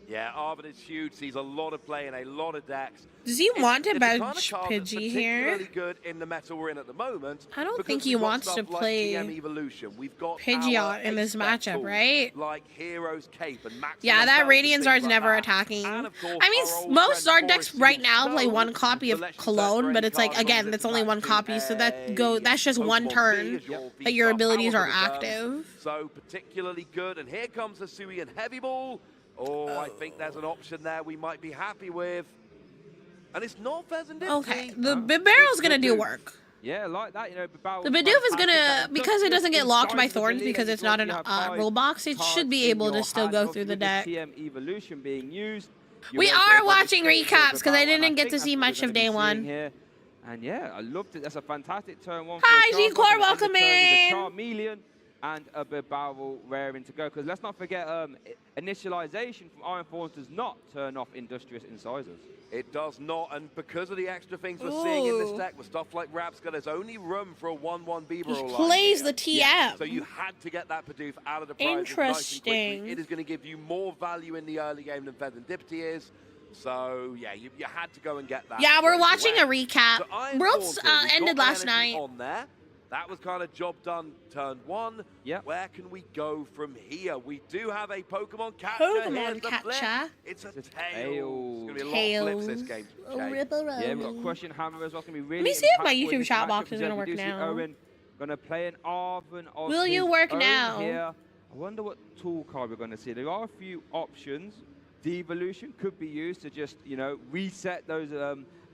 Yeah, Arvin is huge. Sees a lot of play in a lot of decks. Does he want to bench Pidgey here? Really good in the meta we're in at the moment. I don't think he wants to plplay Pidgeot in this matchup, right? Like Hero's Cape and Max. Yeah, that Radiant Zard's never attacking. I mean, most Zard decks right now play 1 copy of Cologne, but it's like, again, that's only 1 copy, so that's just 1 turn that your abilities are active. So particularly good, and here comes the Hisuian Heavy Ball. Oh, I think there's an option there we might be happy with. And it's not Pheasantipity. Okay, the Bibarel's going to do work. Yeah, like that, you know. The Bidoof is going to, because it doesn't get locked by Thorns because it's not a roll box, it should be able to still go through the deck. Evolution being used. We are watching recaps because I didn't get to see much of day 1. And yeah, I loved it. That's a fantastic turn 1. Hi, G-Core, welcome in. Charmeleon and a Bibarel raring to go. Because let's not forget, initialization from Iron Thorns does not turn off Industrious Incisors. It does not, and because of the extra things we're seeing in this deck with stuff like Rapska, there's only room for a 1/1 Bibarel. He plays the TM. Yeah. So you had to get that Bidoof out of the prize. Interesting. It is going to give you more value in the early game than Pheasantipity is. So yeah, you had to go and get that. Yeah, we're watching a recap. So Worlds ended last night. On there. That was kind of job done, turn 1. Yeah. Where can we go from here? We do have a Pokemon catcher. It's a tail. It's going to be a lot of flips this game. Yeah, we've got Crushing Hammer as well. It's going to be really. Let me see if my YouTube chat box is going to work now. Owen going to play an Arven of Will you work now? Here. I wonder what tool card we're going to see. There are a few options. Devolution could be used to just, you know, reset those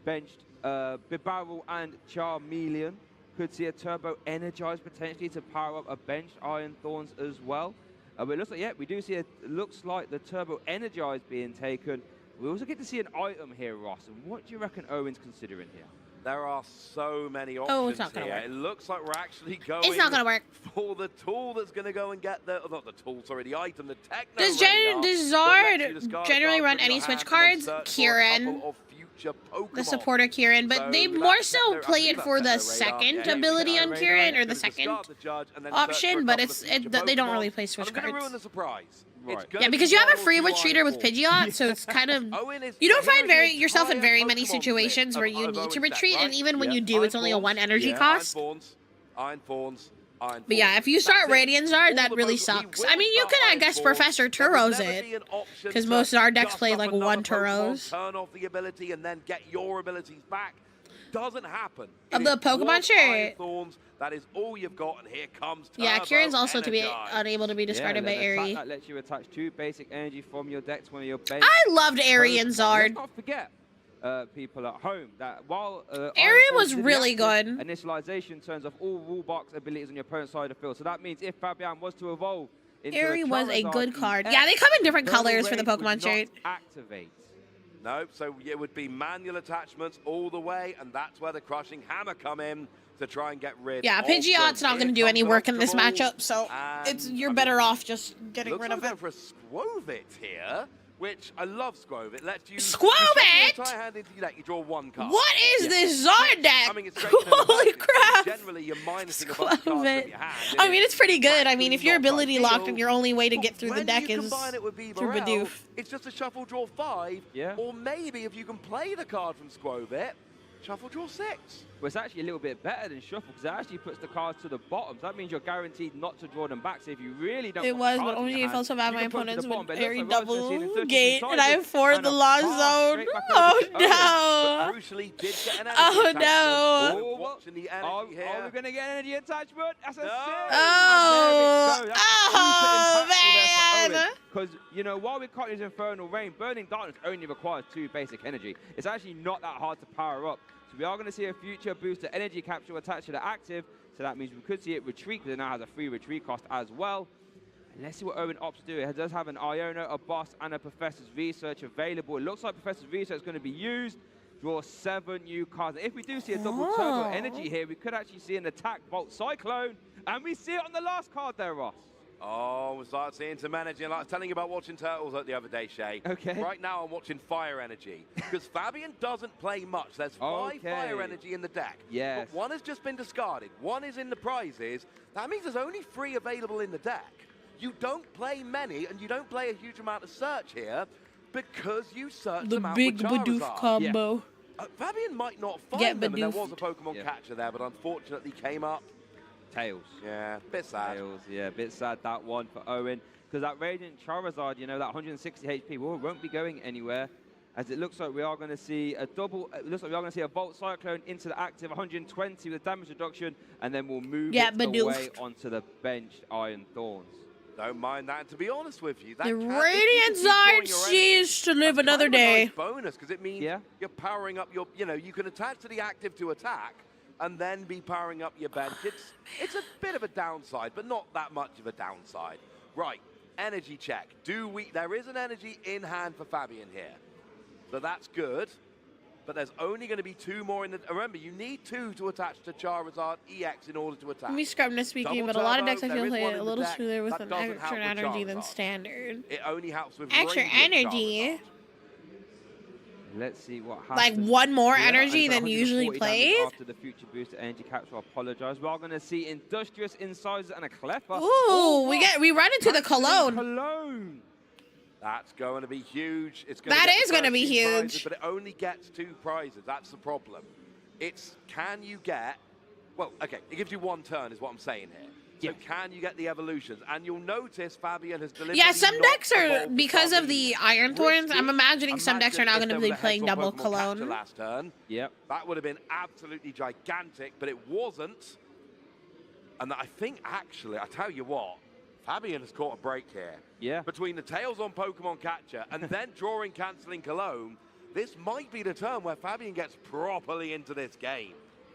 benched Bibarel and Charmeleon. Could see a Turbo Energize potentially to power up a benched Iron Thorns as well. But it looks like, yeah, we do see looks like the Turbo Energize being taken. We also get to see an item here, Ross. And what do you reckon Owen's considering here? There are so many options it's not gonna work. It looks like we're actually going it's not gonna work. for the tool that's going to go and get the, not the tool, sorry, the item, the Techno Does Zard generally run any switch cards? Kieran. The supporter Kieran, but they more so play it for the second ability on Kieran, or the second option, but they don't really play switch cards. Ruin the surprise. Right. Yeah, because you have a free retreater with Pidgeot, so it's kind of you don't find yourself in very many situations where you need to retreat, and even when you do, it's only a 1 energy cost. Iron Thorns. But yeah, if you start Radiant Zard, that really sucks. I mean, you could, I guess, Professor Turos it, because most of our decks play like 1 Turos. Turn off the ability and then get your abilities back. Doesn't happen. Of the Pokemon shirt. That is all you've got, and here comes Turbo Yeah, Kieran's also to be unable to be discarded by Airy. That lets you attach 2 basic energy from your deck to one of your base. I loved Airy and Zard. Let's not forget, people at home. That while Area Iron was Force really is inactive, good. Initialization turns off all rule box abilities on your opponent's side of the field. So that means if Fabian was to evolve into Area was a Charizard good card. EX, Yeah, they come in different Infernal colors for the Rage would Pokemon not trait. activate. No, so it would be manual attachments all the way, and that's where the Crushing Hammer come in to try and get rid Yeah, of Pidgeot's them. not going to Here do any comes work in this Octoball, matchup, so and, you're I better mean, off just getting looks rid like of going it. for a Skwovet here, which I love Skwovet. Lets you Skwovet? You hand into your deck, you draw one card. What is this Zard deck? I mean, it's great to know Holy that, because crap! generally, you're minusing a bunch of cards from Skwovet. your hand. I mean, it's pretty good. I mean, if you're practically ability not locked and your only way to get through the when deck you is combine it with through Bidoof, Bidoof. it's just a shuffle draw 5. Yeah. Or maybe if you can play the card from Skwovet, shuffle draw 6. Well, it's actually a little bit better than Shuffle because it actually puts the cards to the bottom. So that means you're guaranteed not to draw them back. So if you really don't It want was, cards but in your Oshi hand, felt so bad you my can put them to opponents the bottom. would But it Airy looks like double Robertson seeing gate, and I inside have 4 and the a lost pass zone. straight back Oh over to Owen. no! But crucially, did get an energy Oh, attachment. no. So watching the energy here. Are we going to get energy attachment? That's a No. Oh, man! Because, you know, while we can't use Infernal Rain, Burning Darkness only requires 2 basic energy. It's actually not that hard to power up. So we are going to see a future booster energy capsule attached to the active. So that means we could see it retreat because it now has a free retreat cost as well. And let's see what Owen opts to do. It does have an Iona, a Boss, and a Professor's Research available. It looks like Professor's Research is going to be used. Draw 7 new cards. If we do see a double turbo energy here, we could actually see an attack Bolt Cyclone. And we see it on the last card there, Ross. Oh, we start seeing some energy. Like I was telling you about watching Turtles the other day, Shay. Okay. Right now I'm watching Fire Energy. Because Fabian doesn't play much. There's 5 Fire Energy in the deck. Yes. But 1 has just been discarded. 1 is in the prizes. That means there's only 3 available in the deck. You don't play many, and you don't play a huge amount of search here because you search The them out big with Bidoof Charizard. combo. Fabian might not Get find them, and there Bidoof. was a Pokemon catcher there, but unfortunately came up. Tails. Yeah, bit sad. Tails, yeah, a bit sad that one for Owen. Because that Radiant Charizard, you know, that 160 HP won't be going anywhere. As it looks like we are going to see a double, it looks like we are going to see a Volt Cyclone into the active, 120 with damage reduction, and then we'll move it Bidoof. away onto the benched Iron Thorns. Don't mind that. To be honest with you, that The if you Radiant keep drawing Zard your sees to live that's another kind of a day. nice bonus because it means you're powering up your, you know, you can attach to the active to attack and then be powering up your bench. It's a bit of a downside, but not that much of a downside. Right, energy check. There is an energy in hand for Fabian here, so that's good. But there's only going to be 2 more in the. Remember, you need 2 to attach to Charizard EX in order to attack. Let me scrub this speaking, Double but a lot of decks I turbo, feel there is play one it in a the little deck. smoother with That an doesn't extra help with energy than Charizard. standard. It only helps with Extra Radiant energy? Charizard. Let's see what happens. Like 1 more energy and than usually 140 damage played? after the future booster energy capsule. I apologize. We are going to see Industrious Incisors and a Cleffa. Ooh, we run into the Cologne. Cologne. That's going to be huge. It's going That to get is the gonna first be 2 prizes, huge. but it only gets 2 prizes. That's the problem. It's can you get? Well, okay, it gives you 1 turn, is what I'm saying here. So can you get the evolutions? And you'll notice Fabian has delivered. Yeah, some decks are, because of the Iron Thorns, I'm imagining some decks are now going to be playing double Cologne. Last turn. Yep. That would have been absolutely gigantic, but it wasn't. And I think, actually, I tell you what, Fabian has caught a break here. Yeah. Between the Tails on Pokemon Catcher and then drawing Cancelling Cologne, this might be the turn where Fabian gets properly into this game.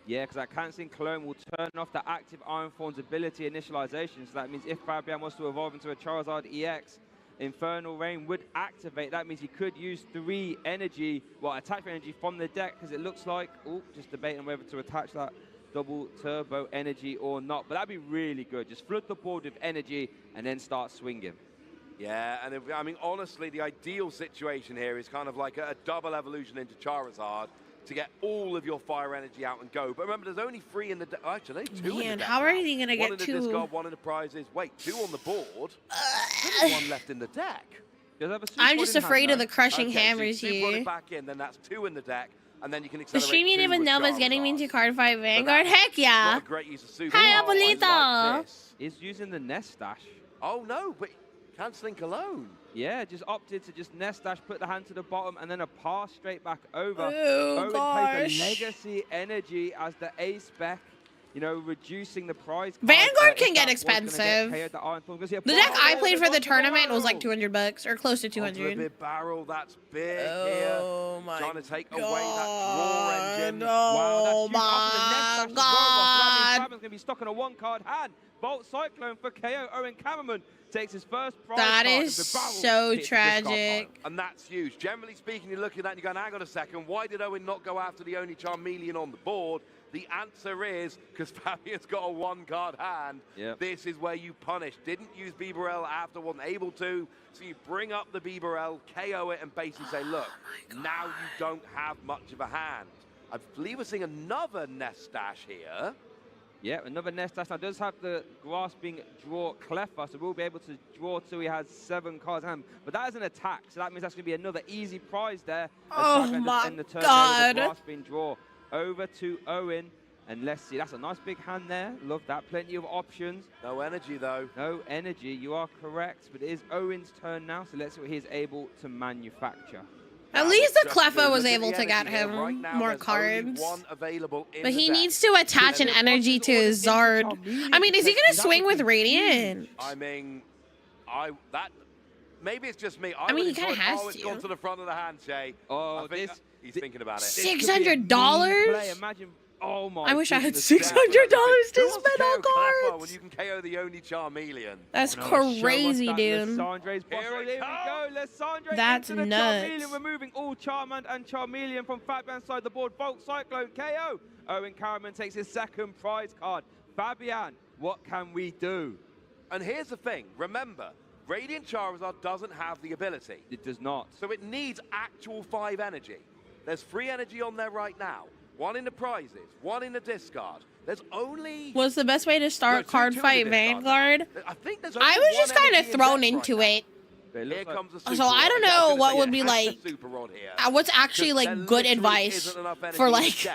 Yeah, because that Cancelling Cologne will turn off the active Iron Thorn's ability initialization. So that means if Fabian was to evolve into a Charizard EX, Infernal Rain would activate. That means he could use 3 energy, well, attachment energy from the deck, because it looks like, just debating whether to attach that double turbo energy or not. But that'd be really good. Just flood the board with energy and then start swinging. Yeah, and I mean, honestly, the ideal situation here is kind of like a double evolution into Charizard to get all of your fire energy out and go. But remember, there's only 3 in the deck. Actually, 2 in the Man, deck. how are you going to 1 get in the 2? discard, 1 in the prizes. Wait, 2 on the board. There's 1 left in the deck. I'm just afraid of the crushing Okay, hammers so you brought here. it back in, then that's 2 in the deck, and then you can The accelerate streaming 2 even with Nova's getting me Charizard. into card 5 Vanguard. that's Heck yeah. Not a great use of super. Hi, Oh, I like Abuelita. this. Is using the Nest Stash. Oh, no, but Cancelling Cologne. Yeah, just opted to just Nest Dash, put the hand to the bottom, and then a pass straight back over. Oh, Owen plays gosh. the Legacy Energy as the A-Spec. you know, reducing the prize. Vanguard can get expensive. The deck I played for the tournament was like $200 or close to 200. Big barrel, that's big Oh here. my Trying to take away that draw engine. Oh my God. Fabian's going to be stuck on a 1-card hand. Bolt Cyclone for KO. Owen Cameraman takes his first prize. That card, is and the barrel so hits the discard tragic. pile. And that's huge. Generally speaking, you're looking at that and you're going, hang on a second, why did Owen not go after the only Charmeleon on the board? The answer is because Fabian's got a 1-card hand. Yep. This is where you punish. Didn't use Bibarel after, wasn't able to. So you bring up the Bibarel, KO it, and basically say, look, now you don't have much of a hand. I believe we're seeing another Nest Dash here. Yeah, another Nest Dash. Now does have the grasping draw Cleffa, so we'll be able to draw till he has 7 cards in hand. But that is an attack, so that means that's going to be another easy prize there. Oh my God. Grasping draw over to Owen. And let's see, that's a nice big hand there. Love that. Plenty of options. No energy, though. No energy, you are correct. But it is Owen's turn now, so let's see what he's able to manufacture. At least the Cleffa was able to get him more cards. But he needs to attach an energy to his Zard. I mean, is he going to swing with Radiant? I mean, maybe it's just me. I mean, he kind of has it's gone to the front of the hand, Shay. Oh, he's thinking about it. $600? Imagine. Oh my! I wish I had $600 to spend on cards. When you can KO the only Charmeleon. That's crazy, dude. That's nuts. Removing all Charmander and Charmeleon from Fabian's side of the board. Volt Cyclone KO. Owen Caraman takes his second prize card. Fabian, what can we do? And here's the thing. Remember, Radiant Charizard doesn't have the ability. It does not. So it needs actual 5 energy. There's 3 energy on there right now. 1 in the prizes, 1 in the discard. There's only... What's the best way to start card fight Vanguard? I think there's I was just kind of thrown into it. Here comes a So I don't know what would be like... Super rod here. What's actually like good advice for like...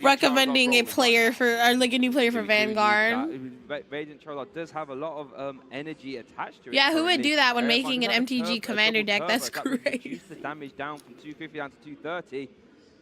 recommending a player for, or like a new player for Vanguard. Radiant Charizard does have a lot of energy attached to it. Yeah, who would do that when making an MTG commander deck? That's great. Reduce the damage down from 250 down to 230,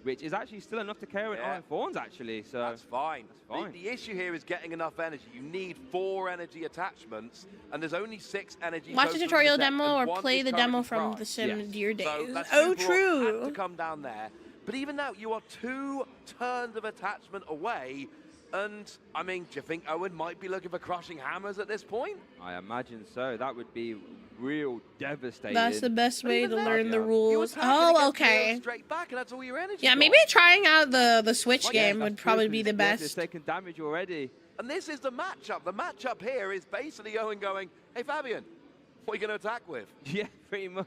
which is actually still enough to KO Iron Thorns, actually. So that's fine. That's fine. The issue here is getting enough energy. You need 4 energy attachments, and there's only 6 energy. Watch a tutorial demo or play the demo from The Sim Deer Days. So true. Had to come down there. But even now, you are 2 turns of attachment away. And, I mean, do you think Owen might be looking for crushing hammers at this point? I imagine so. That would be real devastating. That's the best way to learn the rules. Oh, okay. Straight back, and that's all your energy. Yeah, maybe trying out the Switch game would probably be the best. It's taken damage already. And this is the matchup. The matchup here is basically Owen going, hey, Fabian, what are you going to attack with? Yeah, pretty much.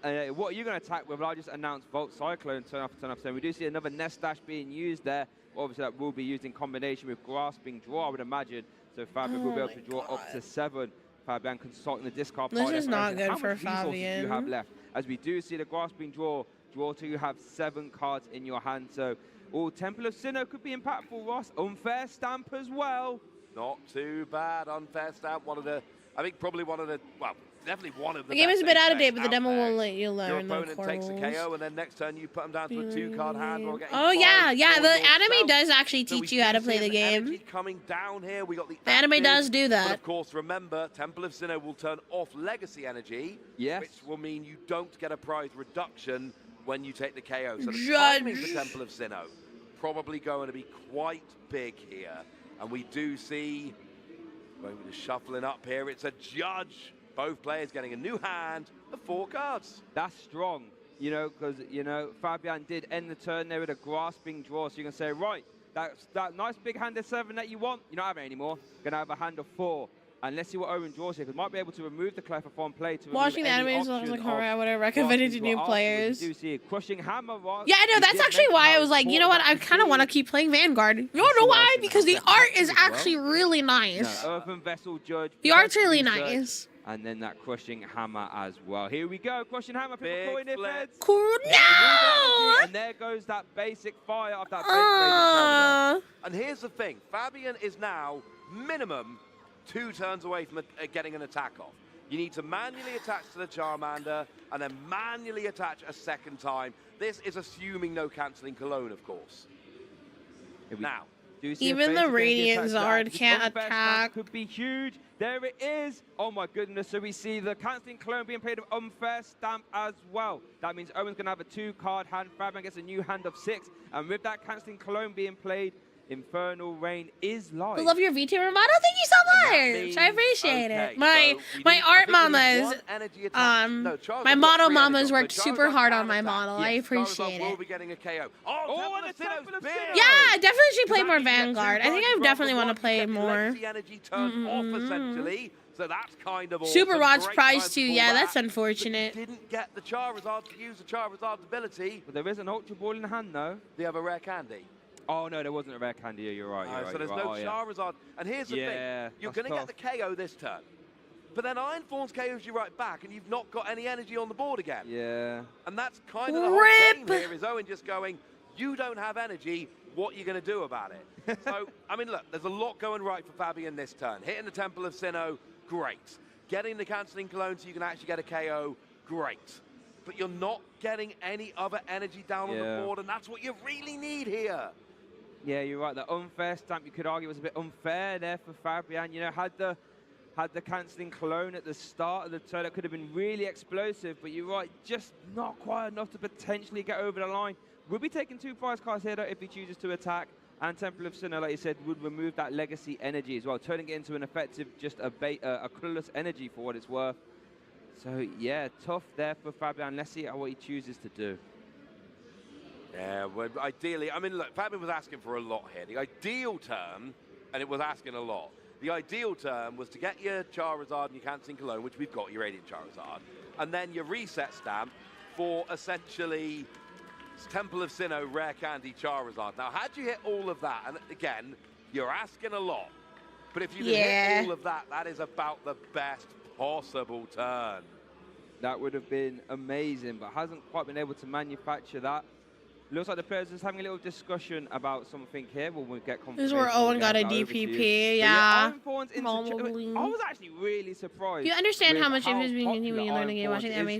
What are you going to attack with? Well, I just announced Volt Cyclone, turn off, turn off. So we do see another Nest Dash being used there. Obviously, that will be used in combination with Grasping Draw, I would imagine. So Fabian will be able to draw up to 7. Fabian consulting the discard pile. This is not good for Fabian. Do you have left? As we do see the Grasping Draw to you have 7 cards in your hand. So all Temple of Sinnoh could be impactful, Ross. Unfair Stamp as well. Not too bad. Unfair Stamp, one of the, I think probably one of the, well, definitely one of the game is a bit out of date, but the demo there. won't let you learn the Your opponent takes a KO, and then next turn you put them down to a 2-card hand. Or getting oh yeah, yeah. The anime yourself. does actually teach you how to play the game. Coming down here, we got the anime does do that. But of course, remember, Temple of Sinnoh will turn off Legacy energy, which will mean you don't get a prize reduction when you take the KO. So the timing for Temple of Sinnoh probably going to be quite big here, and we do see. We're just shuffling up here. It's a judge. Both players getting a new hand of 4 cards. That's strong, you know, because, you know, Fabian did end the turn there with a Grasping Draw. So you can say, right, that nice big hand of 7 that you want, you're not having it anymore. You're going to have a hand of 4. And let's see what Owen draws here, because might be able to remove the Cleffa from play. To watching the anime is like, alright, what I recommended to new players. You do see a Crushing Hammer. Yeah, I know. That's actually why I was like, you know what? I kind of want to keep playing Vanguard. You don't know why? Because the art is actually really nice. No, Earthen Vessel Judge. The art's really nice. And then that Crushing Hammer as well. Here we go. Crushing Hammer. People coin it, Feds. Cool. No! And there goes that basic fire of that And here's the thing. Fabian is now minimum 2 turns away from getting an attack off. You need to manually attach to the Charmander and then manually attach a second time. This is assuming no cancelling Cologne, of course. Now, Do you see a Even basic the energy Radiant attack Zard there? This can't unfair stamp attack. could be huge. There it is. Oh my goodness. So we see the cancelling clone being played of unfair stamp as well. That means Owen's going to have a 2-card hand. Fabian gets a new hand of 6. And with that cancelling clone being played, Infernal Rain is live. I love your VT Romano. Thank you so much. I appreciate it. My art mamas, my model mamas worked super hard on my model. I appreciate it. Will be getting a KO. Oh, and a Temple of Sinnoh. Yeah, I definitely should play more Does that mean you get Vanguard. I two think I cards definitely rather want to than one? play You get more. legacy energy turned off, essentially. So that's kind of awesome. Super Rod's Great prize time too. for Yeah, that. that's unfortunate. But you didn't get the Charizard to use the Charizard's ability. But there is an Ultra Ball in the hand, though. They have a rare candy. Oh, no, there wasn't a rare candy. You're right. You're right. So there's no Charizard. And here's the thing. You're going to get the KO this turn. But then Iron Thorns KOs you right back, and you've not got any energy on the board again. Yeah. And that's kind of the whole game here, is Owen just going, you don't have energy, what are you going to do about it? So, I mean, look, there's a lot going right for Fabian this turn. Hitting the Temple of Sinnoh, great. Getting the cancelling clone so you can actually get a KO, great. But you're not getting any other energy down on the board, and that's what you really need here. Yeah, you're right. The unfair stamp, you could argue, was a bit unfair there for Fabian. You know, had the cancelling clone at the start of the turn, it could have been really explosive. But you're right, just not quite enough to potentially get over the line. We'll be taking 2 prize cards here, though, if he chooses to attack. And Temple of Sinnoh, like you said, would remove that legacy energy as well, turning it into an effective, just a colorless energy for what it's worth. So, yeah, tough there for Fabian. Let's see what he chooses to do. Yeah, well, ideally, I mean, look, Fabian was asking for a lot here. The ideal term, and it was asking a lot, the ideal term was to get your Charizard and your cancelling clone, which we've got, your Radiant Charizard, and then your reset stamp for essentially Temple of Sinnoh, Rare Candy Charizard. Now, had you hit all of that, and again, you're asking a lot, but if you can hit all of that, that is about the best possible turn. That would have been amazing, but hasn't quite been able to manufacture that. Looks like the players are having a little discussion about something here. We'll get confirmation. This is where Owen got a DPP, yeah. I was actually really surprised. You understand how much of his being when you learn the game, watching the anime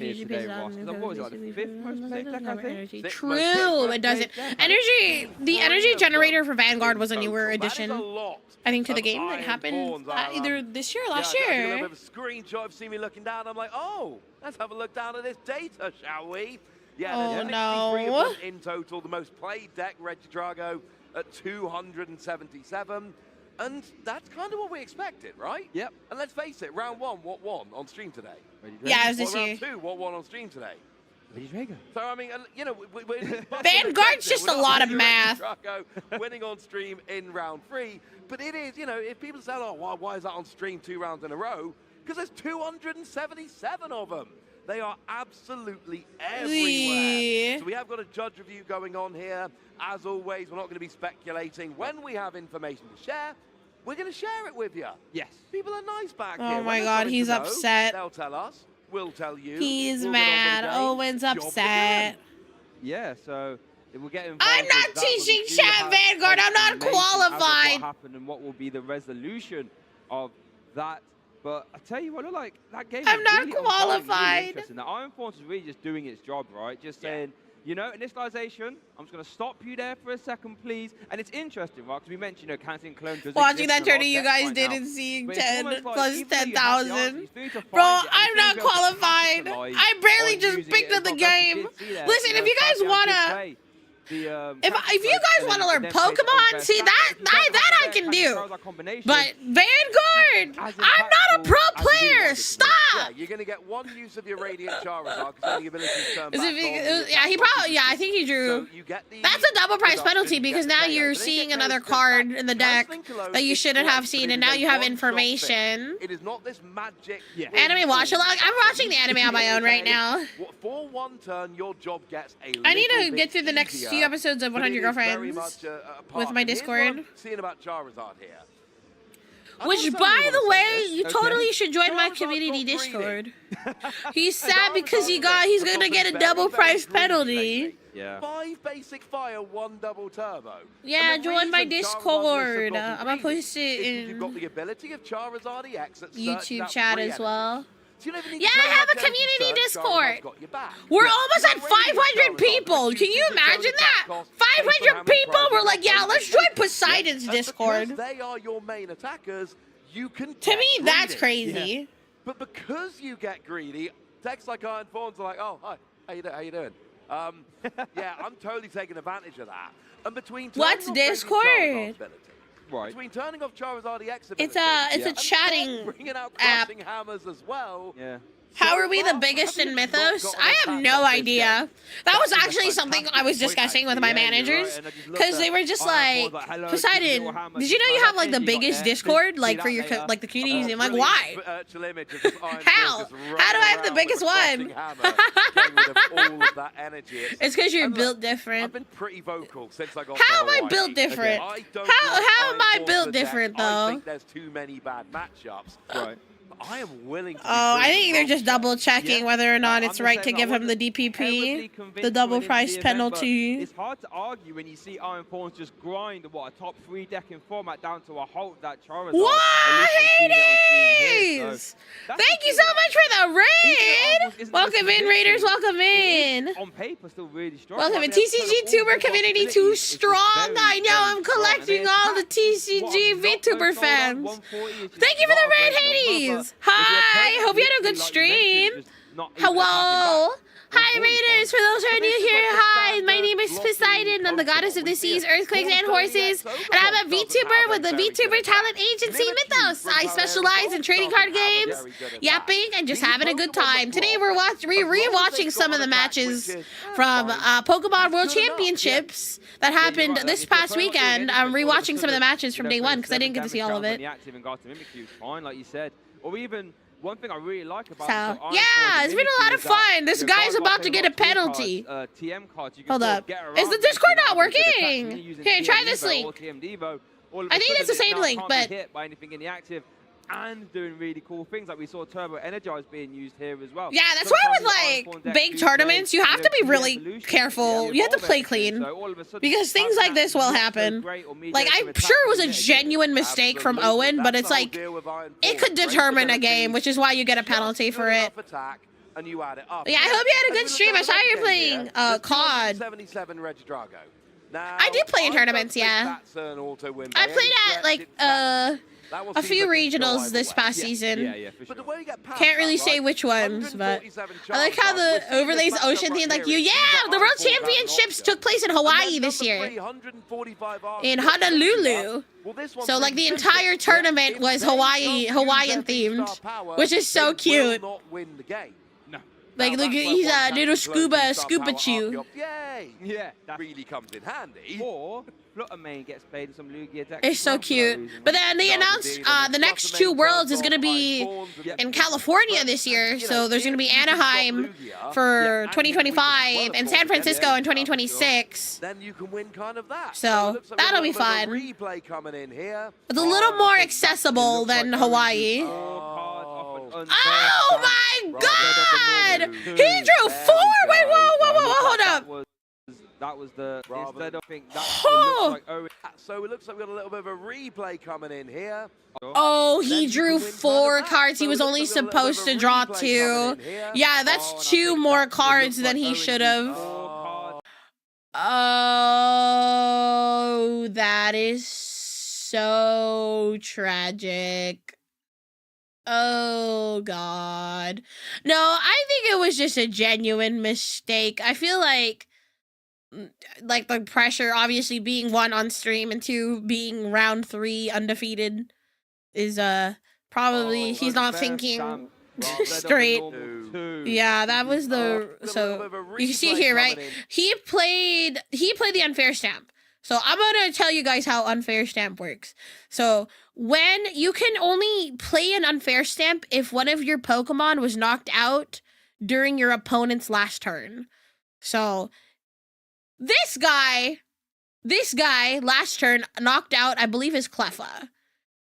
True, it doesn't. The energy generator for Vanguard was a newer addition, I think, to the game that happened either this year or last year. A little bit of a screenshot of see me looking down. I'm like, oh, let's have a look down at this data, shall we? Yeah, there's 63 of them in total. The most played deck, Regidrago, at 277. And that's kind of what we expected, right? Yep. And let's face it, round 1, what won on stream today? Yeah, it was this year. Round 2, what won on stream today? So, I mean, you know, Vanguard's just a lot of math. Winning on stream in round 3. But it is, you know, if people say, oh, why is that on stream 2 rounds in a row? Because there's 277 of them. They are absolutely everywhere. So we have got a judge review going on here. As always, we're not going to be speculating. When we have information to share, we're going to share it with you. Yes. People are nice back here. Oh my God, he's upset. They'll tell us. We'll tell you. He's mad. Owen's upset. Yeah, so we'll get involved. I'm not teaching chat Vanguard. I'm not qualified. What happened and what will be the resolution of that? But I tell you what, look like that game. I'm not really qualified. Really the Iron Thorns is really just doing its job, right? Just saying, you know, initialization. I'm just going to stop you there for a second, please. And it's interesting, right? Because we mentioned, you know, canceling clone. Watching that tourney you guys did and seeing 10 plus 10,000. Bro, I'm not qualified. I barely just picked up the game. Listen, if you guys want to... If you guys want to learn Pokemon, see that I can do. But Vanguard, I'm not a pro player. Stop. Yeah, you're gonna get one use of your Radiant Charizard because the ability to turn back on. I think he drew. So you get the That's a double price penalty because now you're seeing another card in the deck that you shouldn't have seen, and now you have information. It is not this magic. Anime watch along. I'm watching the anime on my own right now. For one turn, your job gets a I need to get through the next few episodes of 100 Girlfriends with my Discord. Seeing about Charizard here. Which, by the way, you totally should join my community Discord. He's sad because he's gonna get a double price penalty. Yeah. 5 basic fire, 1 double turbo. Yeah, join my Discord. I'm gonna post it You've got in the ability of Charizard EX at YouTube chat as well. So you don't even need Yeah, to I turn have that a down community to search, Discord. Charizard's got your back. We're Yeah. almost at 500 people. Can you imagine that? 500 people were like, yeah, let's join Poseidon's And Discord. because they are your main attackers, you can To get me, that's greedy. crazy. But because you get greedy, decks like Iron Thorns are like, oh, hi, how you doing? Yeah, I'm totally taking advantage of that. And between What's turning off Discord? Charizard's ability, Right. between turning off Charizard EX It's ability, a and then chatting bringing out app. crushing hammers as well. Yeah. How are we the biggest in Mythos? I have no idea. That was actually something I was discussing with my managers, because they were just like, Poseidon, did you know you have like the biggest Discord, like for your like the communities? I'm like, why? How? How do I have the biggest one? It's because you're built I've different. been pretty vocal since I got How to am I Hawaii. built different? I don't How want am I Iron built Thorns to death. different, I though? think there's too many bad matchups. Right. I am willing to. Oh, I think they're just double checking whether or not it's right to give him the DPP, the double price penalty. It's hard to argue when you see Iron Thorns just grind a top 3 deck in format down to a halt that Charizard. What, At least I'm seeing it on screen here, Hades? so that's Thank the you thing. so much for the raid. Isn't Welcome in, Raiders. Welcome in. On paper, still really strong. Welcome I in. mean, that's TCG kind of Tuber all community possibilities. too It's just strong. very, I know. very I'm strong. collecting And all the what TCG I'm not VTuber so sold on, fans. 140 is just Thank you for not the a raid, great number, Hades. but if your Hi. opponent Hope you had a good literally, like you stream. mentioned, just not even attacking Hello. back, Hi, 140 is Raiders. For fine. those who are new here, hi. My name is Poseidon. I'm the goddess of the seas, earthquakes, and horses. And I'm a VTuber with the VTuber talent agency Mythos. I specialize in trading card games, yapping, and just having a good time. Today we're re-watching some of the matches from Pokemon World Championships that happened this past weekend. I'm re-watching some of the matches from day one because I didn't get to see all of it. Fine, like you said, or even. One thing I really like about So, yeah, it's been a lot of fun. This guy's about to get a penalty. Hold up. Is the Discord not working? Here, try this link. I think it's the same link, but hit by anything in the active and doing really cool things like we saw Turbo Energize being used here as well. yeah, that's why with like big tournaments, you have to be really careful. You have to play clean because things like this will happen. Like, I'm sure it was a genuine mistake from Owen, but it's like it could determine a game, which is why you get a penalty for it. Yeah, I hope you had a good stream. I saw you playing COD. 77 Reg Drago. I do play in tournaments, yeah. I played at like a few regionals this past season. Yeah, for sure. Can't really say which ones, but I like how the overlays ocean theme like you. Yeah, the World Championships took place in Hawaii this year, in Honolulu. So like the entire tournament was Hawaiian themed, which is so cute. Like look, he's a little scuba chew. Yay! Yeah, that really comes in handy. Or Flutter Main gets played in some Lugia decks. It's so cute. But then they announced the next 2 Worlds is going to be in California this year. So there's going to be Anaheim for 2025 and San Francisco in 2026. Then you can win kind of that. So that'll be fun. Replay coming in here. It's a little more accessible than Hawaii. Oh my God! He drew 4! Wait, whoa, hold up. That was the instead of think that Oh. it looks like Owen. So it looks like we've got a little bit of a replay coming in here. Oh, he drew 4 cards. He was only supposed to draw 2. Yeah, that's 2 more cards than he should have. Oh, that is so tragic. Oh, God. No, I think it was just a genuine mistake. I feel like the pressure, obviously being 1 on stream and 2 being round 3 undefeated is probably he's not thinking straight. Yeah, that was the you can see here, right? He played the unfair stamp. So I'm gonna tell you guys how unfair stamp works. So when you can only play an unfair stamp if one of your Pokemon was knocked out during your opponent's last turn. So this guy last turn knocked out, I believe, his Cleffa.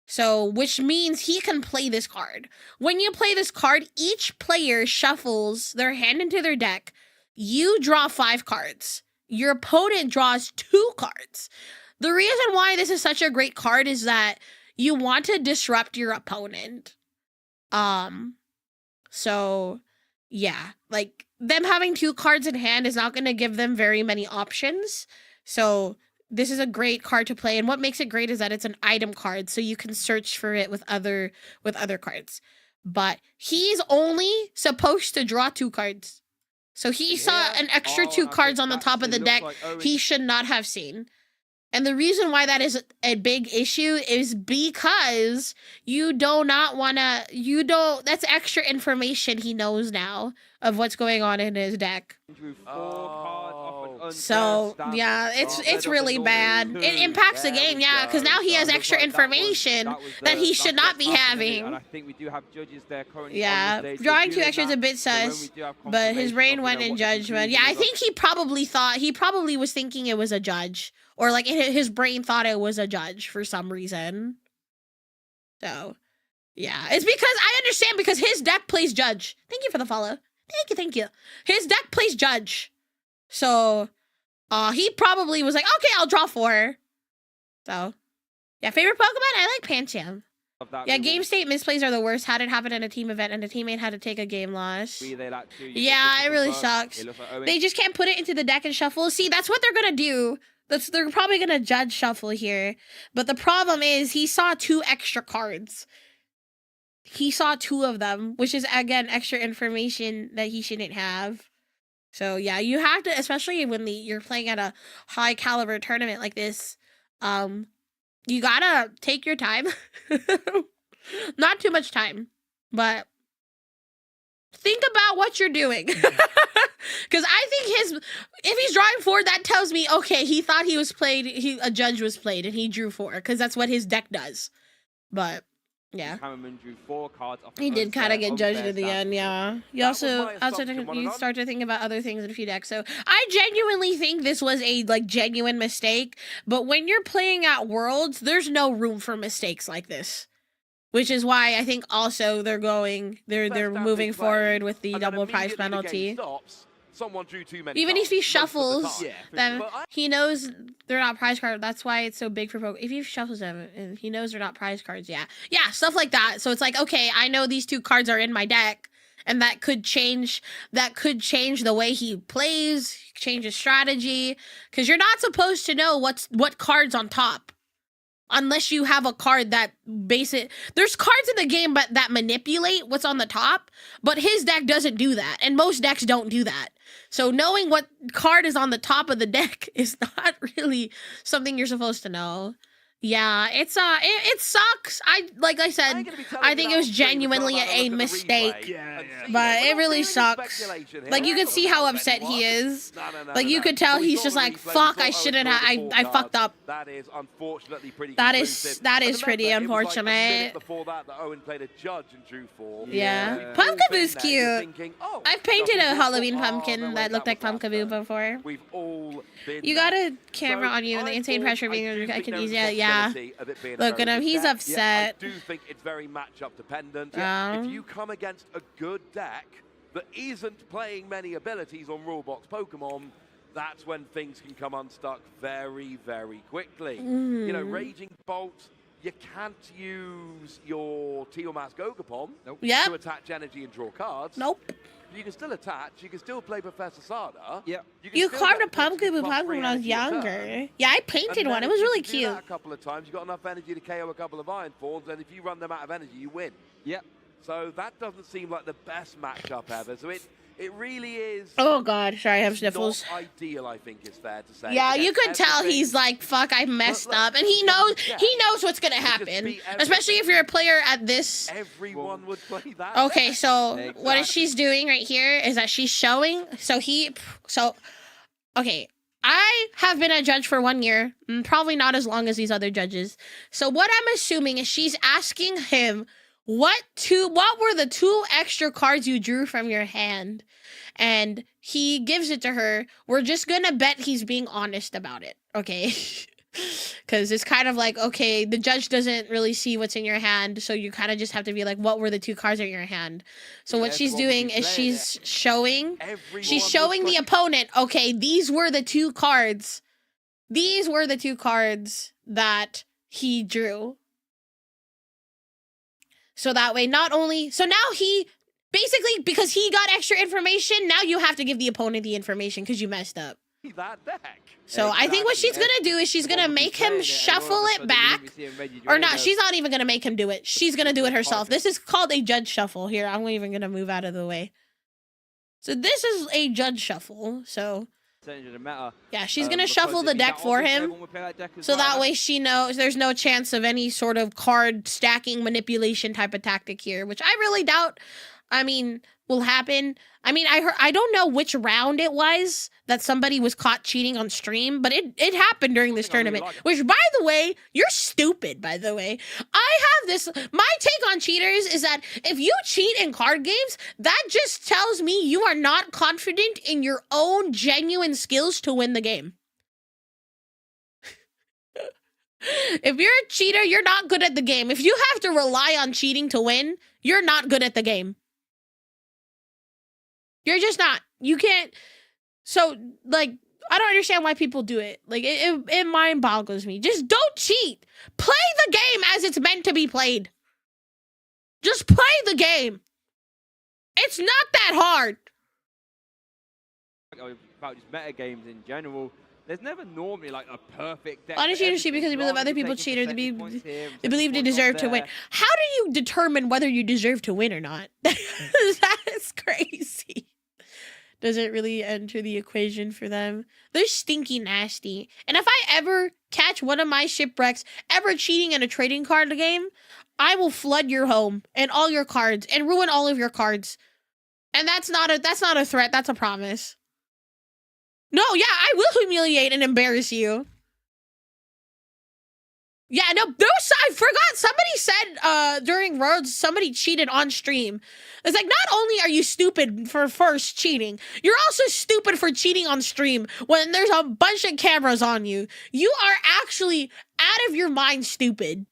So, which means he can play this card. When you play this card, each player shuffles their hand into their deck. You draw 5 cards. Your opponent draws 2 cards. The reason why this is such a great card is that you want to disrupt your opponent. So, yeah, like them having 2 cards in hand is not going to give them very many options. So, this is a great card to play, and what makes it great is that it's an item card, so you can search for it with other cards. But he's only supposed to draw 2 cards. So he saw an extra 2 cards on the top of the deck he should not have seen. And the reason why that is a big issue is because you do not want to, that's extra information he knows now of what's going on in his deck. So, yeah, it's really bad. It impacts the game, yeah, because now he has extra information that he should not be having. And I think we do have judges there currently. Yeah, drawing 2 extra is a bit sus, but his brain went in judgment. Yeah, I think he probably was thinking it was a judge. Or, like, his brain thought it was a judge for some reason. So, yeah. It's because, I understand, because his deck plays judge. Thank you for the follow. Thank you. His deck plays judge. So, he probably was like, okay, I'll draw 4. So, yeah, favorite Pokemon? I like Pancham. Yeah, game state misplays are the worst. Had it happen at a team event and a teammate had to take a game loss. Yeah, it really sucks. They just can't put it into the deck and shuffle. See, that's what they're gonna do. They're probably gonna judge shuffle here. But the problem is he saw 2 extra cards. He saw 2 of them, which is, again, extra information that he shouldn't have. So, yeah, you have to, especially when you're playing at a high caliber tournament like this, you gotta take your time. Not too much time, but think about what you're doing. Because I think if he's drawing 4, that tells me, okay, he thought he was played, a judge was played, and he drew 4, because that's what his deck does. But, yeah. Hammerman drew 4 cards off he did kind of get judged at the end, yeah. You also assumption, start to think about other things in a few decks. So I genuinely think this was a genuine mistake. But when you're playing at Worlds, there's no room for mistakes like this. Which is why I think also they're moving forward with the double prize penalty. Someone drew too many Even cards, if he most of the shuffles time. them, he knows they're not prize cards. That's why it's so big for Pokemon. If he shuffles them and he knows they're not prize cards, yeah, stuff like that. So it's like, okay, I know these 2 cards are in my deck, and that could change the way he plays, change his strategy, because you're not supposed to know what cards on top. Unless you have a card that there's cards in the game that manipulate what's on the top, but his deck doesn't do that, and most decks don't do that. So knowing what card is on the top of the deck is not really something you're supposed to know. Yeah, it sucks. Like I said, I think it was genuinely a mistake. But it really sucks. Like, you can see how upset he is. Like, you could tell he's just like, fuck, I shouldn't have, I fucked up. That is unfortunately pretty That is pretty unfortunate. Before that, Owen played a judge and drew 4. Yeah. Pumpkaboo's cute. I've painted a Halloween pumpkin that looked like Pumpkaboo before. We've all been You got a camera on you and the insane pressure being I can ease it. Yeah. Look at him, he's upset. I do think it's very matchup dependent. If you come against a good deck that isn't playing many abilities on Rulebox Pokemon, that's when things can come unstuck very, very quickly. You know, Raging Bolt, you can't use your Teal'c's Gogapon to attach energy and draw cards. You can still attach. You can still play Professor Sada. You carved a Pumpkaboo Pumpkin when I was younger. Yeah, I painted one. It was really cute. A couple of times, you got enough energy to KO a couple of Iron Thorns, and if you run them out of energy, you win. So that doesn't seem like the best matchup ever. So it really is. Oh God, sorry, I have sniffles. Not ideal, I think is fair to say. Yeah, you could tell he's like, fuck, I messed up, and he knows what's gonna happen. Especially if you're a player at this. Everyone would play that. Okay, so what she's doing right here is that she's showing. Okay, I have been a judge for 1 year, probably not as long as these other judges. So what I'm assuming is she's asking him, what were the 2 extra cards you drew from your hand? And he gives it to her. We're just gonna bet he's being honest about it, okay? Because it's kind of like, okay, the judge doesn't really see what's in your hand, so you kind of just have to be like, what were the 2 cards in your hand? So what she's doing is she's showing the opponent, okay, these were the 2 cards. These were the 2 cards that he drew. So that way, so now he basically, because he got extra information, now you have to give the opponent the information because you messed up. That deck. So I think what she's gonna do is she's gonna make him shuffle it back. Or not, she's not even gonna make him do it. She's gonna do it herself. This is called a judge shuffle. Here, I'm even gonna move out of the way. So this is a judge shuffle. So yeah, she's gonna shuffle the deck for him. So that way she knows there's no chance of any sort of card stacking manipulation type of tactic here, which I really doubt, I mean, will happen. I mean, I don't know which round it was that somebody was caught cheating on stream, but it happened during this tournament, which, by the way, you're stupid, by the way. I have this, my take on cheaters is that if you cheat in card games, that just tells me you are not confident in your own genuine skills to win the game. If you're a cheater, you're not good at the game. If you have to rely on cheating to win, you're not good at the game. You're just not. You can't. So, like, I don't understand why people do it. Like, it mind boggles me. Just don't cheat. Play the game as it's meant to be played. Just play the game. It's not that hard. About just meta games in general, there's never normally like a perfect deck. Honestly, cheat because they believe other people cheated. They believe they deserve to win. How do you determine whether you deserve to win or not? That is crazy. Doesn't really enter the equation for them. They're stinky nasty. And if I ever catch one of my shipwrecks ever cheating in a trading card game, I will flood your home and all your cards and ruin all of your cards. And that's not a threat, that's a promise. No, yeah, I will humiliate and embarrass you. Yeah, no, I forgot. Somebody said during Rhodes, somebody cheated on stream. It's like, not only are you stupid for first cheating, you're also stupid for cheating on stream when there's a bunch of cameras on you. You are actually out of your mind stupid.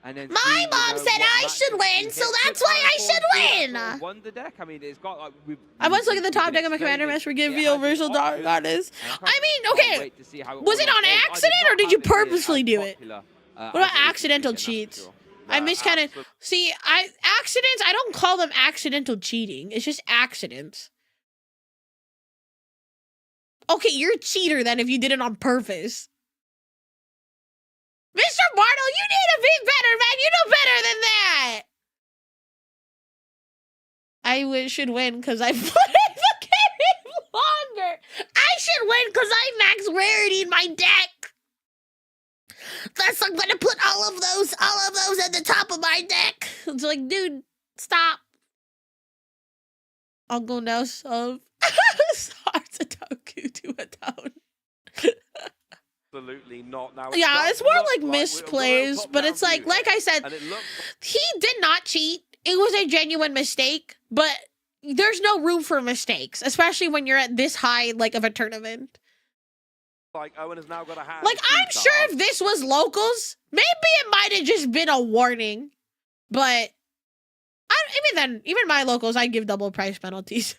And then my mom said I should win, so that's why I should win. Wonder deck. I mean, it's got like. I once look at the top deck of my commander mess for give universal dark goddess. I mean, okay, was it on accident or did you purposely do it? What about accidental cheats? I miscounted. See, accidents. I don't call them accidental cheating. It's just accidents. Okay, you're a cheater then if you did it on purpose. Mr. Bartle, you need to be better, man. You know better than that. I should win because I played the game longer. I should win because I max rarity in my deck. Thus, I'm gonna put all of those at the top of my deck. It's like, dude, stop. I'll go now. Start Sudoku to a tone. Absolutely not. Now, yeah, it's more like misplays, but it's like I said, he did not cheat. It was a genuine mistake, but there's no room for mistakes, especially when you're at this high, like, of a tournament. Like, Owen has now got a hand. Like, I'm sure if this was locals, maybe it might have just been a warning, but even my locals, I give double price penalties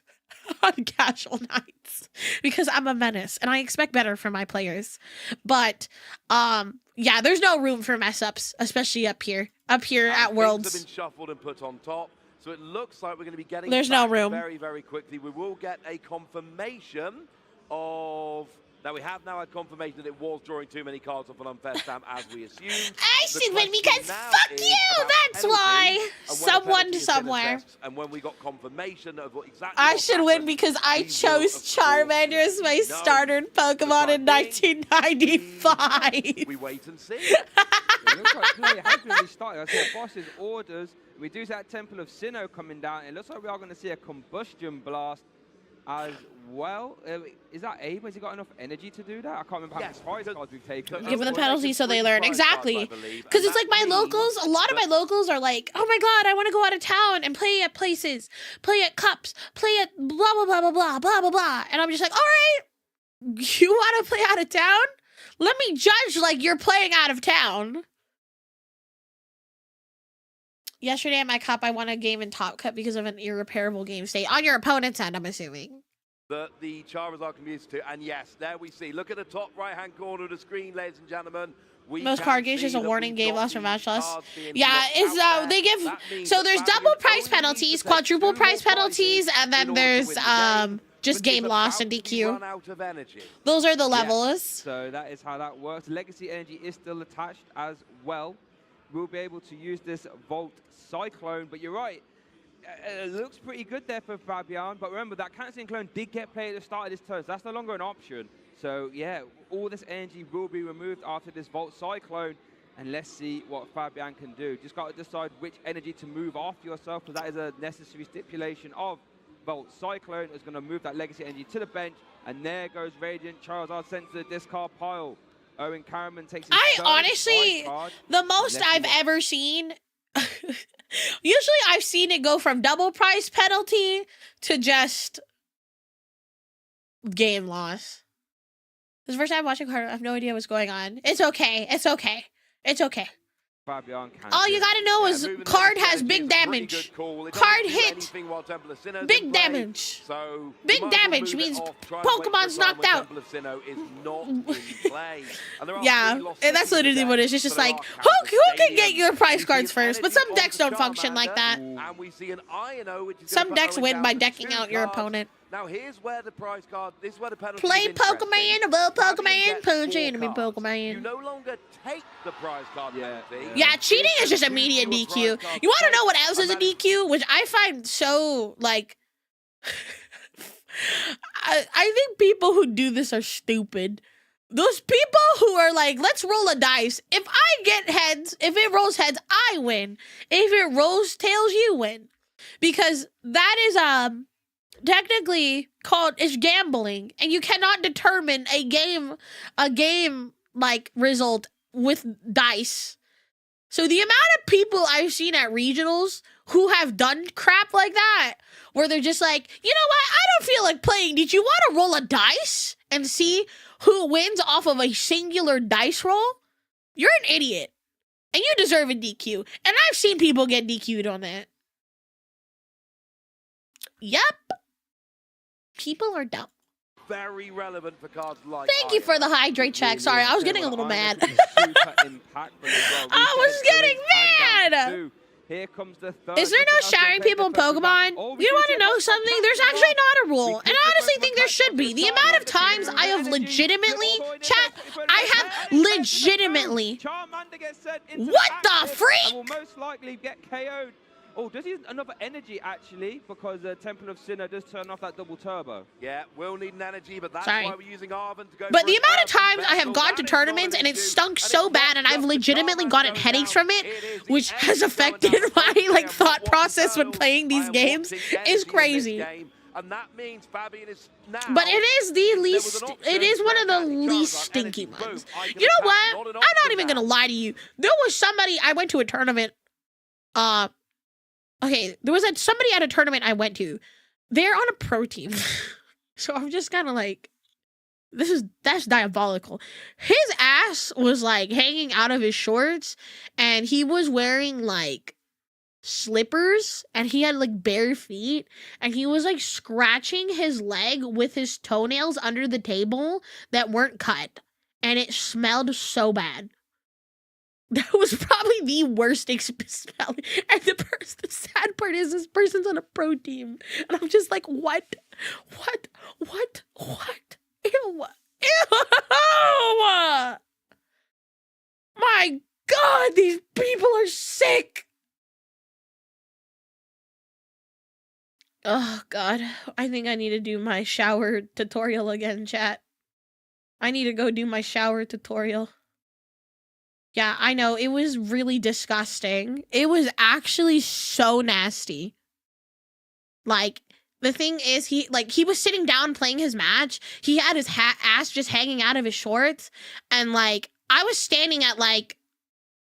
on casual nights because I'm a menace and I expect better from my players. But yeah, there's no room for mess ups, especially up here at Worlds. Have been shuffled and put on top, so it looks like we're going to be getting. There's no room. Very, very quickly. We will get a confirmation of. Now, we have now had confirmation that it was drawing too many cards off an unfair stamp, as we assumed. I should win because fuck you! That's why! Someone somewhere. And when we got confirmation of what exactly I should win because I chose Charmander as my starter Pokemon in 1995. We wait and see. It looks like play has really started. I see a boss's orders. We do see that Temple of Sinnoh coming down. It looks like we are going to see a Combustion Blast as well. Is that Abe? Has he got enough energy to do that? I can't remember how many spice cards we've taken. Give them the penalty so they learn. Exactly. Because it's like my locals, a lot of my locals are like, oh my god, I want to go out of town and play at places, play at cups, play at blah, blah, blah, blah, blah, blah, blah, blah. And I'm just like, all right, you want to play out of town? Let me judge like you're playing out of town. Yesterday at my cup, I won a game in Top Cup because of an irreparable game state. On your opponent's end, I'm assuming. That the Charizard can be used to. And yes, there we see. Look at the top right-hand corner of the screen, ladies and gentlemen. Most card games is a warning game lost from match loss. Yeah, it's they give so there's double price penalties, quadruple price penalties, and then there's just game loss and DQ. Those are the levels. So that is how that works. Legacy energy is still attached as well. We'll be able to use this Volt Cyclone, but you're right. It looks pretty good there for Fabian, but remember that cancelling clone did get played at the start of this turn, so that's no longer an option. So yeah, all this energy will be removed after this Volt Cyclone, and let's see what Fabian can do. Just got to decide which energy to move off yourself, because that is a necessary stipulation of Volt Cyclone. Is going to move that legacy energy to the bench, and there goes Radiant Charizard sent to the discard pile. Owen Karaman takes his I third honestly, card. the most I've ever seen, usually I've seen it go from double price penalty to just game loss. This is the first time watching card. I have no idea what's going on. It's okay. It's okay. It's okay. Fabian can All you gotta know is card has big damage. Card hit. Big damage. Big damage means Pokemon's knocked out. Yeah, and that's literally what it is. It's just like, who can get your prize cards first? But some decks don't function like that. Some decks win by decking out your opponent. Now here's where the prize card, this is where the penalty Play is interesting. Pokemon, above Pokemon, punch Four enemy cards. Pokemon. You no longer take the prize card penalty. Yeah, cheating is just immediate DQ. You want to know what else is a DQ? Which I find so, like... I think people who do this are stupid. Those people who are like, let's roll a dice. If I get heads, if it rolls heads, I win. If it rolls tails, you win. Because that is, technically called is gambling, and you cannot determine a game like result with dice. So the amount of people I've seen at regionals who have done crap like that, where they're just like, you know what, I don't feel like playing. Did you want to roll a dice and see who wins off of a singular dice roll? You're an idiot, and you deserve a DQ. And I've seen people get DQ'd on that. Yep. People are dumb. Very relevant for cards like Thank you for the hydrate check. Sorry, I was getting a little mad. I was getting mad. Here comes the third. Is there no showering people in Pokemon? You want to know something? There's actually not a rule. And I honestly think there should be. The amount of times I have legitimately, chat, I have legitimately. What the freak? Will most likely get KO'd. Oh, does he have another energy, actually? Because Temple of Sinnoh does turn off that double turbo. Yeah, we'll need an energy, but that's Sorry. why we're using Arven to go. But the amount of times I have gone to tournaments and it's stunk so bad and I've legitimately gotten headaches from it, which has affected my like thought process when playing these games, is crazy. And that means Fabian is now. But it is the least, it is one of the least stinky ones. You know what? I'm not even gonna lie to you. There was somebody, I went to a tournament, okay, there was somebody at a tournament I went to. They're on a pro team. So I'm just kind of like, that's diabolical. His ass was like hanging out of his shorts and he was wearing like slippers and he had like bare feet and he was like scratching his leg with his toenails under the table that weren't cut. And it smelled so bad. That was probably the worst experience. And the sad part is this person's on a pro team. And I'm just like, what? Ew. My God, these people are sick. Oh, God. I think I need to do my shower tutorial again, chat. I need to go do my shower tutorial. Yeah, I know. It was really disgusting. It was actually so nasty. Like, the thing is, he was sitting down playing his match. He had his ass just hanging out of his shorts. And, like, I was standing at, like,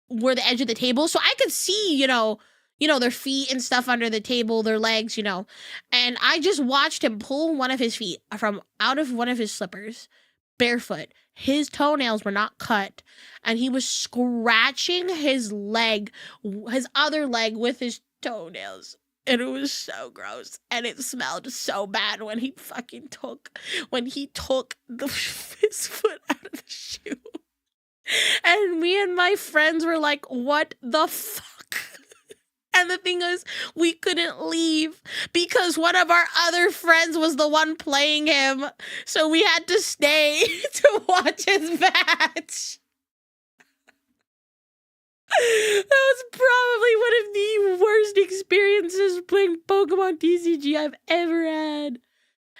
where the edge of the table. So I could see, you know, their feet and stuff under the table, their legs, you know. And I just watched him pull one of his feet from out of one of his slippers, barefoot. His toenails were not cut, and he was scratching his leg, his other leg, with his toenails. And it was so gross, and it smelled so bad when he took his foot out of the shoe. And me and my friends were like, what the fuck? And the thing is, we couldn't leave because one of our other friends was the one playing him. So we had to stay to watch his match. That was probably one of the worst experiences playing Pokemon TCG I've ever had.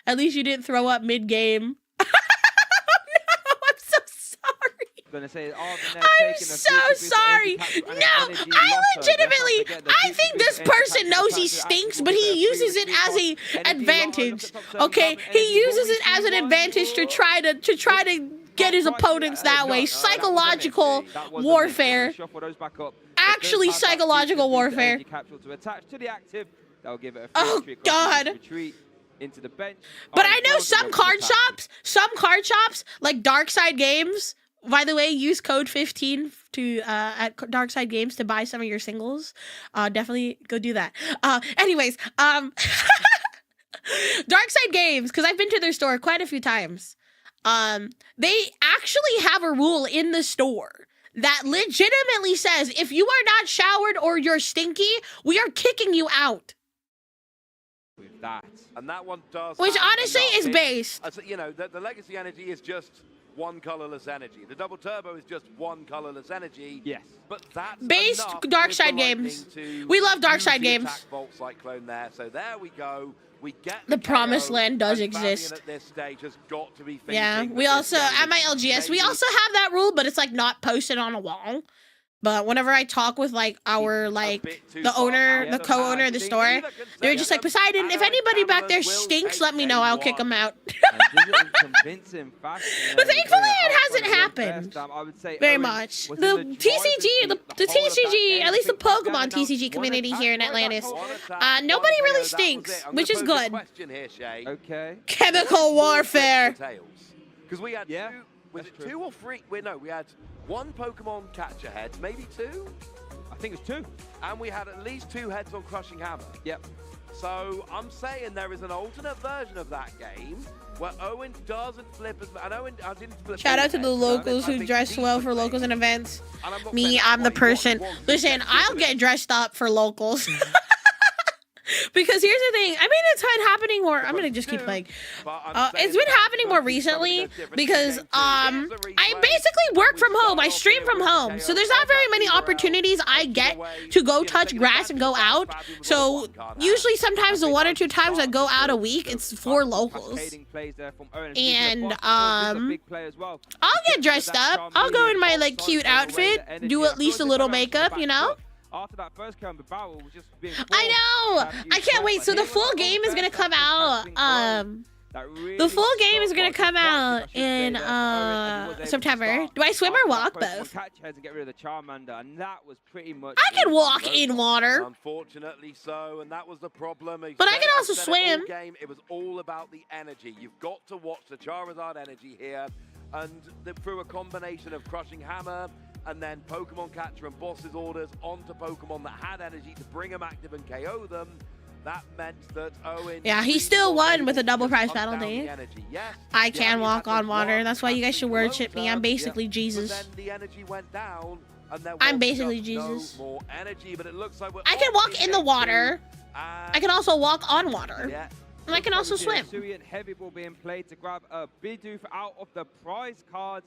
At least you didn't throw up mid-game. Oh no, I'm so sorry. Gonna say, I'm so sorry. No, I legitimately, I think this person knows he stinks, but he uses it as an advantage. Okay, he uses it as an advantage to try to get his opponents that way. Psychological warfare. Actually, psychological warfare. Oh God. Into the bench. But I know some card shops, like Darkside Games. By the way, use code 15 to at Darkside Games to buy some of your singles. Definitely go do that. Anyways, Darkside Games, because I've been to their store quite a few times. They actually have a rule in the store that legitimately says if you are not showered or you're stinky, we are kicking you out. With that. And that one does. Which honestly is based. You know, the legacy energy is just one colorless energy. The double turbo is just one colorless energy. Yes. But that's based Darkside Games. We love Darkside Games. Volt Cyclone there. So there we go. We get the promised land does exist. At this stage has got to be yeah, we also at my LGS we also have that rule, but it's like not posted on a wall. But whenever I talk with like our the owner, the co-owner of the store, they're just like, Poseidon, if anybody back there stinks, let me know. I'll kick them out. But thankfully, it hasn't happened very much. The TCG, at least the Pokemon TCG community here in Atlantis, nobody really stinks, which is good. Okay. Chemical warfare. Because we had was it 2 or 3? No, we had 1 Pokemon catcher head, maybe 2? I think it's 2. And we had at least 2 heads on Crushing Hammer. Yep. So I'm saying there is an alternate version of that game where Owen doesn't flip as and Owen didn't flip. Shout out to the locals who dress well for locals and events. Me, I'm the person. Listen, I'll get dressed up for locals. Because here's the thing, I mean, it's been happening more. I'm gonna just keep playing. It's been happening more recently because I basically work from home. I stream from home, so there's not very many opportunities I get to go touch grass and go out. So usually, sometimes the 1 or 2 times I go out a week, it's for locals. And I'll get dressed up. I'll go in my like cute outfit, do at least a little makeup, you know. After that first counter battle was just being I know! I can't wait. So the full game is gonna come out. The full game is gonna come out in September. Do I swim or walk both? And get rid of the Charmander, and that was pretty much I can walk in water. Unfortunately so, and that was the problem. But I can also swim. It was all about the energy. You've got to watch the Charizard energy here, and through a combination of Crushing Hammer, and then Pokemon Catcher and Boss's orders onto Pokemon that had energy to bring them active and KO them. That meant that Owen... Yeah, he still won with a double prize penalty. Yes, I can walk on water. That's why you guys should worship me. I'm basically Jesus. But then the energy went down, and there I'm was basically just Jesus. No more energy, but it looks like I can walk in the water. I can also walk on water. Yeah. And I can also swim. Heavy ball being played to grab a Bidoof out of the prize cards.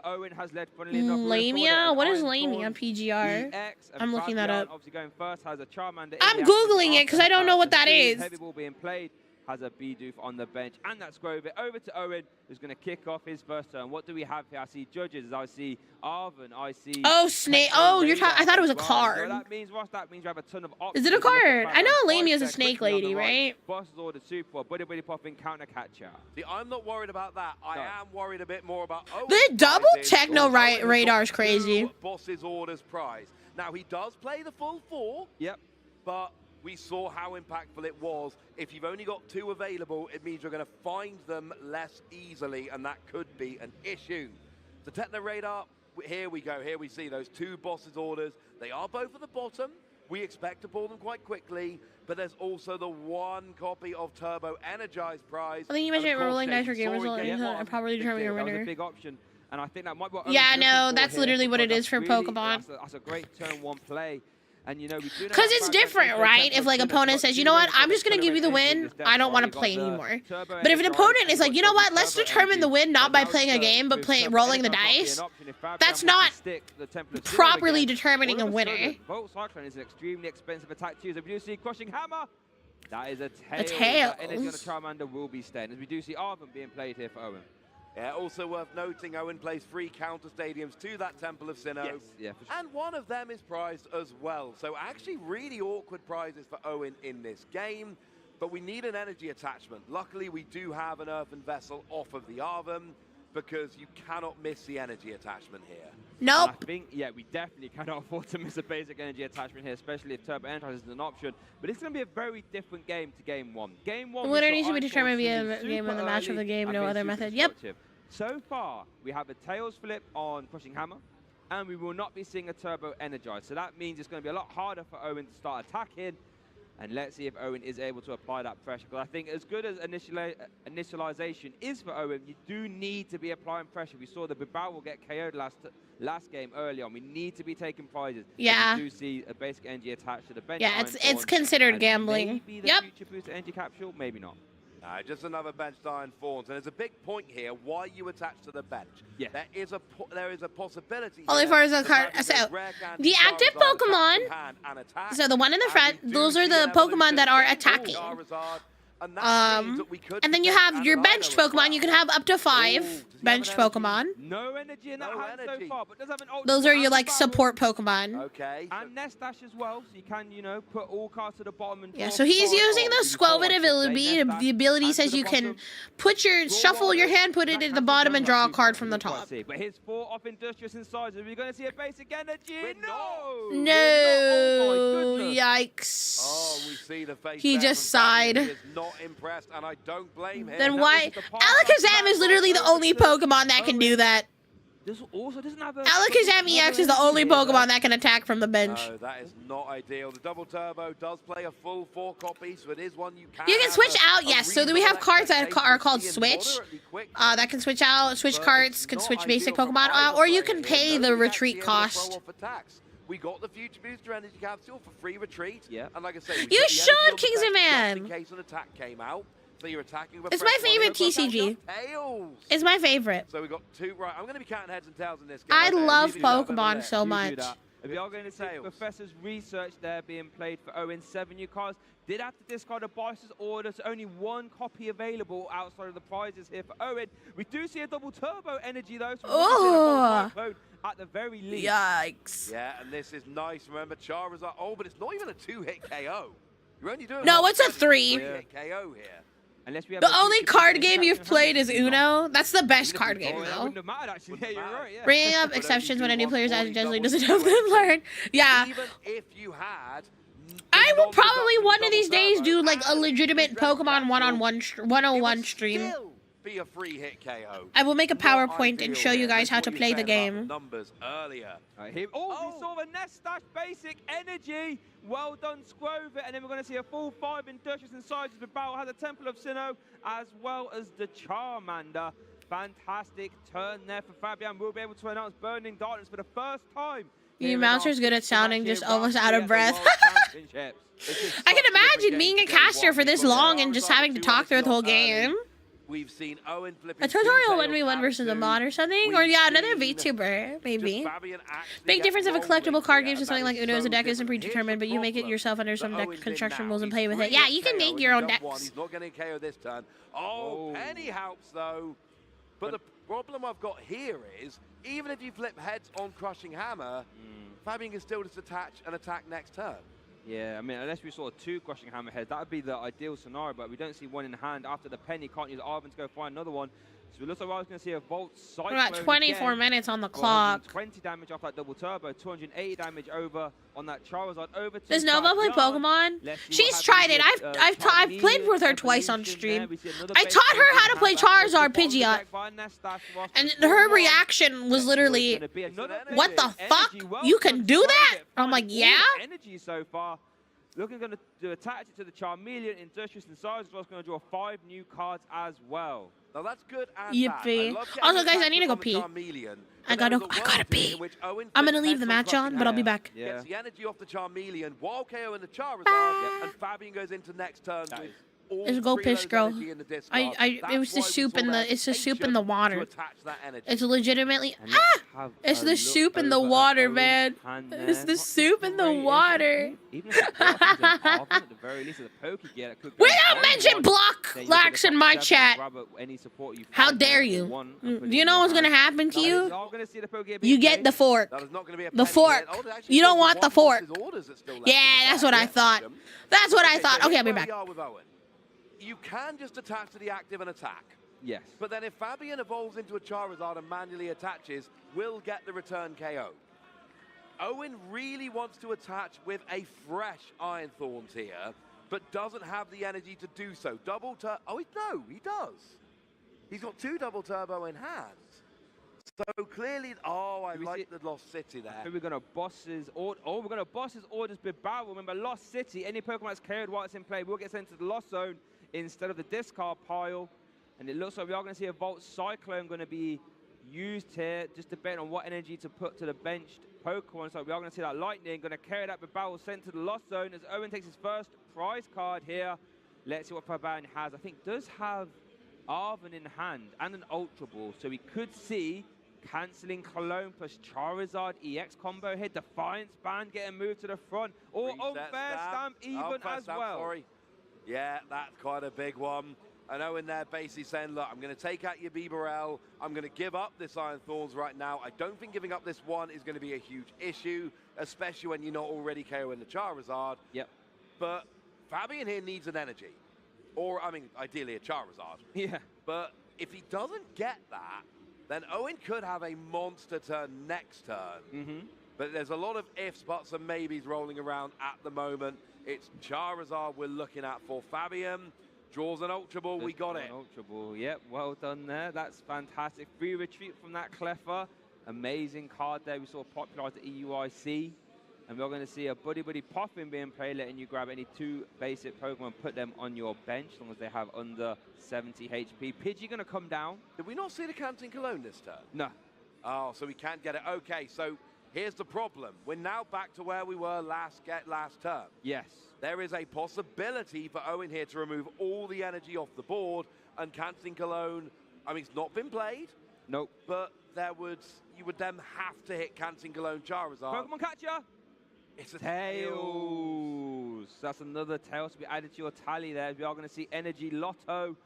Owen has led funnily enough. Lamia? What is Lamia PGR? I'm looking that up. Obviously going first has a Charmander. I'm Googling it because I don't know what that is. Heavy ball being played. Has a Bidoof on the bench, and that's Grove it over to Owen, who's going to kick off his first turn. What do we have here? I see judges. I see Arvin. I see. Oh, snake. Oh, you're talking. I thought it was a card. So that means, Ross, that means we have a ton of options. Is it a card? I know Lamia is a snake lady, right? Boss is ordered super. Buddy popping counter catcher. See, I'm not worried about that. I am worried a bit more about Owen. The double techno radar is crazy. Boss's orders prize. Now he does play the full 4. Yep. But we saw how impactful it was. If you've only got 2 available, it means you're going to find them less easily, and that could be an issue. The Techno Radar, here we go. Here we see those 2 Boss's orders. They are both at the bottom. We expect to pull them quite quickly, but there's also the 1 copy of Turbo Energized prize. I think you mentioned rolling dice for game result and probably determine your winner. That was a big option. And I think that might be what Yeah, Owen's no, looking for that's here, literally what because it is for that's really- Pokemon. That's a great turn 1 play. And, you know, we do know Because that it's Fabian different, Tempo right? Tempo If like Sinnoh's opponent got says, you two know what, ways I'm to just gonna give you the accelerate win. into this I don't deck, want right? to You've play got the anymore. Turbo But if an Energize opponent and is like, you've you got know what, double let's Turbo determine Energy. the win not by Now playing a Turbo game, but with play Turbo rolling the Energize might be dice. an option if Fabian That's wants to not stick the Temple of Sinnoh properly again. determining a All of winner. sudden, Volt Cyclone is an extremely expensive attack too. So we do see Crushing Hammer. That is a tail. tails. That Energy on the Charmander will be staying. As we do see Arven being played here for Owen. Yeah, also worth noting, Owen plays 3 counter stadiums to that Temple of Sinnoh. Yes, yeah, for sure. And one of them is prized as well. So actually really awkward prizes for Owen in this game. But we need an energy attachment. Luckily, we do have an Earthen Vessel off of the Arven, because you cannot miss the energy attachment here. Nope. And I think, yeah, we definitely cannot afford to miss a basic energy attachment here, especially if Turbo Energize is an option. But it's going to be a very different game to Game 1. Game 1, The winner we needs saw to be Ice determined Ball via super game of the match of the early game, and no being other super method. Yep. destructive. So far, we have a Tails flip on Crushing Hammer, and we will not be seeing a Turbo Energize. So that means it's going to be a lot harder for Owen to start attacking. And let's see if Owen is able to apply that pressure. Because I think as good as initialization is for Owen, you do need to be applying pressure. We saw the Bibao will get KO'd last game early on. We need to be taking prizes. Yeah. We do see a basic energy attached to the bench. Yeah, Iron it's Thorn, considered and gambling. Maybe the Yep. future booster energy capsule, maybe not. Just another bench Iron Thorns. And there's a big point here why you attach to the bench. Yeah. There is a possibility. Only here for the that card. having So those rare candy the active Charizard Pokemon. attached in hand and attack, So the one in the and front, we do those are see the an Pokemon evolution that are in attacking. Charizard, and that means that we could And then you protect have your Anorino benched as well. Pokemon. You can have up to 5 Ooh, does he have benched an energy? Pokemon. No energy in that No hand energy. so far, but does have an ultra Those are and your like Barrel. support Pokemon. Okay. And Nest Dash as well, so you can, you know, put all cards to the bottom and Yeah, draw so he's five. using the Oh, Squelbit I should say ability. Nest Dash The ability and to says the you can bottom. put your Draw shuffle your one. hand, put it That at the can bottom, be and done draw a like card two from the times, top. But his 4 off Industrious Incisors. Are we going to see a basic energy? We're No! not. No, Oh my goodness. yikes. Oh, we see the face. He there just from Fabian. sighed. He is not impressed, and I don't blame him. Then that why? was the part Alakazam that is literally the Maffriron only took Pokemon that can do that. This also doesn't have a... Alakazam EX is the only Pokemon that can attack from the bench. No, that is not ideal. The double turbo does play a full 4 copies, so it is one you can. You can have switch a- out, a yes. So we reasonable have cards that expectation are of called seeing switch. moderately quick. That can switch out, switch But cards, it's can not switch basic ideal for Pokemon, either or you player can here. pay the Nobody retreat actually able to cost. throw off attacks. We got the Future Booster Energy Capsule for free retreat. Yeah. And like I say, we You put the energy should, on the Kings bench of just Man. in case an attack came out. So you're attacking with It's my favorite TCG. Tails. It's my favorite. So we got 2 right. I'm going to be counting heads and tails in this game. I Okay, love you do that, Pokemon but so You do much. that. If you are going to see Tails. Professor's research there being played for Owen, 7 new cards. Did have to discard a Bice's order, so only 1 copy available outside of the prizes here for Owen. We do see a double turbo energy though, so we're looking at a full code at the very least. Yikes. Yeah, and this is nice. Remember, Charizard. Oh, but it's not even a 2-hit KO. You're only doing No, one it's a 3 3. hit KO here. Unless we have The a only future card booster game energy you've capsule, played is Uno. That's the best Even if card we game, draw it, that though. wouldn't have mattered, actually. Yeah, you're right, yeah. Bringing up But exceptions when only any do players 140 generally double doesn't help them turbo. learn. Yeah. Even if you had... I will probably non-deductible one of these double days turbo do like a and legitimate the Dread Pokemon Capsule, 101 it would stream. still be a 3-hit KO. I will make a Not PowerPoint and ideal show you here. guys That's how what to you play the said about game. numbers earlier. Right, here. Oh, we saw the Nest Dash basic energy. Well done, Squover. And then we're going to see a full 5 Industrious Incisors. The battle has a Temple of Sinnoh as well as the Charmander. Fantastic turn there for Fabian. We'll be able to announce Burning Darkness for the first time. You Mounter's good at sounding just almost out of breath. I can imagine being a caster for this long and just having to talk through the whole game. We've seen Owen flipping A tutorial two-tails 1v1 versus a out mod to- or something? We've Or yeah, another seen VTuber, maybe. just Fabian actually Big get difference of a rolling collectible card here, game to and something that like is Uno as a so deck isn't different. Here's predetermined, the but you make it problem yourself under some that deck Owen's in construction now. rules and He's play with it. 3 Yeah, hit you can KO. make He's your own done one. decks. He's not getting KO this turn. Oh, Oh. Penny helps though. But the problem I've got here is, even if you flip heads on Crushing Hammer, Fabian can still just attach and attack next turn. Yeah, I mean, unless we saw 2 Crushing Hammer heads, that would be the ideal scenario, but we don't see one in hand. After the penny, can't use Arven to go find another one. So it looks like I was going to see a Volt Cyclone We're at 24 again. minutes on the Got clock. 120 damage off that double turbo, 280 damage over on that Charizard. Over to Does Nova play Fabian. Pokemon? Let's see what She's happens tried it. with, I've played with her twice on Evolution there. stream. We see another I base taught her game how to in play hand. Back Charizard to the bottom of the Pidgeot. deck by Nestash from And Austin. her 4-1. reaction was literally, Gonna be another what the energy. fuck? Well You can done, do that? Squirrel. I'm like, All yeah? Energy so far. Looking going to attach it to the Charmeleon, Industrious Incisors. Also going to draw 5 new cards as well. Now that's good and Yippee. bad. Also, guys, I need to go pee. I gotta pee. I'm gonna leave the match on, but I'll be back. Yeah. Gets the energy off the Charmeleon, while KO in the Charizard, and Fabian goes into next turn with all Let's go, three piss of those girl. energy in the discard. It was the That's soup why we in saw the. that It's the soup in hesitation the to water. attach that energy. It's legitimately. Have It's a the look soup in the over at water, Owen's man. hand It's there. the Not soup in the great, is it? water. Even if it wasn't an Arven, at the very least, of the Pokegear, that could go We don't on mention one. block Then you look at lax the in top my 7, chat. grab any support you How find dare there, you? one, and put Do it you in know your what's gonna hand. happen to Now, you? you're all gonna see the Pokegear You being get the played. fork. That is not gonna be a The penny fork. hit. Oh, it actually You don't goes want with the one fork. versus orders that's still left Yeah, in the that's deck. what I thought. That's what I Okay, thought. so Okay, I'll here's be where back. we are with Owen. You can just attach to the active and attack. Yes. But then if Fabian evolves into a Charizard and manually attaches, we'll get the return KO. Owen really wants to attach with a fresh Iron Thorns here, but doesn't have the energy to do so. Double turbo. Oh, no, he does. He's got 2 double turbo in hand. So clearly, oh, I like the Lost City there. We're gonna boss his order. Oh, we're gonna boss his orders with barrel. Remember, Lost City. Any Pokemon that's carried while it's in play will get sent to the Lost Zone instead of the discard pile. And it looks like we are going to see a Volt Cyclone going to be used here, just depending on what energy to put to the benched Pokemon. So we are going to see that Lightning going to carry that with barrel sent to the Lost Zone as Owen takes his first prize card here. Let's see what Fabian has. I think does have Arven in hand and an Ultra Ball, so we could see cancelling Cologne plus Charizard EX combo here. Defiance Band getting moved to the front, or Reset Unfair Stamp even Unfair as Stamp, well. Sorry. Yeah, that's quite a big one. And Owen there basically saying, look, I'm going to take out your Bibarel. I'm going to give up this Iron Thorns right now. I don't think giving up this one is going to be a huge issue, especially when you're not already KOing the Charizard. Yep. But Fabian here needs an energy. Or, I mean, ideally a Charizard. Yeah. But if he doesn't get that, then Owen could have a monster turn next turn. Mm-hmm. But there's a lot of ifs, buts, and maybes rolling around at the moment. It's Charizard we're looking at for Fabian. Draws an Ultra Ball, we got it. Ultra Ball, yep, well done there. That's fantastic. Free retreat from that Cleffa. Amazing card there. We saw popularized at EUIC. And we're going to see a Buddy Buddy Poffin being played, letting you grab any 2 basic Pokemon, put them on your bench, as long as they have under 70 HP. Pidgey going to come down. Did we not see the Canting Cologne this turn? No. Oh, so we can't get it. Okay, so here's the problem. We're now back to where we were last turn. Yes. There is a possibility for Owen here to remove all the energy off the board, and Canting Cologne, I mean, it's not been played. Nope. But you would then have to hit Canting Cologne Charizard. Pokemon catcher. It's a Tails. That's another Tails to be added to your tally there. We are going to see Energy Lotto.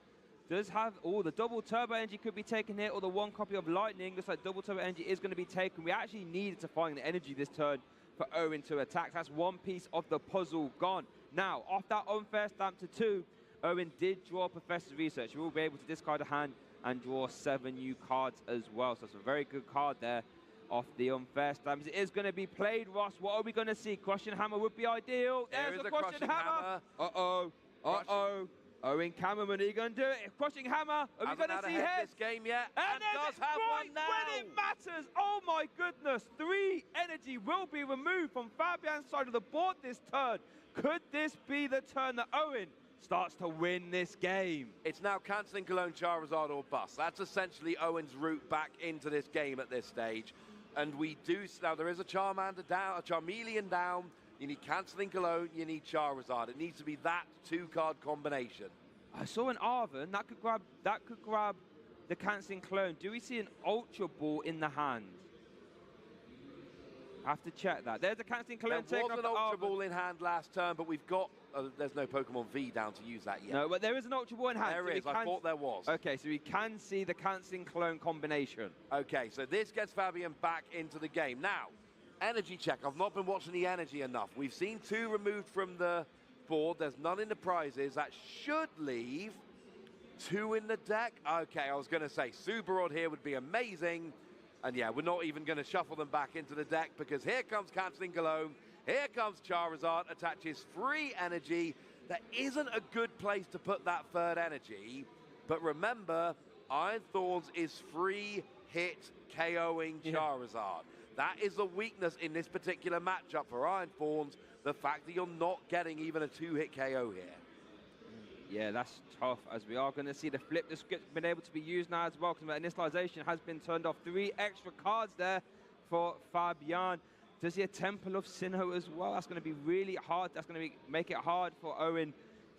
Does have, the double turbo energy could be taken here, or the 1 copy of Lightning. Looks like double turbo energy is going to be taken. We actually needed to find the energy this turn for Owen to attack. That's 1 piece of the puzzle gone. Now, off that Unfair Stamp to 2, Owen did draw Professor's Research. You will be able to discard a hand and draw 7 new cards as well. So it's a very good card there off the Unfair Stamps. It is going to be played, Ross. What are we going to see? Crushing Hammer would be ideal. There's a Crushing Hammer. Uh-oh. Uh-oh. Owen Cameron, are you going to do it? Crushing Hammer. Are we going to see heads? This game yet, and does have one now. When it matters. Oh my goodness. 3 energy will be removed from Fabian's side of the board this turn. Could this be the turn that Owen starts to win this game? It's now Cancelling Cologne Charizard or bust. That's essentially Owen's route back into this game at this stage. And we do, now there is a Charmander down, a Charmeleon down. You need Cancelling Cologne, you need Charizard. It needs to be that 2-card combination. I saw an Arven that could grab the Cancelling Cologne. Do we see an Ultra Ball in the hand? I have to check that. There's a Cancelling Cologne. There was an Ultra Ball in hand last turn, but we've got, there's no Pokemon V down to use that yet. No, but there is an Ultra Ball in hand. There is, I thought there was. Okay, so we can see the Cancelling Cologne combination. Okay, so this gets Fabian back into the game. Now, energy check. I've not been watching the energy enough. We've seen 2 removed from the board. There's none in the prizes. That should leave 2 in the deck. Okay, I was going to say Subarod here would be amazing. And yeah, we're not even going to shuffle them back into the deck, because here comes Cancelling Cologne. Here comes Charizard, attaches free energy. There isn't a good place to put that 3rd energy. But remember, Iron Thorns is free hit KOing Charizard. That is the weakness in this particular matchup for Iron Thorns, the fact that you're not getting even a 2-hit KO here. Yeah, that's tough, as we are going to see the flip the script been able to be used now as well, because the initialization has been turned off. 3 extra cards there for Fabian. Does he have Temple of Sinnoh as well? That's going to be really hard. That's going to make it hard for Owen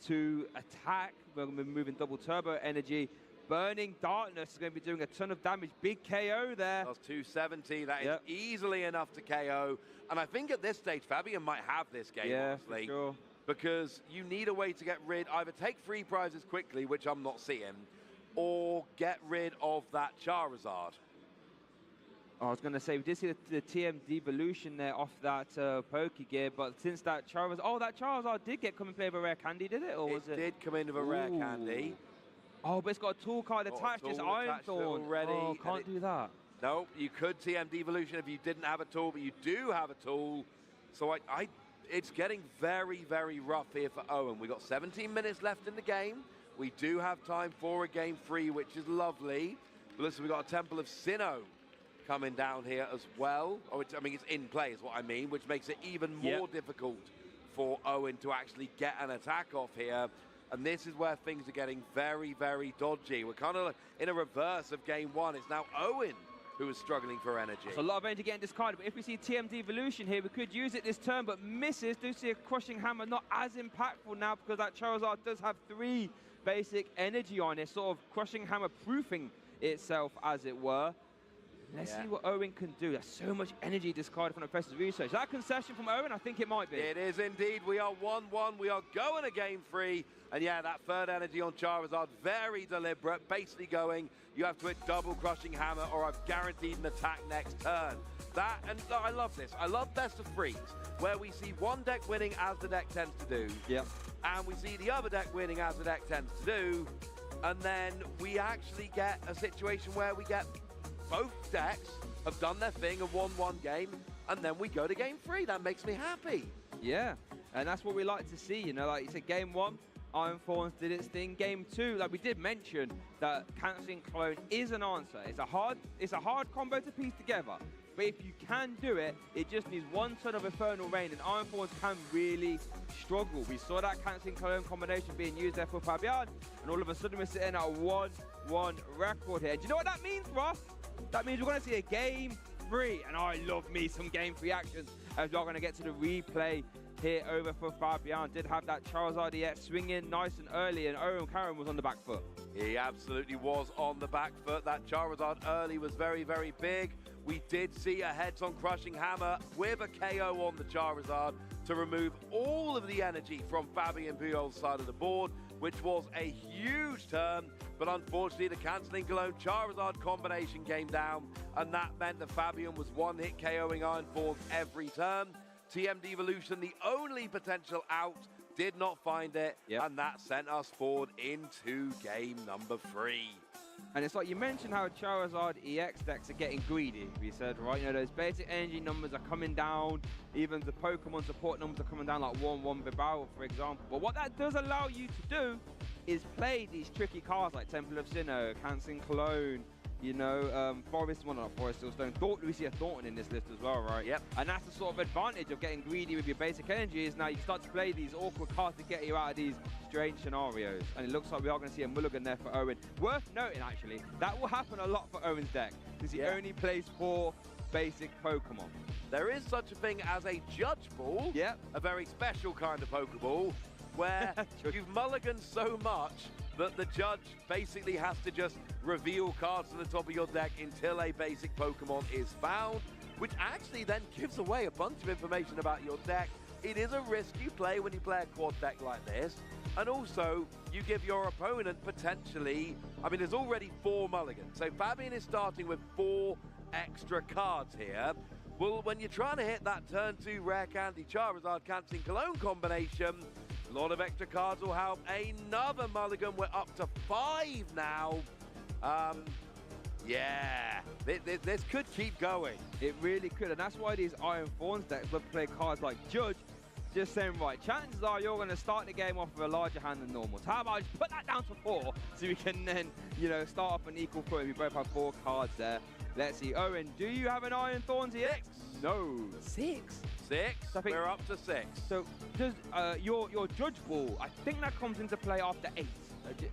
to attack. We're going to be moving double turbo energy. Burning Darkness is going to be doing a ton of damage. Big KO there. That's 270. That is easily enough to KO. And I think at this stage, Fabian might have this game, honestly. For sure. Because you need a way to get rid, either take 3 prizes quickly, which I'm not seeing, or get rid of that Charizard. I was going to say, we did see the TM devolution there off that Pokegear, but since that Charizard, that Charizard did come in play with a rare candy, did it? Or was it? Did come in with a rare candy. Oh, but it's got a tool card attached to its Iron Thorn already. Oh, can't do that. No, you could TM devolution if you didn't have a tool, but you do have a tool. So it's getting very, very rough here for Owen. We've got 17 minutes left in the game. We do have time for a game 3, which is lovely. But listen, we've got a Temple of Sinnoh coming down here as well. I mean, it's in play is what I mean, which makes it even more difficult for Owen to actually get an attack off here. And this is where things are getting very, very dodgy. We're kind of in a reverse of game 1. It's now Owen who is struggling for energy. It's a lot of energy getting discarded, but if we see TM devolution here, we could use it this turn, but misses. Do see a Crushing Hammer, not as impactful now because that Charizard does have 3 basic energy on it, sort of Crushing Hammer proofing itself, as it were. Let's see what Owen can do. There's so much energy discarded from the Professor's research. Is that a concession from Owen? I think it might be. It is indeed. We are 1-1. We are going to game 3. And yeah, that third energy on Charizard, very deliberate. Basically going, you have to hit double Crushing Hammer or I've guaranteed an attack next turn. That, and I love this. I love best of 3s, where we see one deck winning as the deck tends to do. Yep. And we see the other deck winning as the deck tends to do. And then we actually get a situation where we get both decks have done their thing and won one game, and then we go to game 3. That makes me happy. Yeah, and that's what we like to see, you know, like you said, game 1, Iron Thorns did its thing. Game 2, like we did mention, that cancelling clone is an answer. It's a hard combo to piece together, but if you can do it, it just needs one ton of Infernal Rain, and Iron Thorns can really struggle. We saw that cancelling clone combination being used there for Fabian, and all of a sudden we're sitting at a 1-1 record here. Do you know what that means, Ross? That means we're going to see a game 3, and I love me some game 3 actions as we're going to get to the replay here over for Fabian. Did have that Charizard EX swing in nice and early, and Owen Karen was on the back foot. He absolutely was on the back foot. That Charizard early was very, very big. We did see a heads-on Crushing Hammer with a KO on the Charizard to remove all of the energy from Fabian Puyol's side of the board, which was a huge turn. But unfortunately, the cancelling clone Charizard combination came down, and that meant that Fabian was one-hit KOing Iron Thorns every turn. TM Devolution, the only potential out, did not find it, and that sent us forward into game number 3. And it's like you mentioned how Charizard EX decks are getting greedy, we said, right? You know, those basic energy numbers are coming down. Even the Pokemon support numbers are coming down, like 1-1 Bibarel, for example. But what that does allow you to do is play these tricky cards like Temple of Sinnoh, Cancelling Clone, you know, Forest, well, not Forest Stone. We see a Thornton in this list as well, right? Yep. And that's the sort of advantage of getting greedy with your basic energy, is now you start to play these awkward cards to get you out of these strange scenarios. And it looks like we are going to see a mulligan there for Owen. Worth noting, actually, that will happen a lot for Owen's deck, because he only plays 4 basic Pokemon. There is such a thing as a Judge Ball, a very special kind of Pokeball, where you've mulliganed so much that the judge basically has to just reveal cards to the top of your deck until a basic Pokemon is found, which actually then gives away a bunch of information about your deck. It is a risk you play when you play a quad deck like this, and also you give your opponent potentially, I mean, there's already 4 mulligans, so Fabian is starting with 4 extra cards here. Well, when you're trying to hit that turn 2 rare candy Charizard Cancelling Cologne combination, a lot of extra cards will help. Another mulligan. We're up to 5 now. Yeah, this could keep going. It really could, and that's why these Iron Thorns decks love to play cards like Judge, just saying, right, chances are you're going to start the game off with a larger hand than normal. So how about I just put that down to 4, so we can then, you know, start off an equal point. We both have 4 cards there. Let's see. Owen, do you have an Iron Thorns EX? No. 6? 6. We're up to 6. So does your judge ball, I think that comes into play after 8.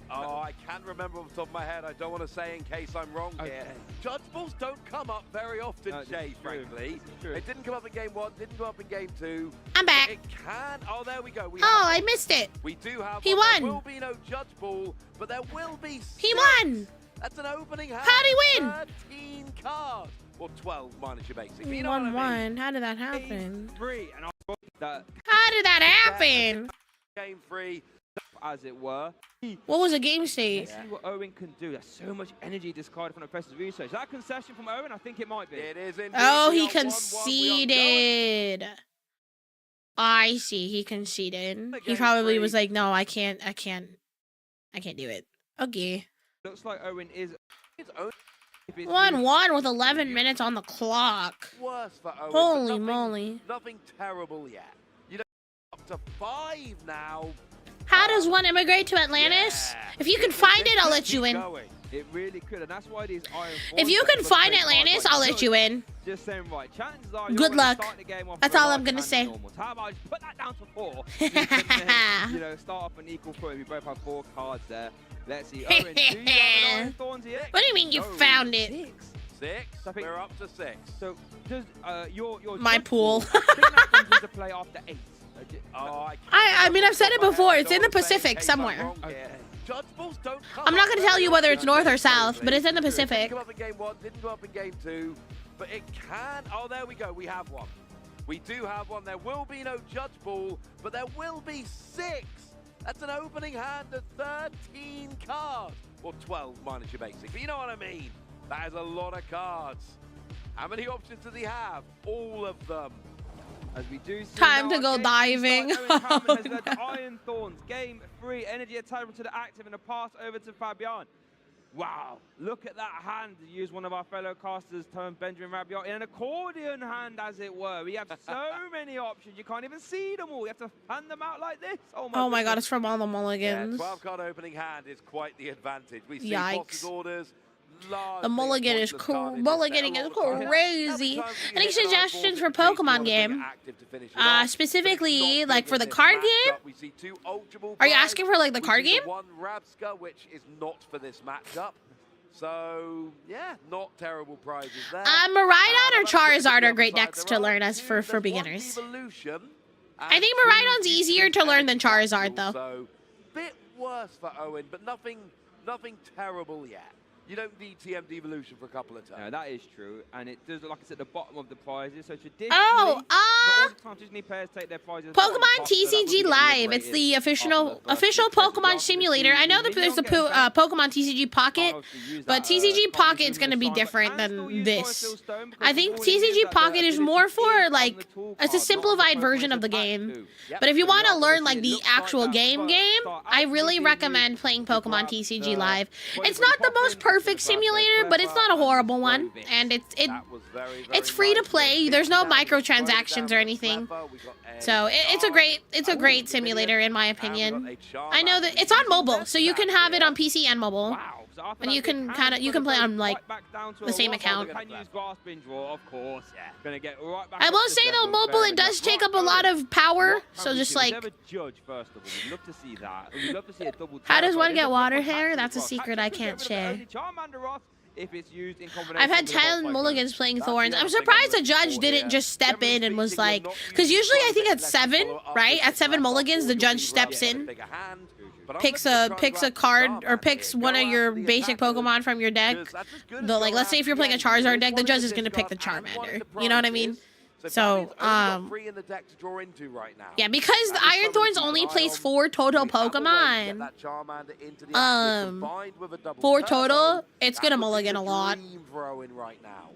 Oh, I can't remember off the top of my head. I don't want to say in case I'm wrong here. Judge balls don't come up very often, Shay, frankly. It didn't come up in game 1, didn't come up in game 2. I'm back. It can. Oh, there we go. I missed it. We do have He one. won. There will be no judge ball, but there will be 6. He won. That's an opening hand. How'd he win? 13 cards. Or 12 minus your basic. He You know what I won mean? How did that happen? 3, and I thought that How did that happen? Game 3. as it were. What was the game state? Let's see what Owen can do. There's so much energy discarded from the Professor's research. Is that a concession from Owen? I think it might be. It is indeed. Oh, We he are 1-1. We are going. conceded. I see. He conceded. He probably was like, "No, I can't do it." Okay. Looks like Owen is. It's only 1-1 with 11 minutes on the clock. worse for Owen. but Holy nothing- moly! Nothing terrible yet. You know, up to 5 now. How does one immigrate to Atlantis? Yeah. If you can find it, I'll let you in. Going. It really could, and that's why these iron. If you can find Atlantis, I'll let you in. Just saying, right. Chances are. Good luck. The game off That's with a all I'm larger gonna hand say. than normal. How about I just put that down to 4? We can, you know, start off an equal point. We both have 4 cards there. Let's see. Owen, do you have an iron thorns here? What do you mean you No. found it? 6. I think- We're up to 6. So does your My judge pool. ball, I think that comes into play after 8. Oh, I mean, I've said it before. It's in the Pacific somewhere. Judge balls don't come I'm not up gonna tell very you whether it's often, north or unfortunately. south, but it's in the Didn't Pacific. come up in game 1, didn't come up in game 2, but it can. Oh, there we go. We have one. We do have one. There will be no judge ball, but there will be 6. That's an opening hand of 13 cards, or 12 minus your basic. But you know what I mean. That is a lot of cards. How many options does he have? All of them. As we do see Time now, to go game diving. restart. Owen Cameron has led Oh, to Iron Thorns. Game 3, energy attachment to the active and a pass over to Fabian. Wow, look at that hand. Use one of our fellow casters, turn Benjamin Rabiot in an accordion hand, as it were. We have so many options. You can't even see them all. You have to hand them out like this. Oh my god, it's from all the Yeah, mulligans. 12 card opening hand is quite the advantage. We see Yikes. boxes orders. The mulligan is cool. Mulliganing is crazy. Any suggestions for Pokemon game? Specifically, like for the card game? Are you asking for like the card game? One Rabska, which is not for this matchup. So yeah, not terrible prizes there. Miraidon or Charizard are great decks to learn as for beginners. I think Miraidon's easier to learn than Charizard though. So bit worse for Owen, but nothing terrible yet. You don't need TM devolution for a couple of No, times. that is true, and it does look like it's at the bottom of the prizes. So traditionally, Oh, not all the time Disney players take their prizes. Pokemon TCG Live. It's the official Pokemon simulator. I know that there's a Pokemon TCG Pocket, but TCG Pocket is going to be different than this. I think TCG Pocket is more for like it's a simplified version of the game. But if you want to learn like the actual game, I really recommend playing Pokemon TCG Live. It's not the most perfect simulator, but it's not a horrible one, and it's free to play. There's no microtransactions or anything, so it's a great simulator in my opinion. I know that it's on mobile, so you can have it on PC and mobile, and you can play on like the same account. I will say though, mobile it does take up a lot of power, so just like. How does one get water hair? That's a secret I can't share. I've had 10 mulligans playing Thorns. I'm surprised the judge didn't just step in and was like, because usually I think at 7, right? At 7 mulligans, the judge steps in, picks a card or picks one of your basic Pokemon from your deck. Like let's say if you're playing a Charizard deck, the judge is gonna pick the Charmander. You know what I mean? So, yeah, because the Iron Thorns only plays 4 total Pokemon. 4 total, it's gonna mulligan a lot.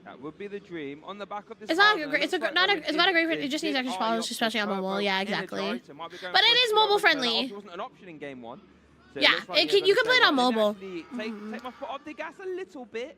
That would be the dream. On the back of this, It's not a great, it's not a great. It just needs extra polish, especially on mobile. Yeah, exactly. But it is mobile friendly. Wasn't an option in game 1. Yeah, you can play it on mobile. Take my foot off the gas a little bit.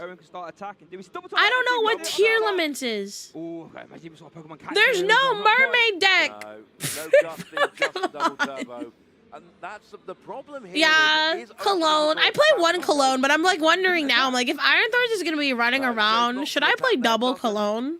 Owen can start attacking. Do we double I don't know what tier limits is. Oh, imagine we saw Pokemon catch There's it. no mermaid deck. No Gusting, just a double turbo. And that's the problem here. Yeah, is Cologne. I play one Cologne, but I'm like wondering now. I'm like, if Iron Thorns is gonna be running around, should I play double Cologne?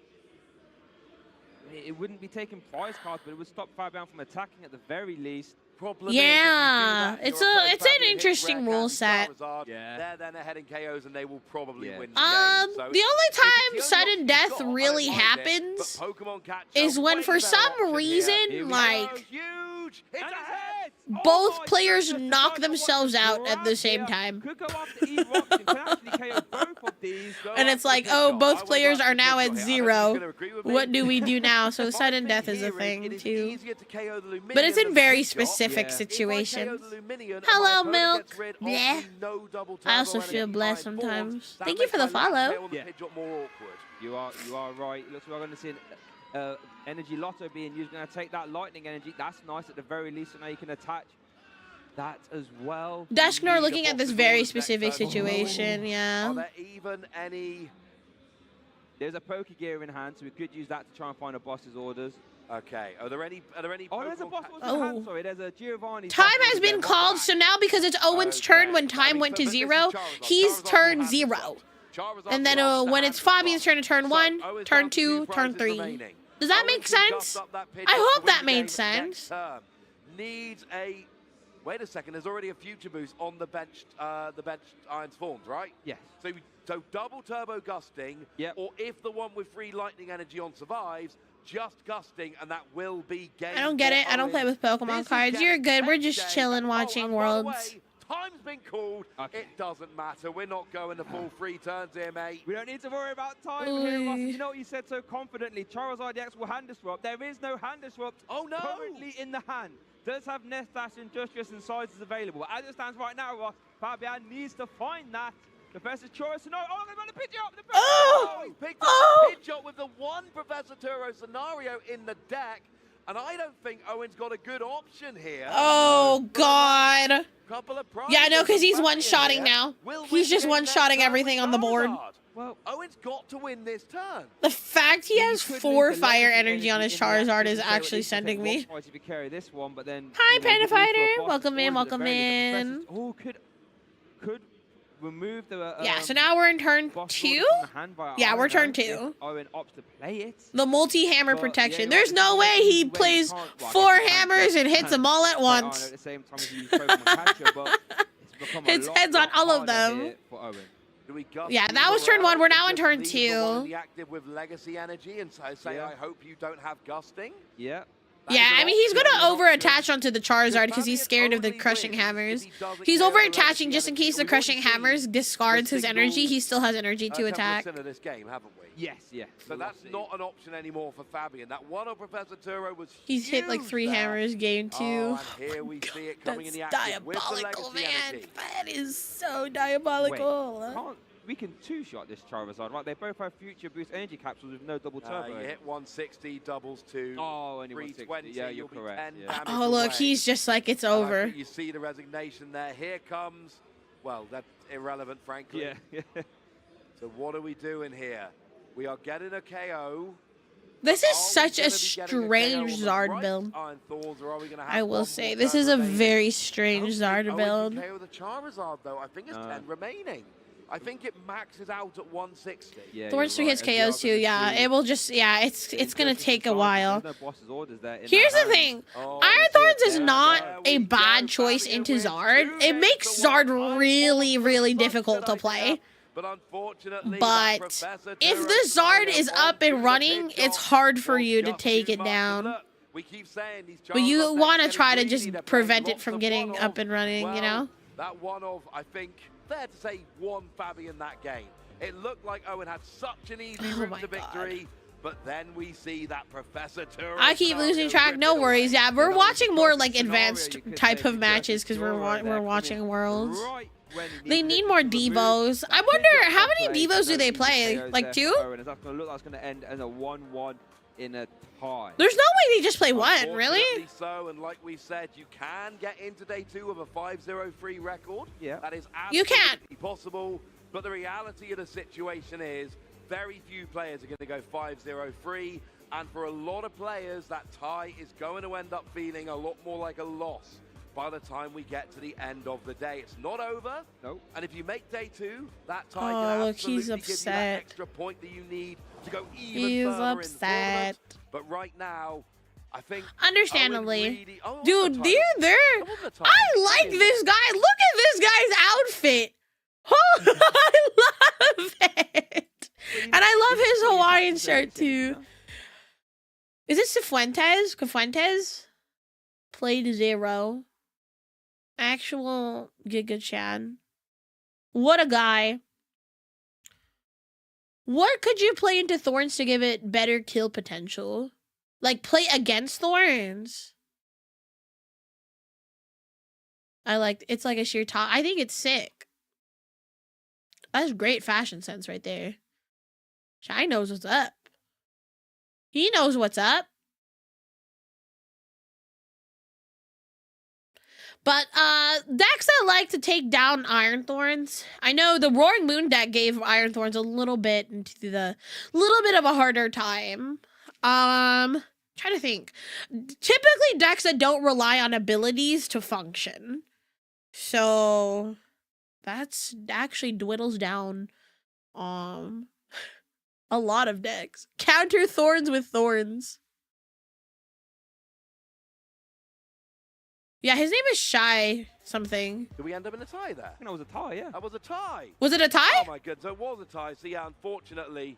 it wouldn't be taking prize cards, but it would stop Fabian from attacking at the very least. Problem Yeah, is, if you do that, it's you're an afraid Fabian interesting hits rule Red set. Cat and Charizard. Yeah. They're then ahead in KOs and they will probably Yeah. win the game. So The only it's the time only sudden option death you've got. I really don't mind it, happens but Pokemon Catcher is when way for better some option here. reason, Here we like, Oh, huge! It's And ahead! both my players goodness, knock Poseidon themselves wants to out at the grab same here. time. Could go after Eve Rocks and can actually KO both of these. And it's like, oh, both players are now at 0. What do we do now? So sudden death is a thing, too. But it's in very specific Yeah. situations. Hello, Milk. Yeah. I also feel blessed sometimes. Thank you for the follow. Yeah. You are right. Looks like we're going to see an energy lotto being used. Going to take that lightning energy. That's nice at the very least. So now you can attach that as well. Dusknor looking at this very specific situation, Are yeah. there even any... There's a Pokegear in hand, so we could use that to try and find a boss's orders. Okay, are there any Oh, there's a Pokemon boss Catcher- in Oh. hand. Sorry, there's a Giovanni. Time has been called, so now because it's Owen's turn when time went to 0, he's turn 0. And then when it's Fabian's turn to turn 1, turn 2, turn 3. Does that make sense? I hope that made sense. Needs a... Wait a second, there's already a future boost on the benched Iron Forms, right? Yes. So double turbo gusting, Yep. or if the one with free lightning energy on survives, just gusting, and that will be game. I don't get it. I don't play with Pokemon This is cards. getting You're good. We're just next chilling, game. watching and by the Worlds. way, time's been called. Okay. It doesn't matter. We're not going to full 3 turns here, mate. We don't need to worry about time here, Russ. Oy. You know what you said so confidently. Charizard EX will hand disrupt. There is no hand disrupt Oh, no. currently in the hand. Does have Nest Dash, Industrious, and Sizes available. As it stands right now, Ross, Fabian needs to find that. The best is Choice. No, oh, they're going to pitch it up. Oh! He picked Oh! up a Pidgeot with the one Professor Turo scenario in the deck, and I don't think Owen's got a good option here. Oh, God. Couple of Yeah, I know, because he's prizes one-shotting here. now. Will He's win just the one-shotting next turn everything with on the board. Charizard. Well, Owen's got to win this turn. The fact he has you could 4 lose the fire legacy energy on his in the Charizard action, is so at actually least you sending take me. one prize if you carry this one, but then Hi, you know, Panda you could lose to a Fighter. boss Welcome in, orders at the welcome very least. in. Oh, could remove the Yeah, so now we're in turn boss 2? orders from the hand via Yeah, we're Iron turn Hand 2. if Owen opts to play it. The multi-hammer But, protection. yeah, There's you're no right, way he you plays can't- well, I 4 guess you can hammers and hits them all at play Iron once. at the same time as you use Pokemon Catcher, but it's become a Hits lot, heads on lot all of harder them. here for Owen. Do we gust Yeah, that either was turn 1. out We're and now in just turn leave the one on 2. the active with legacy energy and say, Yeah. I hope you don't have gusting? Yeah. That Yeah, is an I mean, he's option, going to an option. over-attach onto the Charizard because he's Fabian scared of the only crushing wins hammers. if he doesn't He's get over-attaching legacy just in energy. case the We've crushing already seen hammers discards his single, energy. He still has energy to attack. 10% of this game, haven't we? Yes, yeah. So that's not an option anymore for Fabian. That one on Professor Turo was He's hit like huge 3 there. hammers game 2. Oh, and here we see it coming in That's the active with the diabolical, legacy man. energy. That is so Wait, diabolical. we can two-shot this Charizard, right? They both have future boost energy capsules with no double turbo. You hit 160, doubles 2. Oh, only 160. 320, Yeah, you're you'll be correct. 10 Yeah. damage Oh, look, away. he's just like, it's And I over. think you see the resignation there. Here comes, well, that's irrelevant, frankly. Yeah. So what are we doing here? We are getting a KO. This is Are we such gonna a be getting strange KO on the Zard right build. Iron Thorns, or are we gonna have I will one say, more this turn is a remaining? very I strange don't Zard think Owen build. can KO the Charizard, though. I think it's 10 remaining. I think it maxes out at 160. Yeah, Thorns 3 you're hits right. And KOs too, yeah. It will just, yeah, it's gonna take a while. There's no boss's orders there in Here's that the hand. thing. Oh, Iron that's Thorns it. is There not we a go. bad choice Fabian into wins Zard. 2 It makes hits to Zard one. really, really Such difficult to good play. idea. But unfortunately, But Professor if Turo the Zard scenario is up and running, it's hard for you to take it down. We keep saying these But you Charizards, want they're to try to getting just greedy, they're prevent playing it from lots of getting one-off. up and running, you know? That one of, I think, fair to say, won Fabian that game. It looked like Owen had such an easy Oh route my to God. victory, but then we see that Professor Turo I keep losing track. No worries. Yeah, we're watching more like advanced type of matches because we're watching Worlds. Right when he They needs need it more to remove Devos. that I wonder Pidgeot how from many play. Devos do they No play? KOs Like there 2? for Owen, as that's going to look like it's going to end as a 1-1 in a tie. There's no way they just play 1, really? Unfortunately so, and like we said, you can get into day 2 of a 5-0 free record. Yeah. That is You can. absolutely possible, but the reality of the situation is very few players are going to go 5-0 free, and for a lot of players, that tie is going to end up feeling a lot more like a loss by the time we get to the end of the day. It's not over. Nope. And if you make day 2, that tie Oh, can look, he's absolutely give you that upset. extra point that you need to go even He's further in the upset. tournament. But right now, I think Understandably. Owen really, oh, Dude, it wasn't a tie. they're It wasn't a tie. I like this guy. Look at this guy's outfit. Oh, I love it. And I love his Hawaiian shirt too. Is it Cifuentes? Cifuentes? Played 0. Actual Giga Chan. What a guy. What could you play into Thorns to give it better kill potential? Like, play against Thorns. I like, it's like a sheer top. I think it's sick. That's great fashion sense right there. Shy knows what's up. He knows what's up. But decks that like to take down Iron Thorns. I know the Roaring Moon deck gave Iron Thorns a little bit of a harder time. Trying to think. Typically decks that don't rely on abilities to function. So that's actually dwindles down a lot of decks. Counter Thorns with Thorns. Yeah, his name is Shy something. Did we end up in a tie there? I think it was a tie, yeah. That was a tie. Was it a tie? Oh my goodness, so it was a tie. So yeah, unfortunately,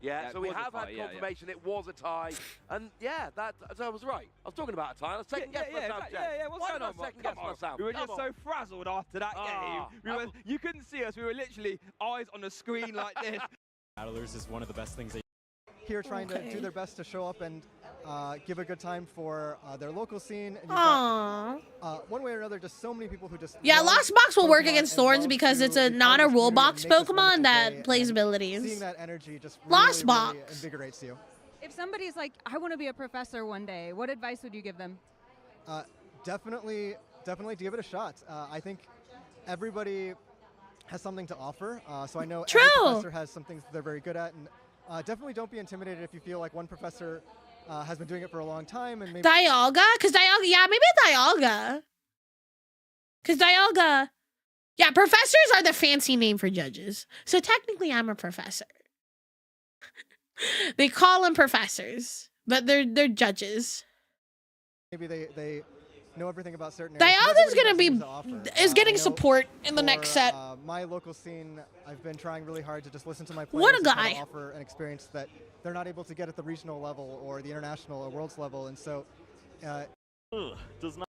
Yeah, so it we was a have tie, had yeah, confirmation it was a tie. And yeah, so I was right. I was talking about a tie. I was second guessing myself, Jay. yeah, what's Why going did I on, Mark? second guess Come on. myself? We were Come just on. so frazzled after that Ah, game. You couldn't see us. We were literally eyes on the screen like this. Battlers is one of the best things they here trying to Okay. do their best to show up and give a good time for their local scene. And you've Aww. got, one way or another, just so many people who just Yeah, love Lost Box will work Pokemon against and Thorns love because to it's a be not part a of this rule community box and make this Pokemon wonderful that day, plays and abilities. Seeing that energy just Lost really, Box. really invigorates you. If somebody's like, I want to be a professor one day, what advice would you give them? Definitely give it a shot. I think everybody has something to offer. So I know True. every professor has some things that they're very good at, and definitely don't be intimidated if you feel like one professor has been doing it for a long time, and maybe Dialga? Because Dialga, yeah, maybe Dialga. Because Dialga, yeah, professors are the fancy name for judges. So technically I'm a professor. They call them professors, but they're judges. maybe they know everything about certain areas. but Dialga's everybody gonna has be, something to offer. is I getting know support in the for, next set. My local scene, I've been trying really hard to just listen to my players What a and try to guy. offer an experience that they're not able to get at the regional level or the international or world's level, and so Does not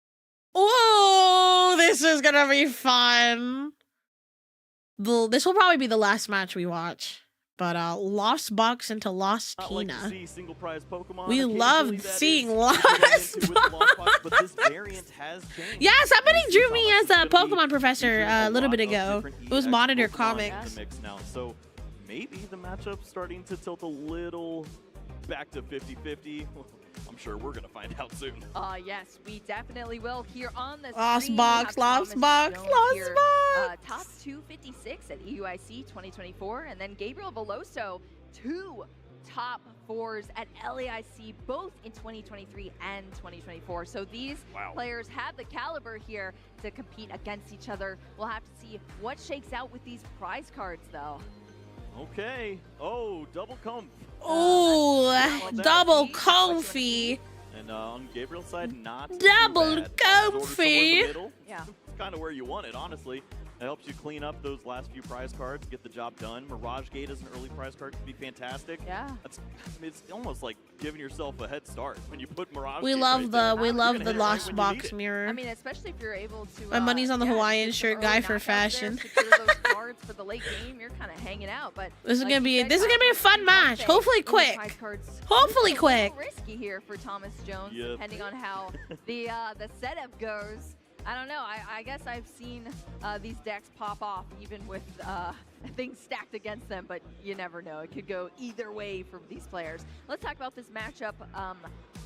Oh, this is gonna be fun. This will probably be the last match we watch. But Lost Box into Lost like to Tina. see single prize Pokemon. We Occasionally love that seeing is Lost what we run into with the Lost Box, but this variant has changed. Yeah, somebody This drew is me how as it's a gonna be Pokemon professor featuring a little lot bit of ago. different It was EX Monitor Pokemon Comics. in the mix now. So maybe the matchup's starting to tilt a little back to 50-50. I'm sure we're gonna find out soon. Yes, we definitely will here on the Lost screen. Box, We have Lost Thomas Box, Jones Lost here, Box. Top 256 at EUIC 2024, and then Gabriel Veloso, 2 top 4s at LAIC, both in 2023 and 2024. So these players have the caliber here to compete against each other. We'll have to see what shakes out with these prize cards, though. Okay. Oh, double comp. Oh, double comfy. And on Gabriel's side, not too Double bad. comfy. Yeah. Kind of where you want it, honestly. It helps you clean up those last few prize cards, get the job done. Mirage Gate as an early prize card could be fantastic. Yeah. It's almost like giving yourself a head start when you put Mirage We Gate love right the there. we You're love gonna the hit it right Lost when you need Box it. mirror. I mean, especially if you're able to. My money's on the Hawaiian get some shirt early guy for knockouts fashion. There, secure those cards for the late game. You're kind of hanging out, but This is like gonna be you said, this is gonna be a fun match. Hopefully quick. Hopefully quick. Risky here for Thomas Jones, Yep. depending on how the setup goes. I don't know. I guess I've seen these decks pop off even with things stacked against them, but you never know. It could go either way from these players. Let's talk about this matchup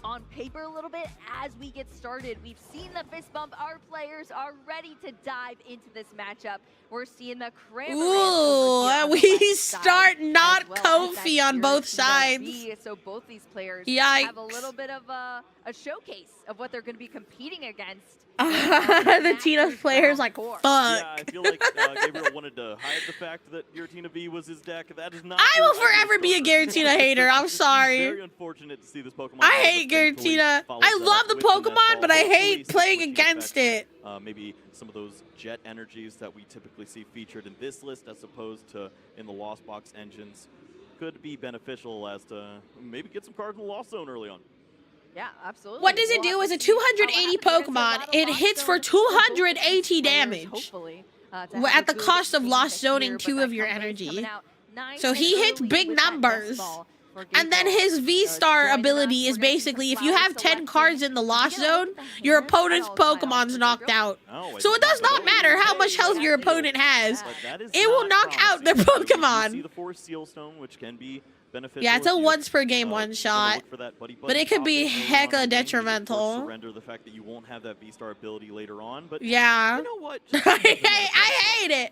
on paper a little bit as we get started. We've seen the fist bump. Our players are ready to dive into this matchup. We're seeing the cranberry. Ooh, we start not comfy on both sides. So both these players Yikes. have a little bit of a showcase of what they're going to be competing against. The Tina player's like, fuck. Yeah, I feel like Gabriel wanted to hide the fact that Giratina V was his deck. That is not. I will forever be a Giratina hater. I'm sorry. Very unfortunate to see this Pokemon. I hate Giratina. I love the Pokemon, but I hate playing against it. Maybe some of those jet energies that we typically see featured in this list as opposed to in the Lost Box engines could be beneficial as to maybe get some cards in the Lost Zone early on. Yeah, absolutely. What does it do as a 280 Pokemon? It hits for 280 damage. Hopefully, At the cost of Lost Zoning 2 of your energy. So he hits big numbers. And then his V-Star ability is basically, if you have 10 cards in the Lost Zone, your opponent's Pokemon's knocked out. So it does not matter how much health your opponent has. It will knock out their Pokemon. See the Force Seal Stone, which can be beneficial. Yeah, it's a if you, once per game one shot. But it could be hecka detrimental. Surrender the fact that you won't have that V-Star ability later on. But yeah. You know what? I hate it.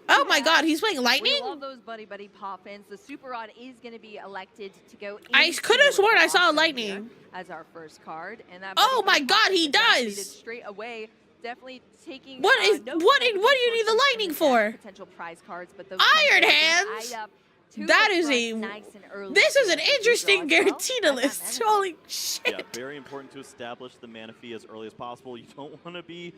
Oh my god, he's playing Lightning? We love those buddy pop-ins. The Super Rod is going to be elected to go I could have sworn I saw Lightning. As our first card. And that oh my god, he does! Straight away. Definitely taking... What do you need the Lightning for? Potential prize cards, but those Iron Hands? That is a... This is an interesting Giratina list. Holy shit. Yeah, very important to establish the Manaphy as early as possible. You don't want to be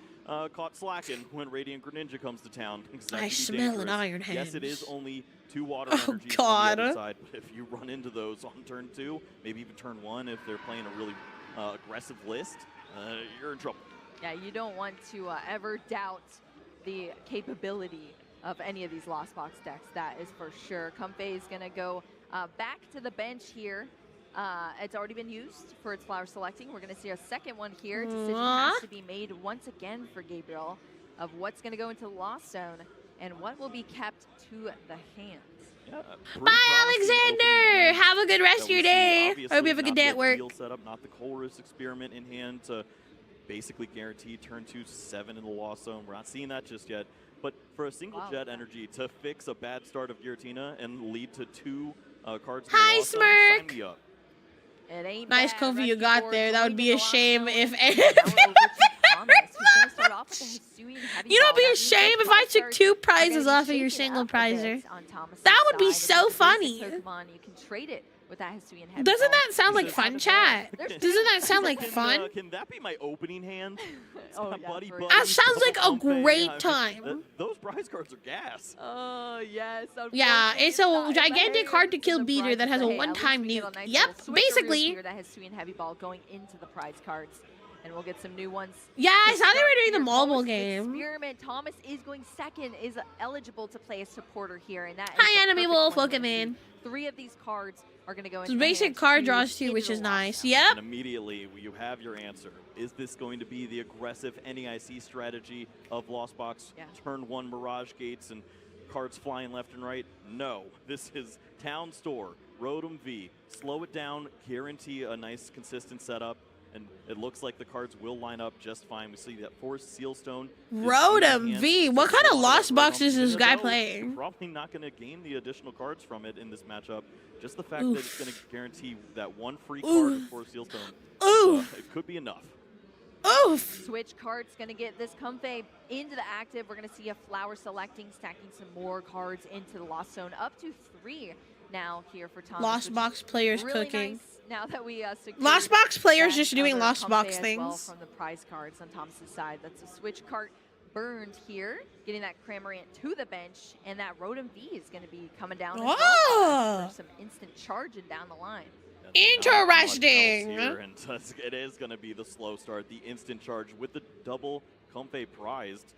caught slacking when Radiant Greninja comes to town. I smell an Iron Hands. Yes, it is only 2 water energies god. on the other side, but if you run into those on turn 2, maybe even turn 1 if they're playing a really aggressive list, you're in trouble. Yeah, you don't want to ever doubt the capability of any of these Lost Box decks, that is for sure. Comfey is going to go back to the bench here. It's already been used for its flower selecting. We're going to see a second one here. Decision has to be made once again for Gabriel of what's going to go into the Lost Zone and what will be kept to the hands. Yeah, bye, Alexander! Have a good rest of your day. I hope you have a good day at work. Setup, not the Colress experiment in hand to basically guarantee turn 2-7 in the Lost Zone. We're not seeing that just yet. But for a single jet energy to fix a bad start of Giratina and lead to 2 cards in the Lost Zone, sign me up. It ain't nice Kofi you got there. That would be a shame if... You know, it'd be a shame if I took 2 prizes off of your single prizer. That would be so funny. You can trade it with that Hisuian heavy Doesn't that sound like fun, chat? Doesn't that sound like fun? Can that be my opening hand? Oh, yeah, buddy, that sounds like a great time. Those prize cards are gas. Oh, yes. Yeah, it's a gigantic hard-to-kill beater that has a one-time nuke. Yep, basically. That Hisuian heavy ball going into the prize cards. And we'll get some new ones. Yeah, I saw they were doing the mobile game. Experiment. Thomas is going second, is eligible to play a supporter here. And that hi, Enemy Wolf. Welcome in. 3 of these cards are going to go into the basic card draws too, which is nice. Yep. And immediately you have your answer. Is this going to be the aggressive NEIC strategy of Lost Box? Yeah. Turn 1 Mirage Gates and cards flying left and right? No. This is Town Store, Rotom V. Slow it down, guarantee a nice consistent setup. And it looks like the cards will line up just fine. We see that Force Sealstone. Rotom V. What kind of Lost Box is this guy playing? Probably not going to gain the additional cards from it in this matchup. Just the fact that it's going to guarantee that 1 free card of Force Sealstone. It could be enough. Oof. Switch cards going to get this Comfey into the active. We're going to see a flower selecting, stacking some more cards into the Lost Zone. Up to 3 now here for Thomas. Lost Box players really cooking. Nice. Now that we Lost Box players just doing Lost Box things. Well from the prize cards on Thomas's side. That's a switch card burned here, getting that Cramorant to the bench, and that Rotom V is going to be coming down. There's some instant charging down the line. Interesting. Here, and it is going to be the slow start, the instant charge with the double Comfey prized.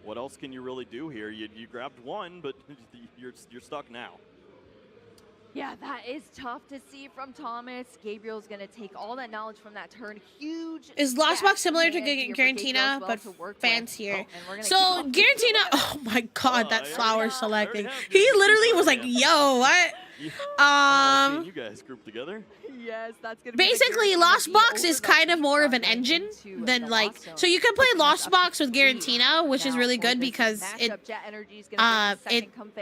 What else can you really do here? You grabbed 1, but you're stuck now. Yeah, that is tough to see from Thomas. Gabriel's going to take all that knowledge from that turn. Huge. Is Lost Box similar to Giratina, but fancier? So Giratina, oh my god, that flower selecting. He literally was like, yo, what? You guys grouped together. Yes, that's gonna Basically, be Lost Box is kind of more of an engine than like. So you can play Lost Box with Giratina, which is really good because it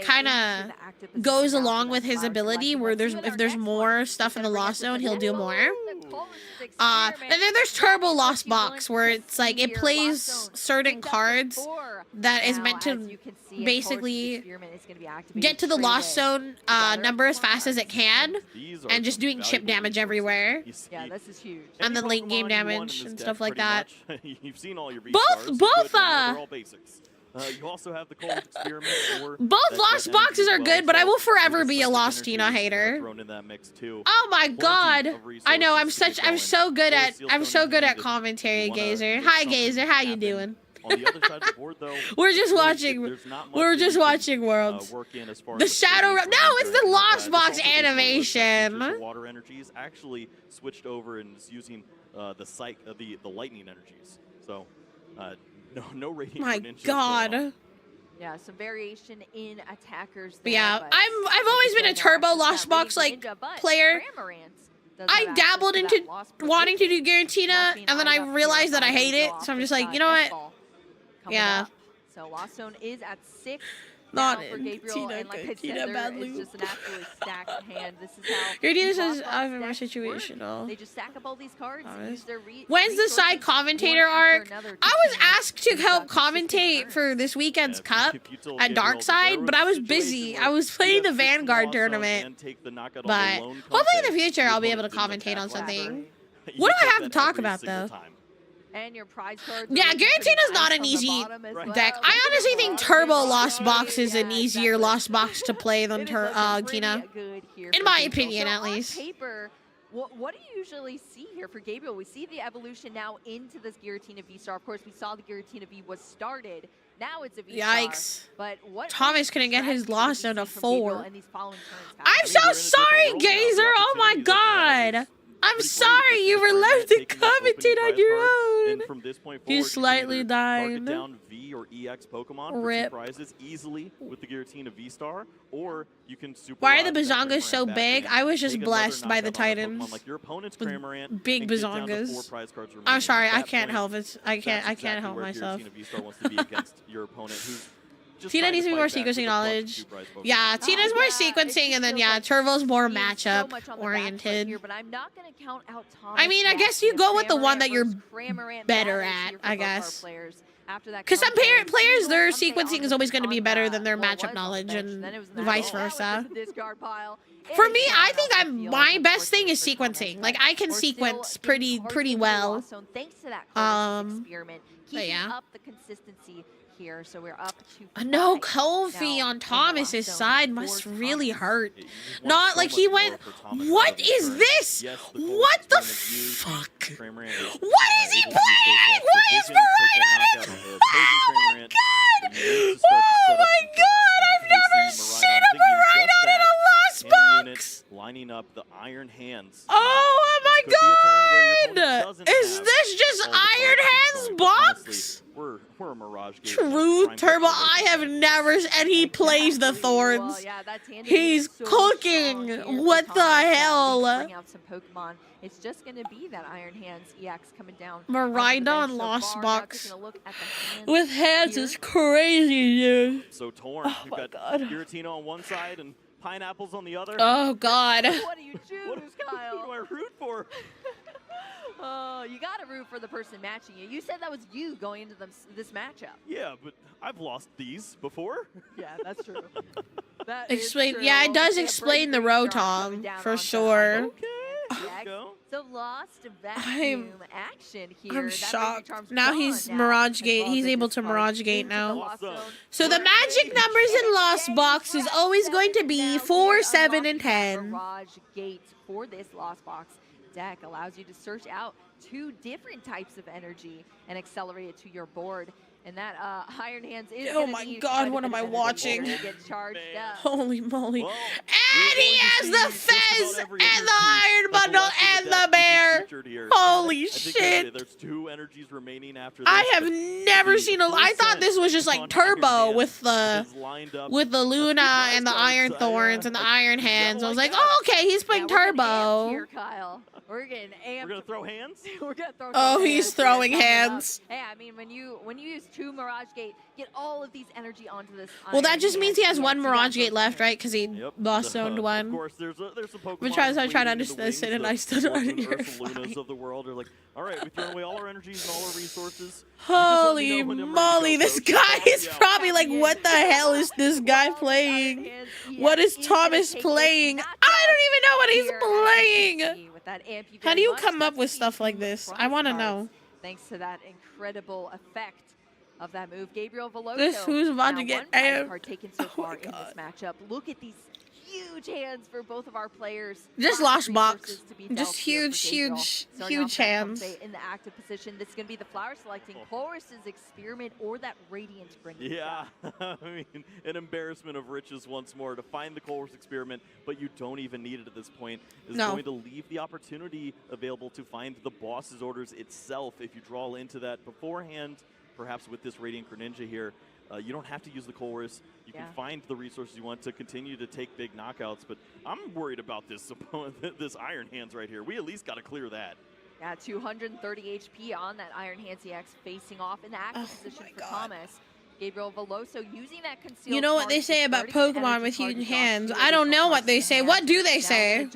kind of goes along with his ability. Where if there's more stuff in the Lost Zone, he'll do more. And then there's Turbo Lost Box, where it's like it plays certain cards that is meant to basically get to the Lost Zone number as fast as it can, and just doing chip damage everywhere. Yeah, this is huge. And then late game damage and stuff like that. You've seen all your Both they're all basics. You also have the cold experiment. Both Lost Boxes are good, but I will forever be a Lostina hater. Thrown in that mix too. Oh my god! I know I'm so good at commentary, Gazer. Hi, Gazer. How you doing? On the other side of the board, though, we're just watching Worlds. The Shadow. No, it's the Lost Box animation. Water energies actually switched over and is using the lightning energies. So, no radiant. My god. Yeah, some variation in attackers. But yeah, I've always been a Turbo Lost Box like player. I dabbled into wanting to do Giratina, and then I realized that I hate it. So I'm just like, you know what? Yeah. So Lost Zone is at 6 Not for Gabriel, and like I said, there is just an absolutely stacked hand. This is how Giratina says I'm more situational. They just stack up all these cards. Use their When's the side commentator arc? I was asked to help commentate for this weekend's cup at Darkside, but I was busy. I was playing the Vanguard tournament. But hopefully in the future I'll be able to commentate on something. What do I have to talk about though? And your prize cards. Yeah, Giratina's not an easy deck. I honestly think Turbo Lost Box is an easier Lost Box to play than Giratina. In my opinion, at least. Paper, what do you usually see here for Gabriel? We see the evolution now into this Giratina V-Star. Of course, we saw the Giratina V was started. Now it's a V-Star. Yikes. But what Thomas couldn't get his Lost Zone to 4. I'm so sorry, Gazer. Oh my god. I'm sorry, you were left to commentate on your own. And from this point forward, you slightly died. Target down V or EX Pokemon for 2 prizes easily with the Giratina V-Star, or you can super. Why are the Bazongas so big? I was just blessed by the Titans. Like your opponent's Cramorant, big Bazongas. I'm sorry, I can't help it. I can't help myself. Giratina V-Star wants to be against your opponent who's Tina needs to be more sequencing knowledge. Yeah, Tina's more sequencing, and then yeah, Turbo's more matchup oriented. I mean, I guess you go with the one that you're better at, I guess. Because some players, their sequencing is always going to be better than their matchup knowledge, and vice versa. For me, I think my best thing is sequencing. Like I can sequence pretty well. But yeah. Here, so we're up to no Kofi on Thomas's side must really hurt. Not like he went. What is this? What the fuck? What is he playing? Why is Maffriron on him? Oh my god! Oh my god! I've never seen a Maffriron in a Lost Box. Lining up the Iron Hands. Oh my god! Is this just Iron Hands box? We're a Mirage Gate. True Turbo, I have never, and he plays the Thorns. He's cooking. What the hell? Bring out some Pokemon. It's just going to be that Iron Hands EX coming down. Maridon Lost Box with hands is crazy, dude. So torn. Oh You've got Giratina on one side and Pineapples on the other. Oh god. What do you choose, Kyle? What do I root for? Oh, you got to root for the person matching you. You said that was you going into this matchup. Yeah, but I've lost these before. Yeah, that's true. Explain. Yeah, it does explain the Rotom for sure. Okay. So lost vacuum action here. I'm shocked. Now he's Mirage Gate. He's able to Mirage Gate now. So the magic numbers in Lost Box is always going to be 4, 7, and 10. Mirage Gate for this Lost Box deck allows you to search out 2 different types of energy and accelerate it to your board. And that Iron Hands is Oh my God, what am I watching? Get charged up. Holy moly. Well, And he has the fez and the iron bundle and the bear. Here. Holy I think shit. there's 2 energies remaining after this. I have never seen a. I thought this was just like Turbo with the Luna and the Iron Thorns and the Iron Hands. I was like, oh, okay, he's playing Turbo. Here, Kyle. We're getting amped. We're gonna throw hands. We're gonna throw. Oh, he's throwing hands. Hey, I mean, when you use 2 Mirage Gate, get all of these energy onto this. Well, that just means he has 1 Mirage Gate Gate left, right? Because he lost zoned Of 1. course, there's some Pokemon. Which I was trying to understand it, and I still don't Lunas of the world are like, all right, we throw away all our energies and all our resources. Holy moly, this guy is probably like, what the hell is this guy playing? What is Thomas playing? I don't even know what he's playing. How do you come up with stuff like this? I want to know. Thanks to that incredible effect of that move, Gabriel Veloso. This who's about to get amped. Card taken so far in this matchup. Look at these huge hands for both of our players. Just lost box. Just huge hands. In the active position, this is going to be the flower selecting Chorus's experiment or that Radiant bringing. Yeah, I mean, an embarrassment of riches once more to find the Chorus experiment, but you don't even need it at this point. Is going to leave the opportunity available to find the boss's orders itself if you draw into that beforehand. Perhaps with this Radiant Greninja here, you don't have to use the Chorus. You can find the resources you want to continue to take big knockouts, but I'm worried about this opponent, this Iron Hands right here. We at least got to clear that. Yeah, 230 HP on that Iron Hands EX facing off in the active position for Thomas. Gabriel Veloso using that concealed. You know what they say about Pokemon with huge hands? I don't know what they say. What do they say?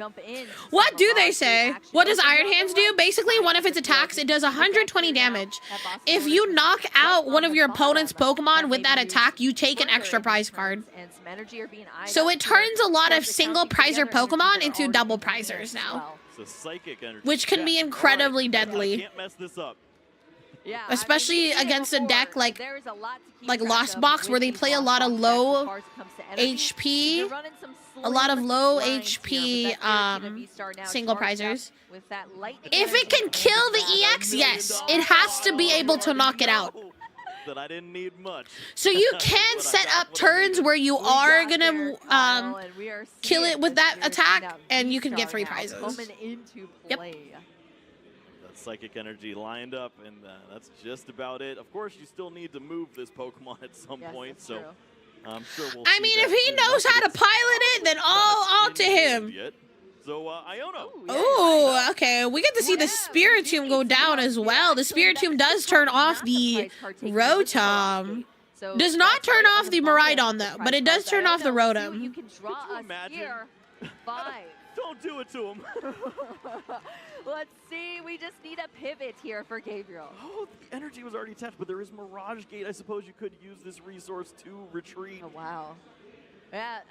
What do they say? What does Iron Hands do? Basically, one of its attacks, it does 120 damage. If you knock out one of your opponent's Pokemon with that attack, you take an extra prize card. So it turns a lot of single prizer Pokemon into double prizers now, which can be incredibly deadly. Can't mess this up. Yeah, especially against a deck like Lost Box, where they play a lot of low HP, a lot of low HP single prizers. If it can kill the EX, yes, it has to be able to knock it out. That I didn't need much. So you can set up turns where you are gonna kill it with that attack, and you can get 3 prizes. Yep. Psychic energy lined up, and that's just about it. Of course, you still need to move this Pokemon at some point, so I'm sure we'll I mean, if he knows how to pilot it, then all to him. So, Iono. Oh, okay. We get to see the Spiritomb go down as well. The Spiritomb does turn off the Rotom. Does not turn off the Miraidon, though, but it does turn off the Rotom. You can draw us here 5. Don't do it to him. Let's see. We just need a pivot here for Gabriel. Oh, the energy was already attached, but there is Mirage Gate. I suppose you could use this resource to retreat. Oh, wow. Yeah,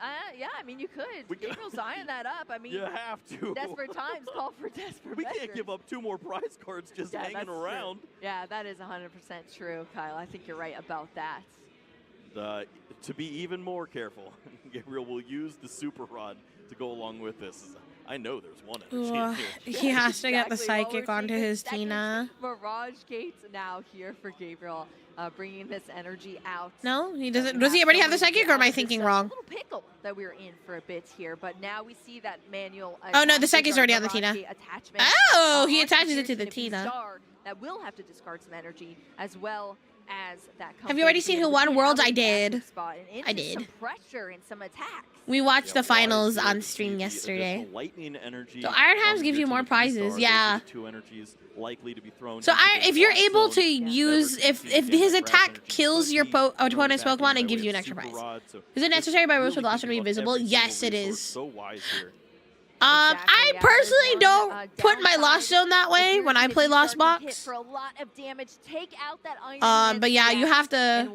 I mean, you could. Gabriel's eyeing that up. I mean, you have to. Desperate times call for desperate measures. We can't give up 2 more prize cards just hanging around. True. Yeah, that is 100% true, Kyle. I think you're right about that. To be even more careful, Gabriel will use the Super Rod to go along with this. I know there's one energy in here. He has to get the Psychic onto his Tina. Mirage Gates now here for Gabriel, bringing this energy out. No, he doesn't. Does he already have the Psychic, or am I thinking wrong? Little pickle that we were in for a bit here, but now we see that manual. Oh no, the Psychic's already on the Tina. Oh, he attaches it to the Tina. That will have to discard some energy as well as that. Have you already seen who won Worlds? I did. I did. Some pressure and some attacks. We watched the finals on stream yesterday. So Iron Hands gives you more prizes, yeah. 2 energies likely to be thrown. So if you're able to use, if his attack kills your opponent's Pokemon, it gives you an extra prize. Is it necessary by rules for the lost one to be visible? Yes, it is. So wise here. I personally don't put my Lost Zone that way when I play Lost Box. But yeah, you have to.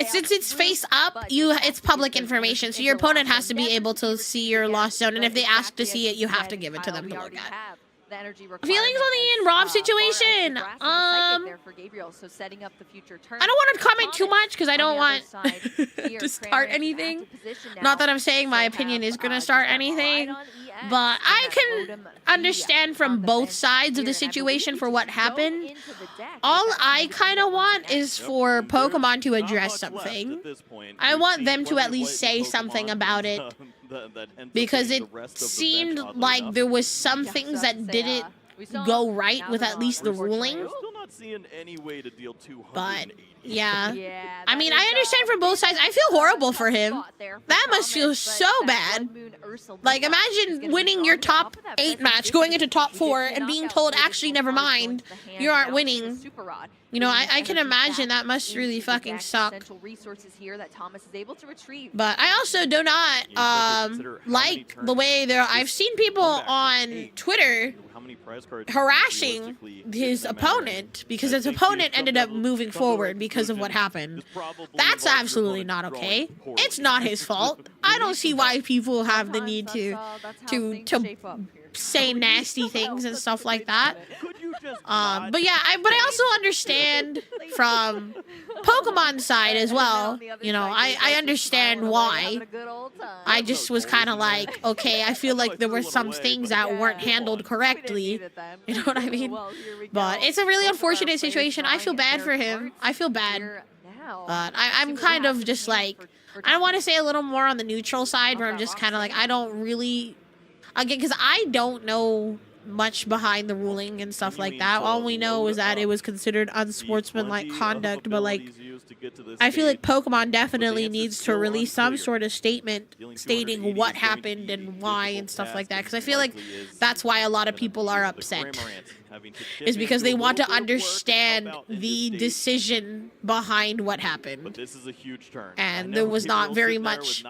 Since it's face up, it's public information, so your opponent has to be able to see your Lost Zone, and if they ask to see it, you have to give it to them to look at. Feelings on the in Rob situation. I don't want to comment too much because I don't want to start anything. Not that I'm saying my opinion is gonna start anything. But I can understand from both sides of the situation for what happened. All I kind of want is for Pokemon to address something. I want them to at least say something about it, because it seemed like there was some things that didn't go right with at least the ruling. Still not seeing any way to deal 280. But yeah, I mean, I understand from both sides. I feel horrible for him. That must feel so bad. Like, imagine winning your top 8 match, going into top 4, and being told, actually, never mind, you aren't winning. You know, I can imagine that must really fucking suck. But I also do not like the way I've seen people on Twitter harassing his opponent because his opponent ended up moving forward because of what happened. That's absolutely not okay. It's not his fault. I don't see why people have the need to say nasty things and stuff like that. But yeah, but I also understand from Pokemon's side as well. You know, I understand why. I just was kind of like, okay, I feel like there were some things that weren't handled correctly. You know what I mean? But it's a really unfortunate situation. I feel bad for him. I feel bad. But I'm kind of just like, I want to say a little more on the neutral side, where I'm just kind of like, I don't really, again, because I don't know much behind the ruling and stuff like that. All we know is that it was considered unsportsmanlike conduct, but like, I feel like Pokemon definitely needs to release some sort of statement stating what happened and why and stuff like that, because I feel like that's why a lot of people are upset, is because they want to understand the decision behind what happened. But this is a huge turn. And there was not very much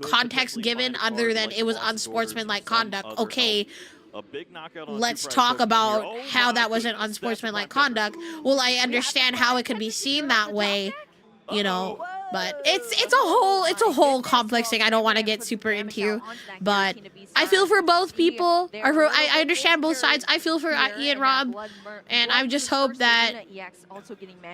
context given other than it was unsportsmanlike conduct. Okay, let's talk about how that wasn't unsportsmanlike conduct. Well, I understand how it could be seen that way, you know, but it's a whole complex thing I don't want to get super into. But I feel for both people. I understand both sides. I feel for Ian Rob, and I just hope that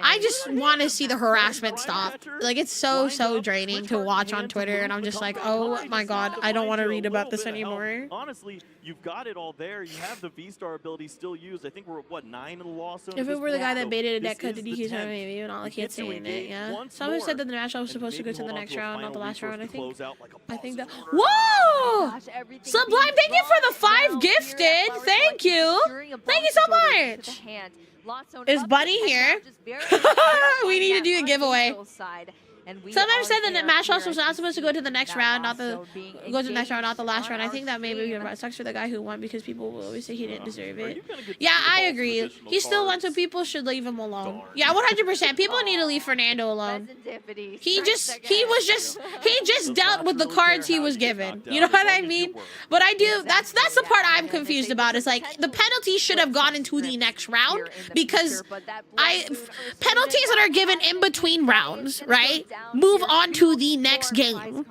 I just want to see the harassment stop. Like, it's so draining to watch on Twitter, and I'm just like, oh my god, I don't want to read about this anymore. Honestly, you've got it all there. You have the V-Star ability still used. I think we're at, what, 9 in the loss zone? If it were the guy that baited a deck cut to DQ time, maybe, and all I can't say in it, yeah. Someone said that the match was supposed to go to the next round, not the last round, I think. I think that. Whoa! Sublime, thank you for the 5 gifted. Thank you. Thank you so much. Is Bunny here? We need to do a giveaway. Someone said that the match loss was not supposed to go to the next round, not the last round. I think that maybe sucks for the guy who won, because people will always say he didn't deserve it. Yeah, I agree. He still won, so people should leave him alone. Yeah, 100%. People need to leave Fernando alone. He just dealt with the cards he was given. You know what I mean? But I do. That's the part I'm confused about. Is like, the penalty should have gone into the next round, because penalties that are given in between rounds, right, move on to the next game.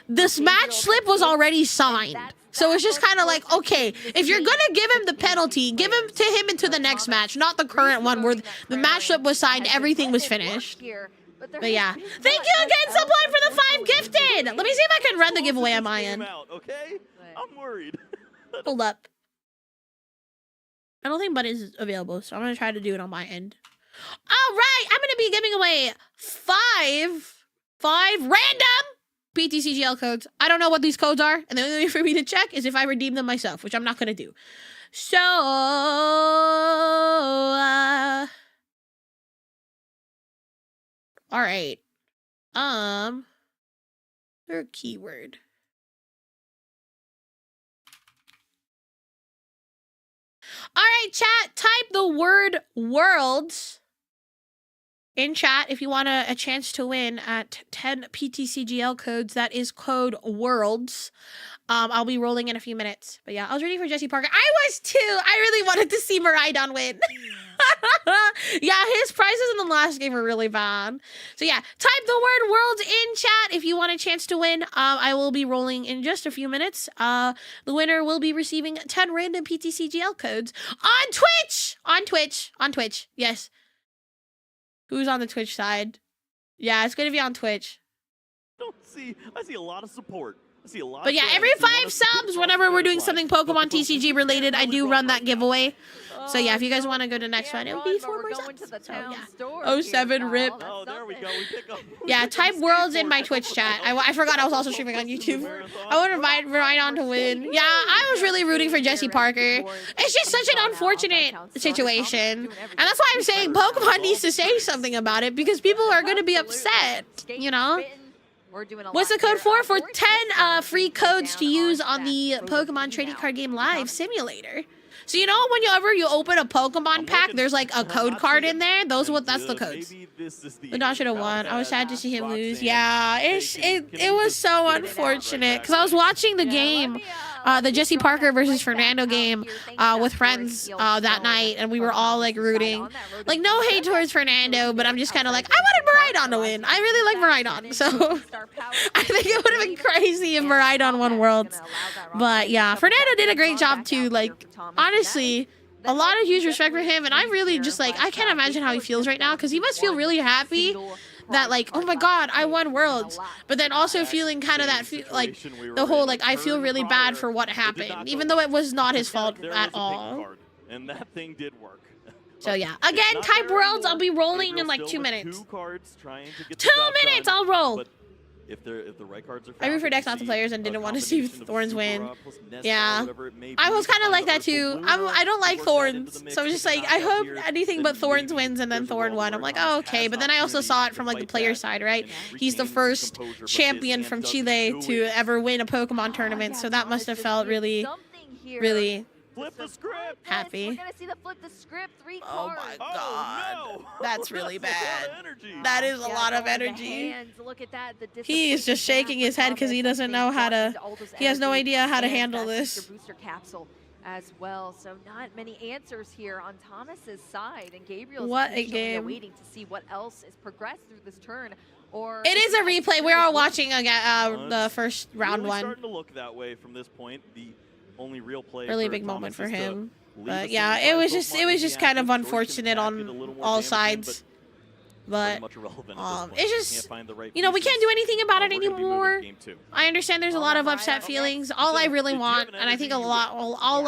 This match slip was already signed. So it's just kind of like, okay, if you're going to give him the penalty, give him to him into the next match, not the current one where the match slip was signed, everything was finished. But yeah. Thank you again, Sublime, for the 5 gifted. Let me see if I can run the giveaway on my end. Okay? I'm worried. Hold up. I don't think Bunny's available, so I'm going to try to do it on my end. All right, I'm going to be giving away 5 random PTCGL codes. I don't know what these codes are, and the only way for me to check is if I redeem them myself, which I'm not going to do. So, all right. Their keyword. All right, chat, type the word worlds in chat if you want a chance to win at 10 PTCGL codes. That is code worlds. I'll be rolling in a few minutes. But yeah, I was ready for Jesse Parker. I was too. I really wanted to see Maridon win. Yeah, his prizes in the last game were really bad. So yeah, type the word worlds in chat if you want a chance to win. I will be rolling in just a few minutes. The winner will be receiving 10 random PTCGL codes on Twitch. On Twitch. Yes. Who's on the Twitch side? Yeah, it's going to be on Twitch. I see a lot of support. I see a lot But of yeah, fans every who want 5 us to subs, cross whenever we're doing Firefly. something Pokemon TCG related, I do run that giveaway. So yeah, if you guys no, want to go to next one, it'll be 4 more going subs. to the So town yeah. store. Oh, here, 7 Kyle. rip. That's Oh, there we go. We pick up. Yeah, type worlds in my Twitch chat. I forgot I was also streaming on YouTube. I want to invite Rhydon to win. Yeah, I was really rooting for Jesse Parker. It's just such an unfortunate situation. And that's why I'm saying Pokemon needs to say something about it because people are going to be upset, you know? What's the code for? For 10 free codes to use on the Pokemon Trading Card Game Live Simulator. So you know whenever you open a Pokemon pack, there's like a code card in there. That's the codes. The Dodge should have won. I was sad to see him lose. Yeah, it was so unfortunate because I was watching the game, the Jesse Parker versus Fernando game, with friends that night, and we were all like rooting. Like no hate towards Fernando, but I'm just kind of like I wanted Maridon to win. I really like Maridon, so I think it would have been crazy if Maridon won Worlds. But yeah, Fernando did a great job too. Like honestly, a lot of huge respect for him, and I really just like I can't imagine how he feels right now because he must feel really happy that like oh my god I won Worlds, but then also feeling kind of that like the whole like I feel really bad for what happened, even though it was not his fault at all. And that thing did work. So yeah, again, type Worlds. I'll be rolling in like 2 minutes. 2 minutes, I'll roll. If the right cards are I root for decks, not the players, and didn't want to see Thorns win. Yeah, I was kind of like that too. I don't like Thorns, so I was just like, I hope anything but Thorns wins, and then Thorn won. I'm like, oh, okay. But then I also saw it from like the player side, right? He's the first champion from Chile to ever win a Pokemon tournament, so that must have felt really, really flip the script. Happy. We're gonna see the flip the script 3 Oh cards. my god. Oh, no. That's really That's bad. a lot of energy. That is a lot of going to energy. hands. Look at that. The He is just shaking his head because he doesn't know how to, he has no idea how to handle this. Booster capsule as well. So not many answers here on Thomas's side, and Gabriel's What a patiently game. waiting to see what else is progressed through this turn. Or It is a replay. We are watching again the first round really one. Starting to look that way from this point. The only real play. Really for big Thomas moment for is to him. leave But us yeah, in it was five just Pokemon kind of in the action. unfortunate George can on pack it a little more all damage in, sides. But pretty much irrelevant at this point. it's You just, can't find the right you know, we can't do anything about it we're gonna be moving anymore. game 2. I understand there's a lot of upset feelings. All I really want, and I think a lot, all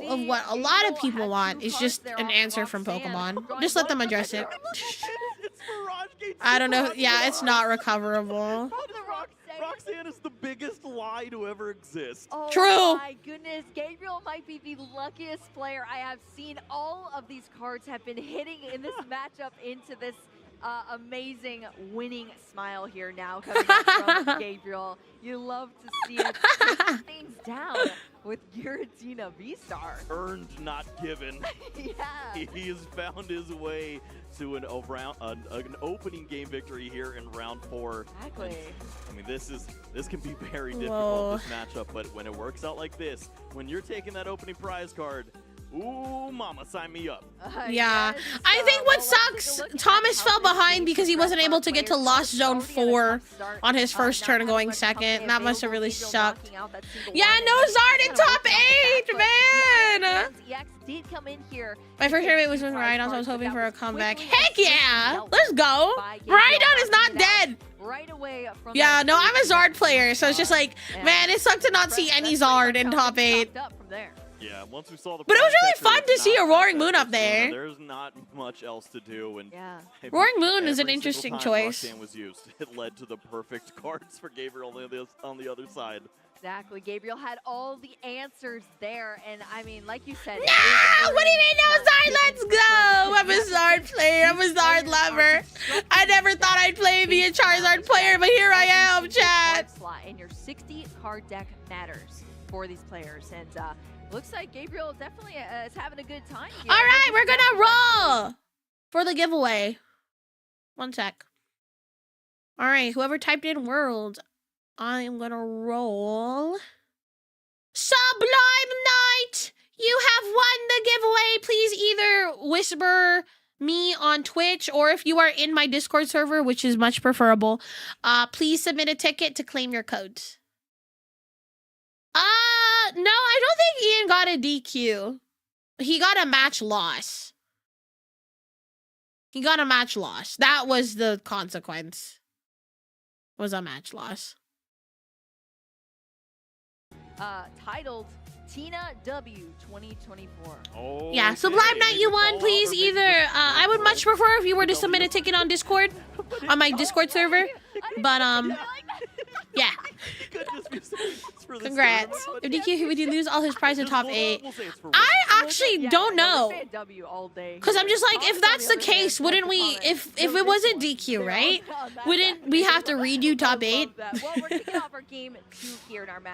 of what a lot of people want is just an answer from Pokemon. Just let them address it. I don't know. Yeah, it's not recoverable. Roxanne is the biggest lie to ever exist. Oh True. my goodness, Gabriel might be the luckiest player I have seen. All of these cards have been hitting in this matchup into this amazing winning smile here now coming up from Gabriel. You love to see it. Taking things down with Giratina V-Star. Earned, not given. Yeah. He has found his way to an opening game victory here in round 4. Exactly. And, I mean, this can be very Whoa. difficult, this matchup, but when it works out like this, when you're taking that opening prize card, ooh, mama, sign me up. Yeah, Yes, I think what well, let's take a sucks, look at Thomas how fell this behind game because he wasn't progressed able for to get to players Lost who Zone already had a 4 tough start, on his first not turn having going much second. company That must have available, really Gabriel sucked. knocking out that single Yeah, one, no and Zard in kinda top worked out the 8, back, but man! EX did come in here. My first rate was with Rhydon, so I was hoping for a comeback. Heck yeah! Let's go! Rhydon is not dead! Right away from Yeah, no, I'm a Zard player, so it's just like, man, it sucked to not see any Zard in top 8. Yeah, once we saw the But it was really picture, fun to it's see not a Roaring that Moon up Persona. there. There's not much else to do. And yeah. Roaring Moon is an every interesting single time choice. Roxanne was used, it led to the perfect cards for Gabriel on the other side. Exactly. Gabriel had all the answers there, and I mean, like you said. No! What do you mean no Zard? Let's go! I'm a Zard player. I'm a Zard lover. I never thought I'd play be a Charizard player, but here I am, chat. Slot in your 60 card deck matters for these players, and looks like Gabriel definitely is having a good time here. All right, we're gonna roll for the giveaway. One sec. All right, whoever typed in world, I am gonna roll. Sublime Knight, you have won the giveaway. Please either whisper me on Twitch, or if you are in my Discord server, which is much preferable, please submit a ticket to claim your codes. No, I don't think Ian got a DQ. He got a match loss. He got a match loss. That was the consequence. Was a match loss. titled Tina W 2024. Oh, Yeah, Sublime Knight, you won. Please either. I would much prefer if you were to submit a ticket on Discord, on my Discord server. But yeah. Congrats. If DQ would you lose all his prize in top 8? I actually don't know. Because I'm just like, if that's the case, wouldn't we, if it wasn't DQ, right? Wouldn't we have to redo top 8?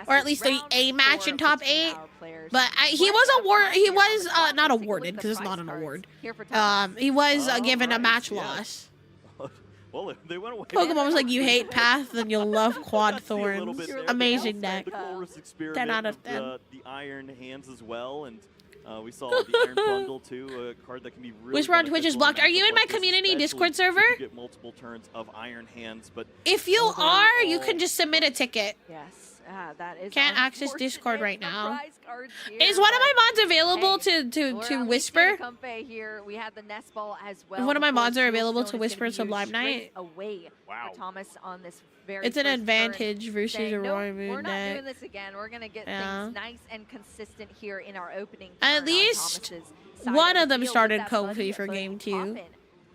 Or at least a match in top 8? But he was not awarded, because it's not an award. He was given a match loss. Well, they went away. Pokemon was like, you hate Path, then you'll love Quad Thorns. Amazing deck. 10 out of 10. The Iron Hands as well, and we saw the Iron Bundle too, a card that can be really Whisper on Twitch is blocked. Are you in my community Discord server? You get multiple turns of Iron Hands, but if you are, you can just submit a ticket. Yes. That is can't access Discord right now. Is one of my mods available to whisper? Here. We had the nest ball as well. One of my mods are available to whisper Sublime Knight. Away for Thomas on this very it's an advantage versus a Roy Moon we're not deck. doing this again. We're gonna get things nice and consistent here in our opening. At least one of them started Kofi for game 2.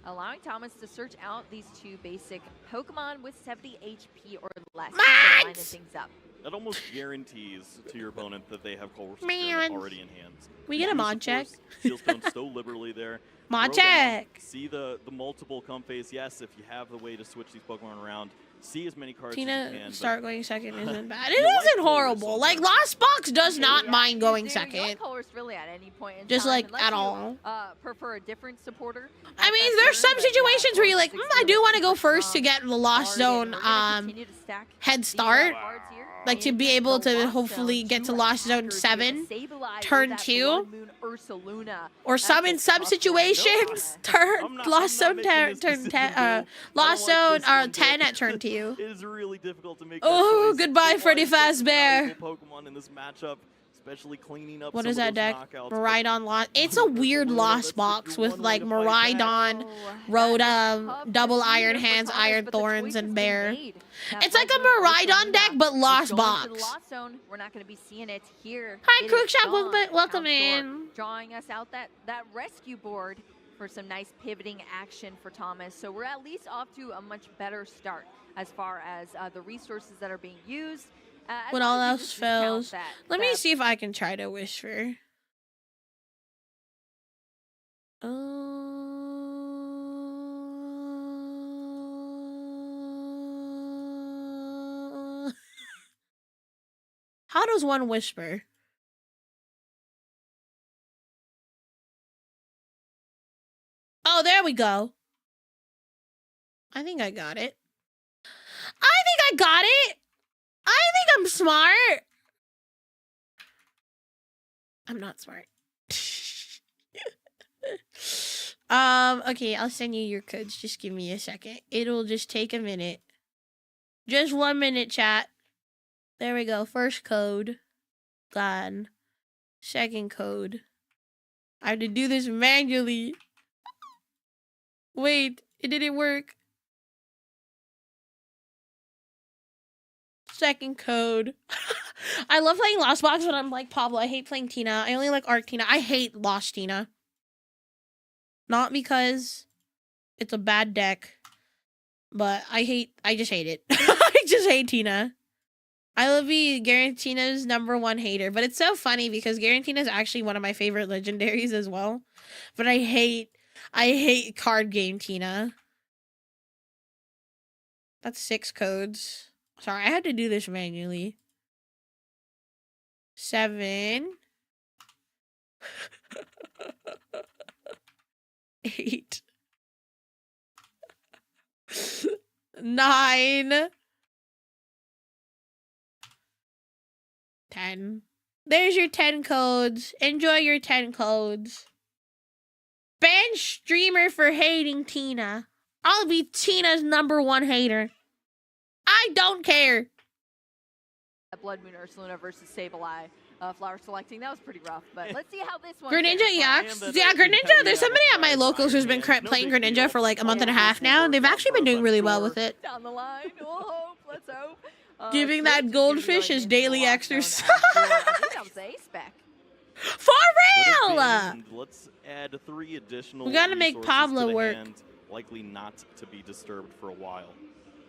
Allowing Thomas to search out these 2 basic Pokemon with 70 HP or less. Max! To things up. That almost guarantees to your opponent that they have Cold already in hands. We get a mod check. Steelstone so liberally there. Mod check! See the multiple Comfeys. Yes, if you have the way to switch these Pokemon around, see as many cards as you can. Start going second isn't bad. It isn't horrible. Like, Lost Box does not mind going second. Really at any point in just time, like at all. Prefer a different supporter. I mean, there's some situations where you're like, I do want to go first to get the Lost Zone head start. Like to be able to hopefully get to Lost Zone 7, turn 2, or some in some situations, turn Lost Zone 10, Lost Zone 10 at turn 2. It is really difficult to make. Oh, goodbye, Freddy Fazbear. Pokemon in this matchup, especially cleaning up. What is that deck? Maridon Lost. It's a weird Lost Box with like Maridon, Rhoda, double Iron Hands, Iron Thorns, and Bear. It's like a Maridon deck, but Lost Box. We're not going to be seeing it here. Hi, Crookshot, welcome in. Drawing us out that rescue board for some nice pivoting action for Thomas. So we're at least off to a much better start as far as the resources that are being used. When all else fails, let me see if I can try to whisper. How does one whisper? Oh, there we go. I think I got it. I think I'm smart. I'm not smart. Okay, I'll send you your codes. Just give me a second. It'll just take a minute. Just 1 minute, chat. There we go. First code. Gone. Second code. I have to do this manually. Wait, it didn't work. Second code. I love playing Lost Box, but I'm like Pablo. I hate playing Tina. I only like Arc Tina. I hate Lost Tina. Not because it's a bad deck, but I just hate it. I just hate Tina. I will be Garantina's #1 hater, but it's so funny because Garantina is actually one of my favorite legendaries as well. But I hate card game Tina. That's 6 codes. Sorry, I had to do this manually. 7. 8. 9. 10. There's your 10 codes. Enjoy your 10 codes. Ban streamer for hating Tina. I'll be Tina's #1 hater. I don't care. Blood Moon Ursaluna versus Sableye. Flower selecting. That was pretty rough, but let's see how this one Greninja, yeah. Greninja, there's somebody at my locals who's been playing Greninja for like a month and a half now, and they've actually been doing really well with it. Down the line. We'll hope. Let's hope. Giving that goldfish his daily exercise. I think that was the A-spec. For real! And let's add 3 additional. We gotta make resources Pablo to the work. hand, likely not to be disturbed for a while.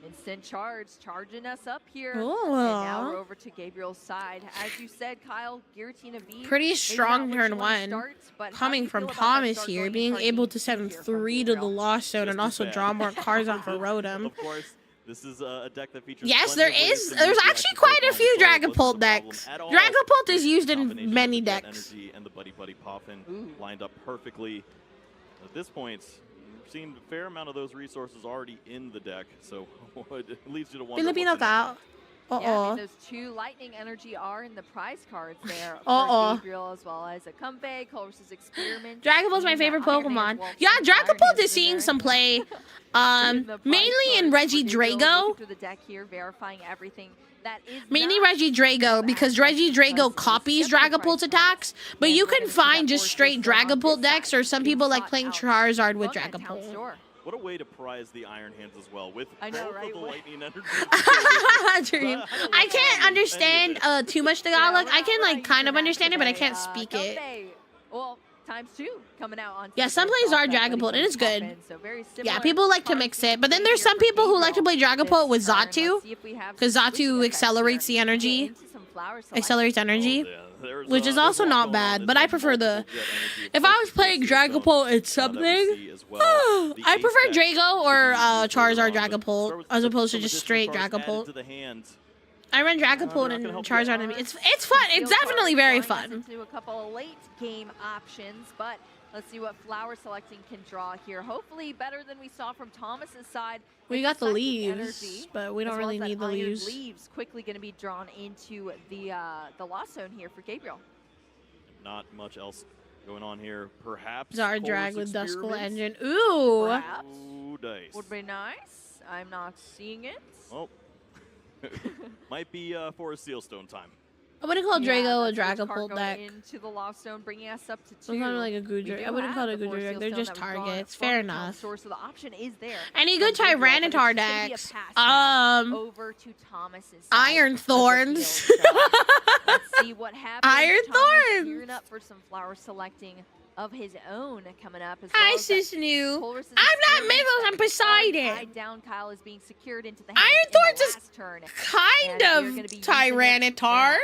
Instant charge, charging us up here. Ooh. And now we're over to Gabriel's side. As you said, Kyle, Giratina V. Pretty maybe strong not where turn she wants to 1. start, but how do Coming you from feel about that Thomas start here, going being into able our to game send here from 3 to the Gabriel? Lost Zone and Just also as draw bad. more cards off of Rotom. Of course, this is a deck that features. Yes, plenty there of ways is. to There's use the actually active quite a Pokemon few to solve Dragapult most of the decks. problem at all. Dragapult is This used in combination many of the Jet decks. Energy and the Buddy Buddy Poffin lined up perfectly. At this point, we've seen a fair amount of those resources already in the deck, so it leads you to wonder. Filipino what's next. out. Yeah, I mean, Uh-oh. those 2 lightning energy are in the prize cards there Uh-oh. for Gabriel, as well as a Combe, Colress's Experiment. Dragapult's my and favorite Iron Man Pokemon. Wolf Yeah, and Iron Dragapult Hands is in seeing there. some play. In the prize Mainly in cards for Reggie Gabriel, Drago. looking through the deck here, verifying everything. That is Mainly not Reggie Drago, because Reggie Drago copies Dragapult's attacks, but you can find just straight Dragapult decks, or some people like playing Charizard with Dragapult. What a way to prize the Iron Hands as well, with I know, both right? of the lightning energy. Dream. I can't understand too much Tagalog. I can like kind of understand it, but I can't speak it. Well, ×2 coming out on. Yeah, some plays are Dragapult, and it's good. So very Yeah, similar people like to mix it, but then there's some people who like to play Dragapult with Zatu, because Zatu accelerates the energy, accelerates energy, which is also not bad. But I prefer the. If I was playing Dragapult in something, I prefer Drago or Charizard Dragapult as opposed to just straight Dragapult. I run Dragapult and Charizard, and it's fun. It's definitely very fun. Into a couple of late game options, but let's see what Flower selecting can draw here. Hopefully better than we saw from Thomas's side. We got the Psychic leaves, energy, but we don't as well really as that need the iron leaves. Leaves quickly going to be drawn into the Lost Zone here for Gabriel. Not much else going on here. Perhaps Zardrag Colress with Duskull Experiments? Engine. Ooh. Perhaps. Ooh, dice. Would be nice. I'm not seeing it. Oh. Might be for a Sealstone time. I wouldn't call Drago a that's which card Dragapult going deck. into the Lost Zone, bringing us up to 2. It's not like a We Goodra. do I wouldn't call it a have the Goodra deck. Force They're Sealstone just that we've drawn targets. from Fair the top enough. source, so the option is there. Any from good Gabriel, but Tyranitar it's gonna be a decks? pass now. Over to Thomas's side Iron of the Thorns. field. So, let's see what happens. Iron Thomas Thorns. gearing up for some flower selecting of his own coming up. As Hi, well as that sis new. Colress's I'm not Experiment Mythos, I'm Poseidon. tied down. Kyle is being secured into the Iron hands in the Thorns is last turn. kind And we are of gonna be using it Tyranitar. now.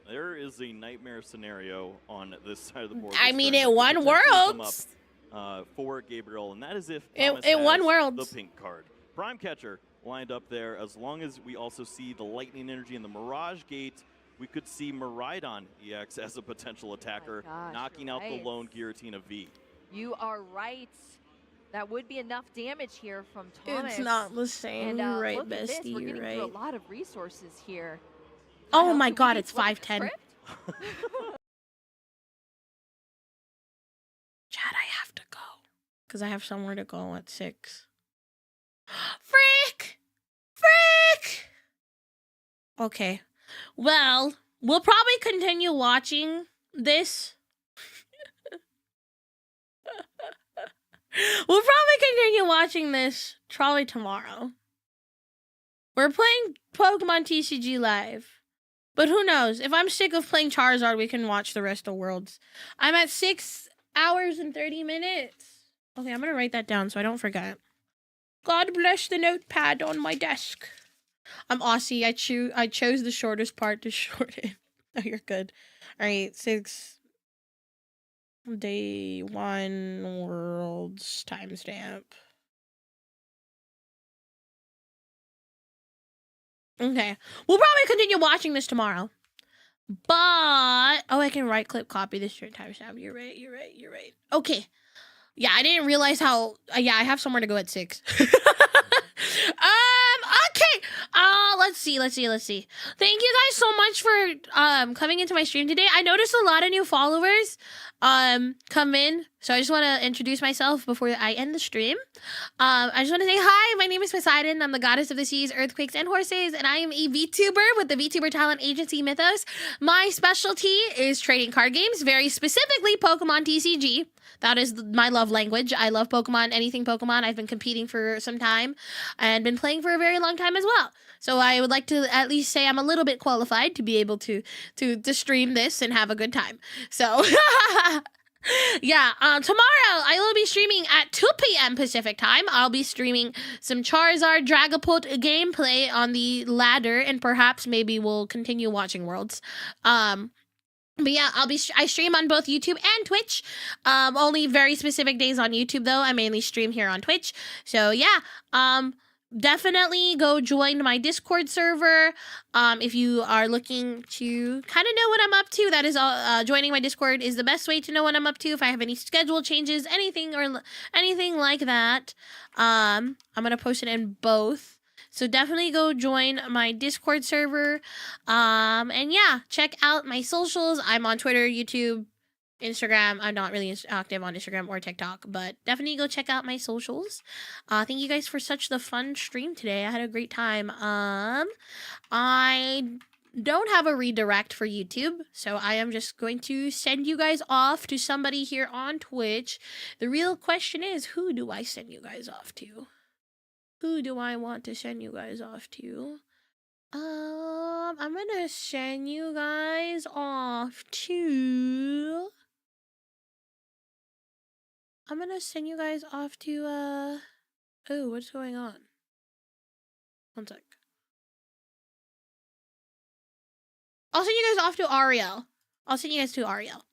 There is a nightmare scenario on this side of the board. I this mean, turn it that could won potentially come Worlds. up, for Gabriel, and that is if It Thomas won has Worlds. the pink card. Prime Catcher lined up there. As long as we also see the Lightning Energy and the Mirage Gate, we could see Miraidon EX as a potential attacker, gosh, knocking out the right. lone Giratina V. You are right. That would be enough damage here from Thomas. It's not the same. And You're right, look at this. bestie. We're You're getting right. through a lot of resources here. Oh Kyle, my could we god, be it's flipping 510. script? Chad, I have to go. Because I have somewhere to go at 6. Frick! Frick! Okay. Well, we'll probably continue watching this. We'll probably continue watching this probably tomorrow. We're playing Pokemon TCG Live. But who knows? If I'm sick of playing Charizard, we can watch the rest of Worlds. I'm at 6 hours and 30 minutes. Okay, I'm going to write that down so I don't forget. God bless the notepad on my desk. I'm Aussie. I chose the shortest part to shorten. Oh, you're good. All right, 6. Day 1 Worlds timestamp. Okay. We'll probably continue watching this tomorrow. But oh, I can right click copy this short timestamp. You're right. Okay. Yeah, I didn't realize how yeah, I have somewhere to go at 6. Okay. Let's see. Thank you guys so much for coming into my stream today. I noticed a lot of new followers come in So I just want to introduce myself before I end the stream. I just want to say hi. My name is Poseidon. I'm the goddess of the seas, earthquakes, and horses, and I am a VTuber with the VTuber talent agency Mythos. My specialty is trading card games, very specifically Pokemon TCG. That is my love language. I love Pokemon, anything Pokemon. I've been competing for some time and been playing for a very long time as well. So I would like to at least say I'm a little bit qualified to be able to stream this and have a good time. So yeah, tomorrow I will be streaming at 2 p.m. Pacific time. I'll be streaming some Charizard Dragapult gameplay on the ladder, and perhaps maybe we'll continue watching Worlds. But yeah, I stream on both YouTube and Twitch. Only very specific days on YouTube though. I mainly stream here on Twitch. So yeah, definitely go join my Discord server. If you are looking to kind of know what I'm up to, that is joining my Discord is the best way to know what I'm up to. If I have any schedule changes, anything like that, I'm gonna post it in both. So definitely go join my Discord server. And yeah, check out my socials. I'm on Twitter, YouTube, Instagram. I'm not really active on Instagram or TikTok, but definitely go check out my socials. Thank you guys for such the fun stream today. I had a great time. I don't have a redirect for YouTube, so I am just going to send you guys off to somebody here on Twitch. The real question is, who do I send you guys off to? Who do I want to send you guys off to? I'm gonna send you guys off to... I'm gonna send you guys off to, oh, what's going on? One sec. I'll send you guys off to Ariel. I'll send you guys to Ariel.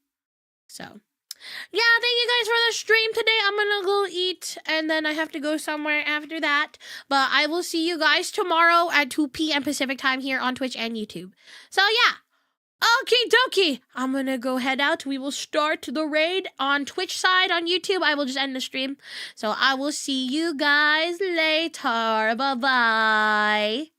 So... yeah, thank you guys for the stream today. I'm gonna go eat, and then I have to go somewhere after that. But I will see you guys tomorrow at 2 p.m. Pacific time here on Twitch and YouTube. So yeah, okie dokie. I'm gonna go head out. We will start the raid on Twitch side. On YouTube, I will just end the stream. So I will see you guys later. Bye-bye.